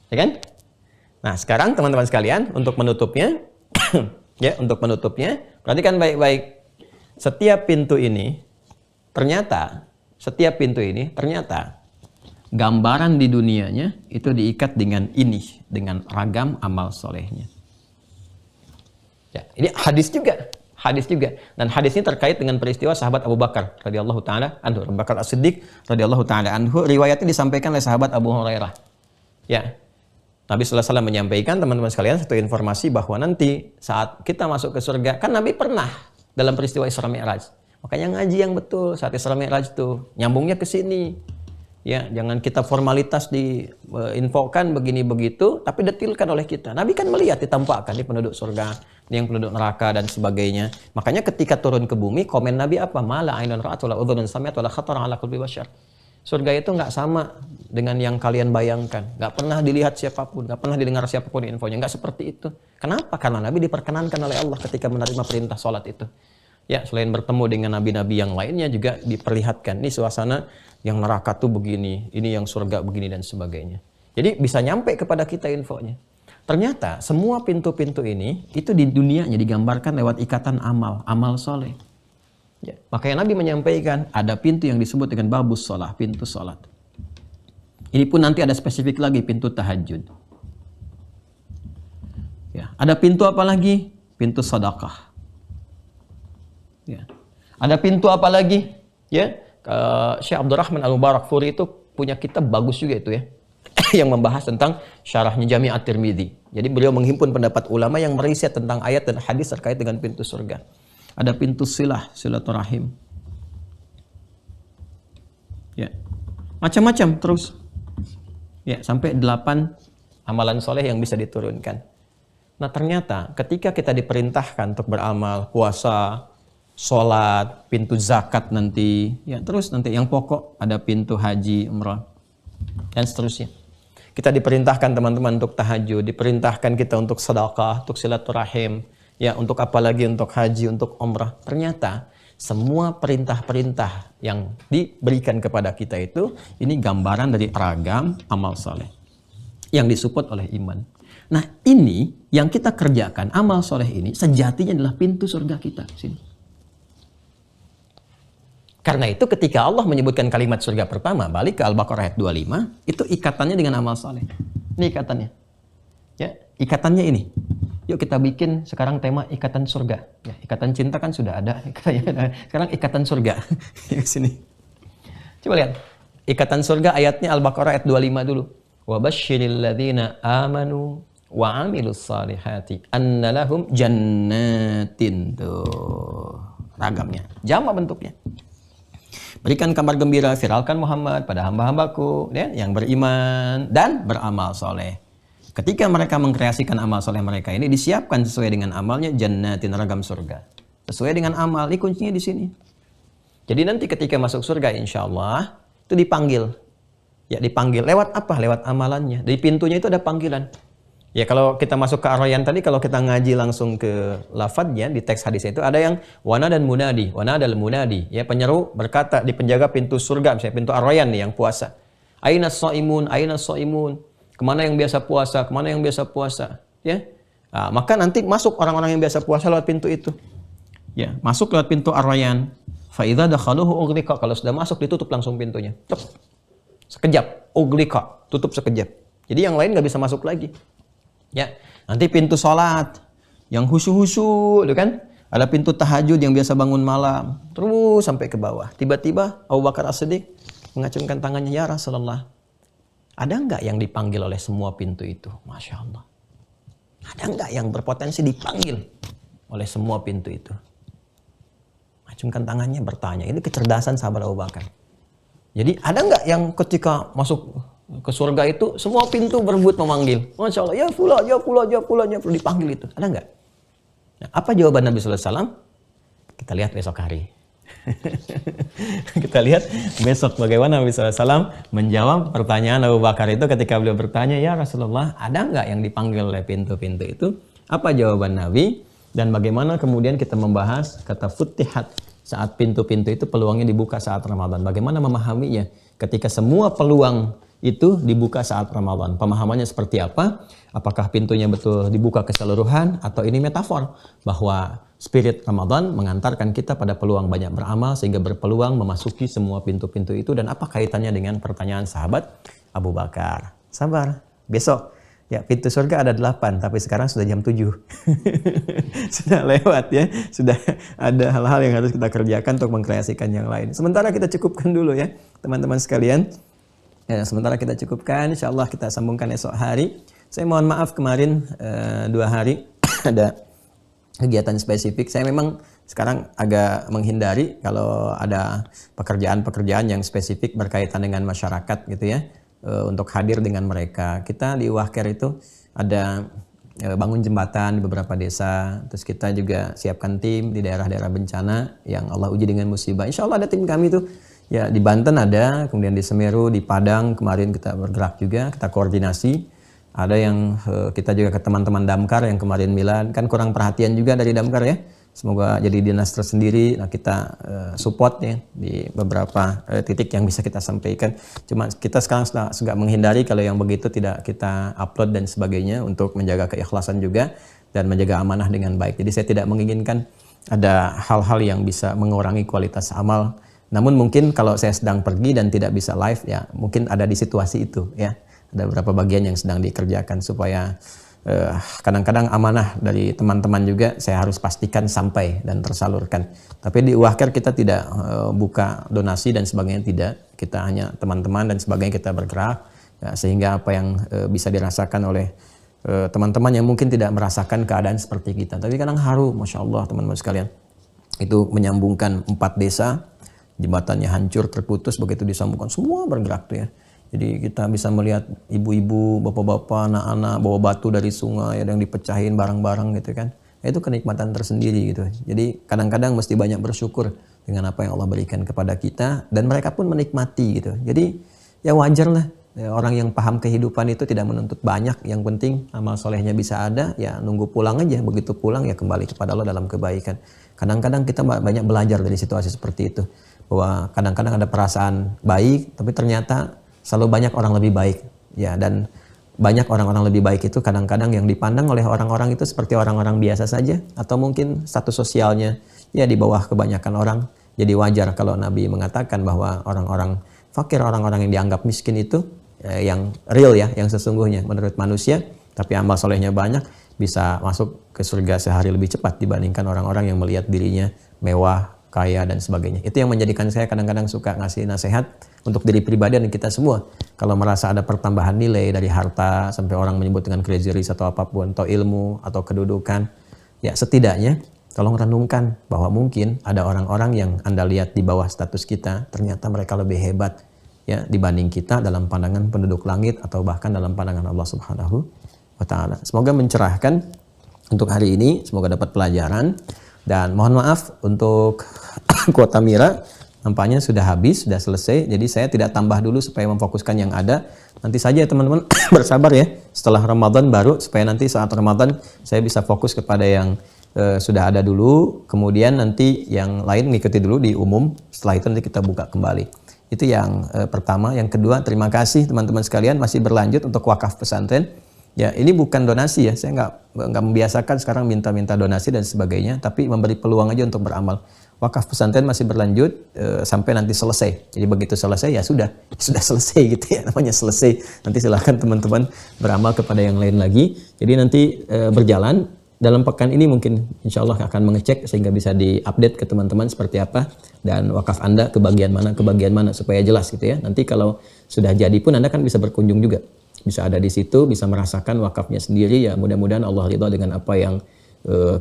Ya kan? Nah, sekarang teman-teman sekalian, untuk menutupnya ya, untuk menutupnya, perhatikan baik-baik. Setiap pintu ini ternyata gambaran di dunianya itu diikat dengan ini, dengan ragam amal solehnya. Ya, ini hadis juga. Dan hadis ini terkait dengan peristiwa sahabat Abu Bakar radhiyallahu taala anhu, Abu Bakar As-Siddiq radhiyallahu taala anhu. Riwayatnya disampaikan oleh sahabat Abu Hurairah. Ya. Nabi sallallahu alaihi wasallam menyampaikan, teman-teman sekalian, satu informasi bahwa nanti saat kita masuk ke surga, kan Nabi pernah dalam peristiwa Isra Mi'raj. Makanya ngaji yang betul saat Isra Mi'raj itu, nyambungnya ke sini. Ya, jangan kita formalitas diinfokan begini begitu, tapi detilkan oleh kita. Nabi kan melihat, ditampakkan di penduduk surga, yang penduduk neraka dan sebagainya. Makanya ketika turun ke bumi, komen Nabi apa? Mala ainun ra'at wala udhunun sami'at wala khatara ala qalbi bashar. Surga itu nggak sama dengan yang kalian bayangkan. Nggak pernah dilihat siapapun, nggak pernah didengar siapapun infonya. Nggak seperti itu. Kenapa? Karena Nabi diperkenankan oleh Allah ketika menerima perintah sholat itu. Ya, selain bertemu dengan nabi-nabi yang lainnya juga diperlihatkan. Ini suasana yang neraka tuh begini, ini yang surga begini dan sebagainya. Jadi bisa nyampe kepada kita infonya. Ternyata semua pintu-pintu ini itu di dunianya digambarkan lewat ikatan amal soleh. Ya, makanya Nabi menyampaikan ada pintu yang disebut dengan babus sholah, pintu sholat. Ini pun nanti ada spesifik lagi, pintu tahajud. Ya, ada pintu apa lagi? Pintu sedekah. Ya. Ada pintu apa lagi? Ya, Syekh Abdurrahman Al-Mubarakfuri itu punya kitab bagus juga itu ya, yang membahas tentang syarahnya Jami' At-Tirmidzi. Jadi beliau menghimpun pendapat ulama yang meriset tentang ayat dan hadis terkait dengan pintu surga. Ada pintu silaturahim. Ya. Macam-macam terus. Ya, sampai 8 amalan soleh yang bisa diturunkan. Nah, ternyata ketika kita diperintahkan untuk beramal, puasa, sholat, pintu zakat nanti, ya terus nanti yang pokok ada pintu haji, umrah, dan seterusnya. Kita diperintahkan teman-teman untuk tahajud, diperintahkan kita untuk sedekah, untuk silaturahim, ya untuk apa lagi, untuk haji, untuk umrah. Ternyata semua perintah-perintah yang diberikan kepada kita itu, ini gambaran dari ragam amal soleh yang disupport oleh iman. Nah ini yang kita kerjakan, amal soleh ini sejatinya adalah pintu surga kita. Sini. Karena itu ketika Allah menyebutkan kalimat surga pertama, balik ke Al-Baqarah ayat 25, itu ikatannya dengan amal soleh. Ini ikatannya. Ya, ikatannya ini. Yuk kita bikin sekarang tema ikatan surga. Ya, ikatan cinta kan sudah ada. Sekarang ikatan surga. Di sini. Coba lihat. Ikatan surga ayatnya Al-Baqarah ayat 25 dulu. Wa basyiril ladzina amanu wa amilus salihati anna lahum jannatin. Tuh. Ragamnya. Jamak bentuknya. Berikan kabar gembira, viralkan Muhammad pada hamba-hambaku ya, yang beriman dan beramal soleh. Ketika mereka mengkreasikan amal soleh mereka ini, disiapkan sesuai dengan amalnya jannatin, ragam surga. Sesuai dengan amal, ini kuncinya di sini. Jadi nanti ketika masuk surga insya Allah itu dipanggil. Ya dipanggil, lewat apa? Lewat amalannya. Di pintunya itu ada panggilan. Ya kalau kita masuk ke Ar-Rayyan tadi, kalau kita ngaji langsung ke lafadznya di teks hadis itu ada yang wana dan munadi, wana dan munadi. Ya penyeru berkata di penjaga pintu surga, misalnya pintu Ar-Rayyan nih yang puasa. Ainas shaimun, ainas shaimun. Kemana yang biasa puasa, kemana yang biasa puasa. Ya, nah, maka nanti masuk orang-orang yang biasa puasa lewat pintu itu. Ya, masuk lewat pintu Ar-Rayyan. Fa idza dakhaluhu ughliqa, kalau sudah masuk ditutup langsung pintunya. Cep. Sekejap, ughliqa, tutup sekejap. Jadi yang lain nggak bisa masuk lagi. Ya, nanti pintu sholat yang khusyuk-khusyuk, itu kan? Ada pintu tahajud yang biasa bangun malam, terus sampai ke bawah. Tiba-tiba Abu Bakar As-Siddiq mengacungkan tangannya, ya Rasulullah, ada nggak yang dipanggil oleh semua pintu itu? Masya Allah. Ada nggak yang berpotensi dipanggil oleh semua pintu itu? Acungkan tangannya, bertanya. Ini kecerdasan sahabat Abu Bakar. Jadi ada nggak yang ketika masuk ke surga itu semua pintu berebut memanggil? Masya Allah, ya fulan, ya fulan, ya fulan, ya fulan, dipanggil itu. Ada nggak? Nah, apa jawaban Nabi Sallallahu Alaihi Wasallam? Kita lihat besok hari. Kita lihat besok bagaimana Nabi Sallallahu Alaihi Wasallam menjawab pertanyaan Abu Bakar itu ketika beliau bertanya, ya Rasulullah, ada nggak yang dipanggil oleh pintu-pintu itu? Apa jawaban Nabi? Dan bagaimana kemudian kita membahas kata futihat, saat pintu-pintu itu peluangnya dibuka saat Ramadan. Bagaimana memahaminya ketika semua peluang itu dibuka saat Ramadan. Pemahamannya seperti apa? Apakah pintunya betul dibuka keseluruhan atau ini metafor bahwa spirit Ramadan mengantarkan kita pada peluang banyak beramal sehingga berpeluang memasuki semua pintu-pintu itu, dan apa kaitannya dengan pertanyaan sahabat Abu Bakar? Sabar, besok ya pintu surga ada 8 tapi sekarang sudah jam 7. Sudah lewat ya, sudah ada hal-hal yang harus kita kerjakan untuk mengkreasikan yang lain. Sementara kita cukupkan dulu ya teman-teman sekalian. Ya, sementara kita cukupkan, insya Allah kita sambungkan esok hari. Saya mohon maaf kemarin 2 hari ada kegiatan spesifik. Saya memang sekarang agak menghindari kalau ada pekerjaan-pekerjaan yang spesifik berkaitan dengan masyarakat gitu ya, untuk hadir dengan mereka. Kita di Wahker itu ada bangun jembatan di beberapa desa. Terus kita juga siapkan tim di daerah-daerah bencana yang Allah uji dengan musibah. Insya Allah ada tim kami tuh. Ya di Banten ada, kemudian di Semeru, di Padang kemarin kita bergerak juga, kita koordinasi. Ada yang kita juga ke teman-teman Damkar yang kemarin Milan, kan kurang perhatian juga dari Damkar ya. Semoga jadi dinas tersendiri. Nah kita support ya di beberapa titik yang bisa kita sampaikan. Cuma kita sekarang sudah menghindari kalau yang begitu tidak kita upload dan sebagainya untuk menjaga keikhlasan juga dan menjaga amanah dengan baik. Jadi saya tidak menginginkan ada hal-hal yang bisa mengurangi kualitas amal. Namun mungkin kalau saya sedang pergi dan tidak bisa live ya mungkin ada di situasi itu ya. Ada beberapa bagian yang sedang dikerjakan supaya kadang-kadang amanah dari teman-teman juga saya harus pastikan sampai dan tersalurkan. Tapi di Wahker kita tidak buka donasi dan sebagainya, tidak. Kita hanya teman-teman dan sebagainya kita bergerak ya, sehingga apa yang bisa dirasakan oleh teman-teman yang mungkin tidak merasakan keadaan seperti kita. Tapi kadang haru, Masya Allah teman-teman sekalian. Itu menyambungkan 4 desa. Jembatannya hancur, terputus, begitu disambungkan semua bergerak tuh ya. Jadi kita bisa melihat ibu-ibu, bapak-bapak, anak-anak bawa batu dari sungai, ada yang dipecahin barang-barang gitu kan. Itu kenikmatan tersendiri gitu. Jadi kadang-kadang mesti banyak bersyukur dengan apa yang Allah berikan kepada kita dan mereka pun menikmati gitu. Jadi ya wajar lah Orang yang paham kehidupan itu tidak menuntut banyak, yang penting amal solehnya bisa ada, ya nunggu pulang aja, begitu pulang ya kembali kepada Allah dalam kebaikan. Kadang-kadang kita banyak belajar dari situasi seperti itu, bahwa kadang-kadang ada perasaan baik, tapi ternyata selalu banyak orang lebih baik, ya. Dan banyak orang-orang lebih baik itu kadang-kadang yang dipandang oleh orang-orang itu seperti orang-orang biasa saja, atau mungkin status sosialnya ya di bawah kebanyakan orang. Jadi wajar kalau Nabi mengatakan bahwa orang-orang fakir, orang-orang yang dianggap miskin itu yang real ya, yang sesungguhnya menurut manusia, tapi amal solehnya banyak, bisa masuk ke surga sehari lebih cepat dibandingkan orang-orang yang melihat dirinya mewah, kaya, dan sebagainya. Itu yang menjadikan saya kadang-kadang suka ngasih nasihat untuk diri pribadi dan kita semua. Kalau merasa ada pertambahan nilai dari harta, sampai orang menyebut dengan crazy rich atau apapun, atau ilmu, atau kedudukan, ya setidaknya tolong renungkan bahwa mungkin ada orang-orang yang Anda lihat di bawah status kita, ternyata mereka lebih hebat ya dibanding kita dalam pandangan penduduk langit atau bahkan dalam pandangan Allah Subhanahu wa taala. Semoga mencerahkan untuk hari ini, semoga dapat pelajaran, dan mohon maaf untuk kuota Mira nampaknya sudah habis, sudah selesai. Jadi saya tidak tambah dulu supaya memfokuskan yang ada. Nanti saja ya teman-teman, bersabar ya. Setelah Ramadan baru, supaya nanti saat Ramadan saya bisa fokus kepada yang sudah ada dulu, kemudian nanti yang lain ngikuti dulu di umum, setelah itu nanti kita buka kembali. Itu yang pertama. Yang kedua, terima kasih teman-teman sekalian masih berlanjut untuk wakaf pesantren. Ya, ini bukan donasi ya, saya nggak membiasakan sekarang minta-minta donasi dan sebagainya, tapi memberi peluang aja untuk beramal. Wakaf pesantren masih berlanjut sampai nanti selesai. Jadi begitu selesai ya sudah selesai gitu ya, namanya selesai. Nanti silahkan teman-teman beramal kepada yang lain lagi. Jadi nanti berjalan. Dalam pekan ini mungkin insya Allah akan mengecek sehingga bisa diupdate ke teman-teman seperti apa dan wakaf Anda ke bagian mana supaya jelas gitu ya. Nanti kalau sudah jadi pun Anda kan bisa berkunjung juga, bisa ada di situ, bisa merasakan wakafnya sendiri ya. Mudah-mudahan Allah ridha dengan apa yang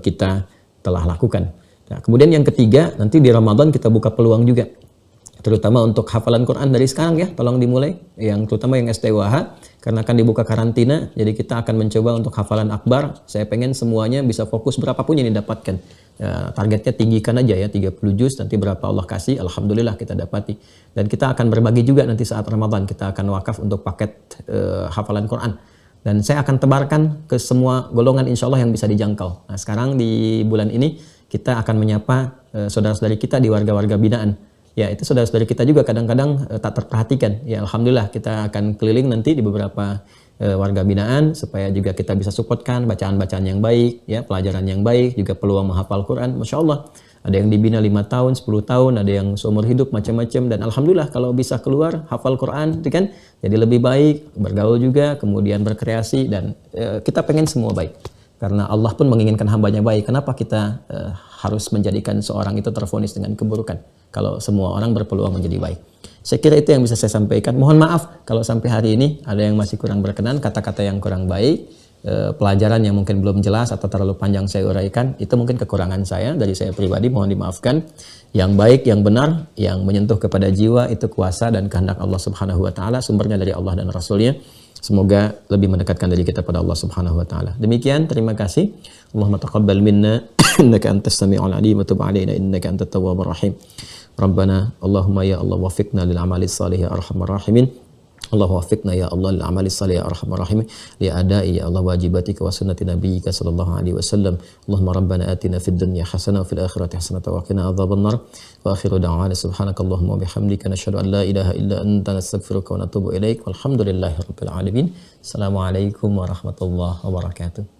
kita telah lakukan. Nah, kemudian yang ketiga, nanti di Ramadan kita buka peluang juga, terutama untuk hafalan Quran dari sekarang ya, tolong dimulai, yang terutama yang STWH, karena akan dibuka karantina, jadi kita akan mencoba untuk hafalan akbar. Saya pengen semuanya bisa fokus berapapun yang didapatkan. Ya, targetnya tinggikan aja ya, 30 juz, nanti berapa Allah kasih, alhamdulillah kita dapati. Dan kita akan berbagi juga nanti saat Ramadan, kita akan wakaf untuk paket hafalan Quran. Dan saya akan tebarkan ke semua golongan insya Allah yang bisa dijangkau. Nah sekarang di bulan ini kita akan menyapa saudara-saudari kita di warga-warga binaan. Ya itu saudara-saudari kita juga kadang-kadang tak terperhatikan. Ya alhamdulillah kita akan keliling nanti di beberapa warga binaan supaya juga kita bisa supportkan bacaan-bacaan yang baik, ya pelajaran yang baik, juga peluang menghafal Quran. Masya Allah, ada yang dibina 5 tahun, 10 tahun, ada yang seumur hidup macam-macam, dan alhamdulillah kalau bisa keluar hafal Quran, itu kan jadi lebih baik, bergaul juga, kemudian berkreasi, dan kita pengen semua baik. Karena Allah pun menginginkan hambanya baik. Kenapa kita harus menjadikan seorang itu tervonis dengan keburukan kalau semua orang berpeluang menjadi baik? Saya kira itu yang bisa saya sampaikan. Mohon maaf kalau sampai hari ini ada yang masih kurang berkenan, kata-kata yang kurang baik, pelajaran yang mungkin belum jelas atau terlalu panjang saya uraikan. Itu mungkin kekurangan saya, dari saya pribadi, mohon dimaafkan. Yang baik, yang benar, yang menyentuh kepada jiwa, itu kuasa dan kehendak Allah Subhanahu wa taala, sumbernya dari Allah dan Rasulnya. Semoga lebih mendekatkan diri kita pada Allah Subhanahu wa taala. Demikian, terima kasih. Allahumma taqabbal minna innaka antas samiul alim wa tub alaina innaka antat tawwabur rahim. Rabbana Allahumma ya Allah wafiqna lil amali salih ya arhamar rahimin. Allahumma wafiqna ya Allah lil amali salih ya arhamar rahimin, li adai ya Allah wajibatika wa sunnati nabiyyika sallallahu alaihi wasallam. Allahumma rabbana atina fid dunya hasanah wa fil akhirati hasanah wa qina adzabannar. Wa akhiru da'wana subhanakallahumma wa bihamdika nashhadu an la ilaha illa anta nastaghfiruka wa natubu ilaik. Walhamdulillahi rabbil alamin. Assalamualaikum warahmatullahi wabarakatuh.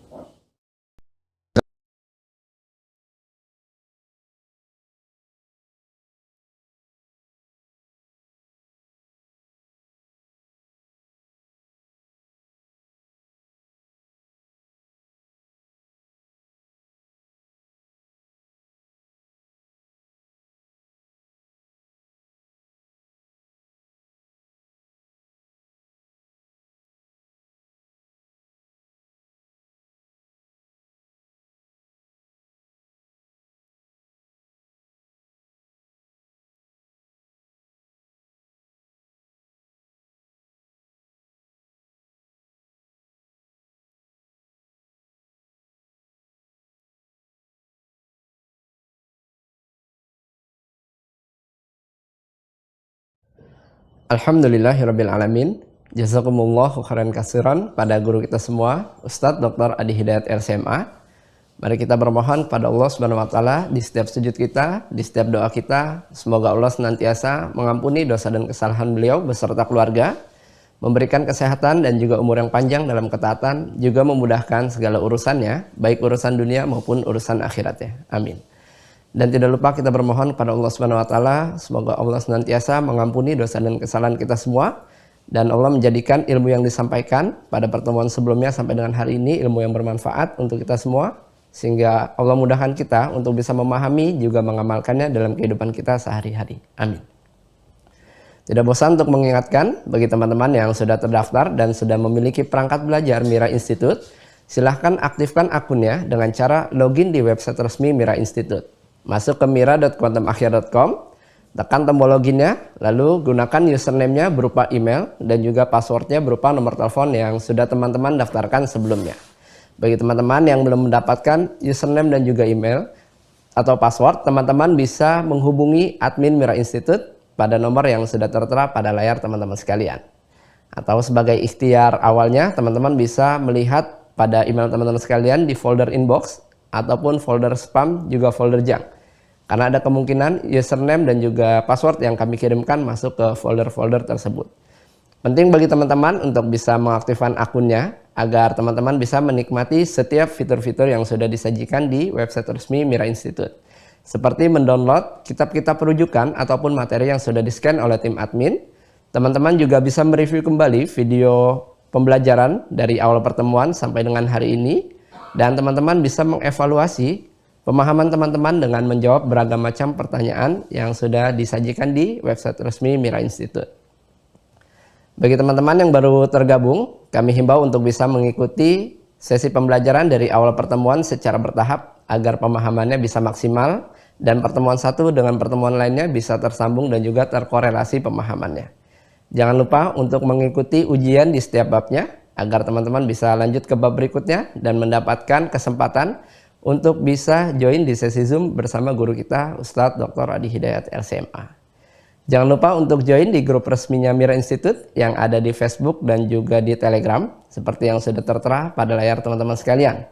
Alhamdulillahirabbil alamin. Jazakumullah khairan katsiran pada guru kita semua, Ustadz Dr. Adi Hidayat LCMA. Mari kita bermohon kepada Allah Subhanahu wa taala di setiap sujud kita, di setiap doa kita, semoga Allah senantiasa mengampuni dosa dan kesalahan beliau beserta keluarga, memberikan kesehatan dan juga umur yang panjang dalam ketaatan, juga memudahkan segala urusannya, baik urusan dunia maupun urusan akhiratnya. Amin. Dan tidak lupa kita bermohon kepada Allah Subhanahu wa taala, semoga Allah senantiasa mengampuni dosa dan kesalahan kita semua, dan Allah menjadikan ilmu yang disampaikan pada pertemuan sebelumnya sampai dengan hari ini ilmu yang bermanfaat untuk kita semua, sehingga Allah mudahkan kita untuk bisa memahami juga mengamalkannya dalam kehidupan kita sehari-hari. Amin. Tidak bosan untuk mengingatkan bagi teman-teman yang sudah terdaftar dan sudah memiliki perangkat belajar Mira Institute, silahkan aktifkan akunnya dengan cara login di website resmi Mira Institute. Masuk ke mira.quantumakhir.com, tekan tombol loginnya, lalu gunakan username-nya berupa email dan juga passwordnya berupa nomor telepon yang sudah teman-teman daftarkan sebelumnya. Bagi teman-teman yang belum mendapatkan username dan juga email atau password, teman-teman bisa menghubungi admin Mira Institute pada nomor yang sudah tertera pada layar teman-teman sekalian. Atau sebagai ikhtiar awalnya, teman-teman bisa melihat pada email teman-teman sekalian di folder inbox ataupun folder spam juga folder junk. Karena ada kemungkinan username dan juga password yang kami kirimkan masuk ke folder-folder tersebut. Penting bagi teman-teman untuk bisa mengaktifkan akunnya agar teman-teman bisa menikmati setiap fitur-fitur yang sudah disajikan di website resmi Mira Institute. Seperti mendownload kitab-kitab rujukan ataupun materi yang sudah di-scan oleh tim admin. Teman-teman juga bisa mereview kembali video pembelajaran dari awal pertemuan sampai dengan hari ini. Dan teman-teman bisa mengevaluasi pemahaman teman-teman dengan menjawab beragam macam pertanyaan yang sudah disajikan di website resmi Mira Institute. Bagi teman-teman yang baru tergabung, kami himbau untuk bisa mengikuti sesi pembelajaran dari awal pertemuan secara bertahap agar pemahamannya bisa maksimal dan pertemuan satu dengan pertemuan lainnya bisa tersambung dan juga terkorelasi pemahamannya. Jangan lupa untuk mengikuti ujian di setiap babnya agar teman-teman bisa lanjut ke bab berikutnya dan mendapatkan kesempatan untuk bisa join di sesi Zoom bersama guru kita Ustadz Dr. Adi Hidayat LCMA. Jangan lupa untuk join di grup resminya Mira Institute yang ada di Facebook dan juga di Telegram seperti yang sudah tertera pada layar teman-teman sekalian.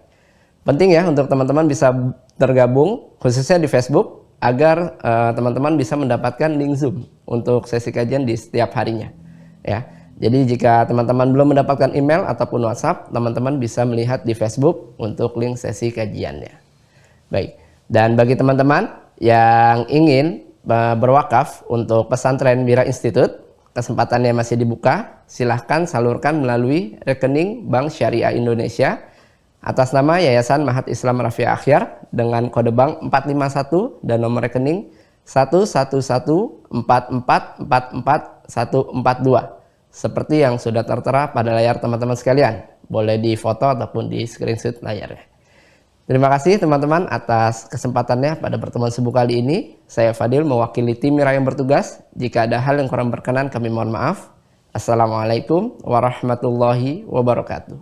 Penting ya untuk teman-teman bisa tergabung khususnya di Facebook agar teman-teman bisa mendapatkan link Zoom untuk sesi kajian di setiap harinya. Ya. Jadi jika teman-teman belum mendapatkan email ataupun WhatsApp, teman-teman bisa melihat di Facebook untuk link sesi kajiannya. Baik, dan bagi teman-teman yang ingin berwakaf untuk pesantren Mira Institute, kesempatannya masih dibuka. Silahkan salurkan melalui rekening Bank Syariah Indonesia atas nama Yayasan Mahat Islam Rafiah Akhyar dengan kode bank 451 dan nomor rekening 11144444142. Seperti yang sudah tertera pada layar teman-teman sekalian. Boleh di foto ataupun di screenshot layarnya. Terima kasih teman-teman atas kesempatannya pada pertemuan subuh kali ini. Saya Fadil mewakili tim Mira yang bertugas. Jika ada hal yang kurang berkenan kami mohon maaf. Assalamualaikum warahmatullahi wabarakatuh.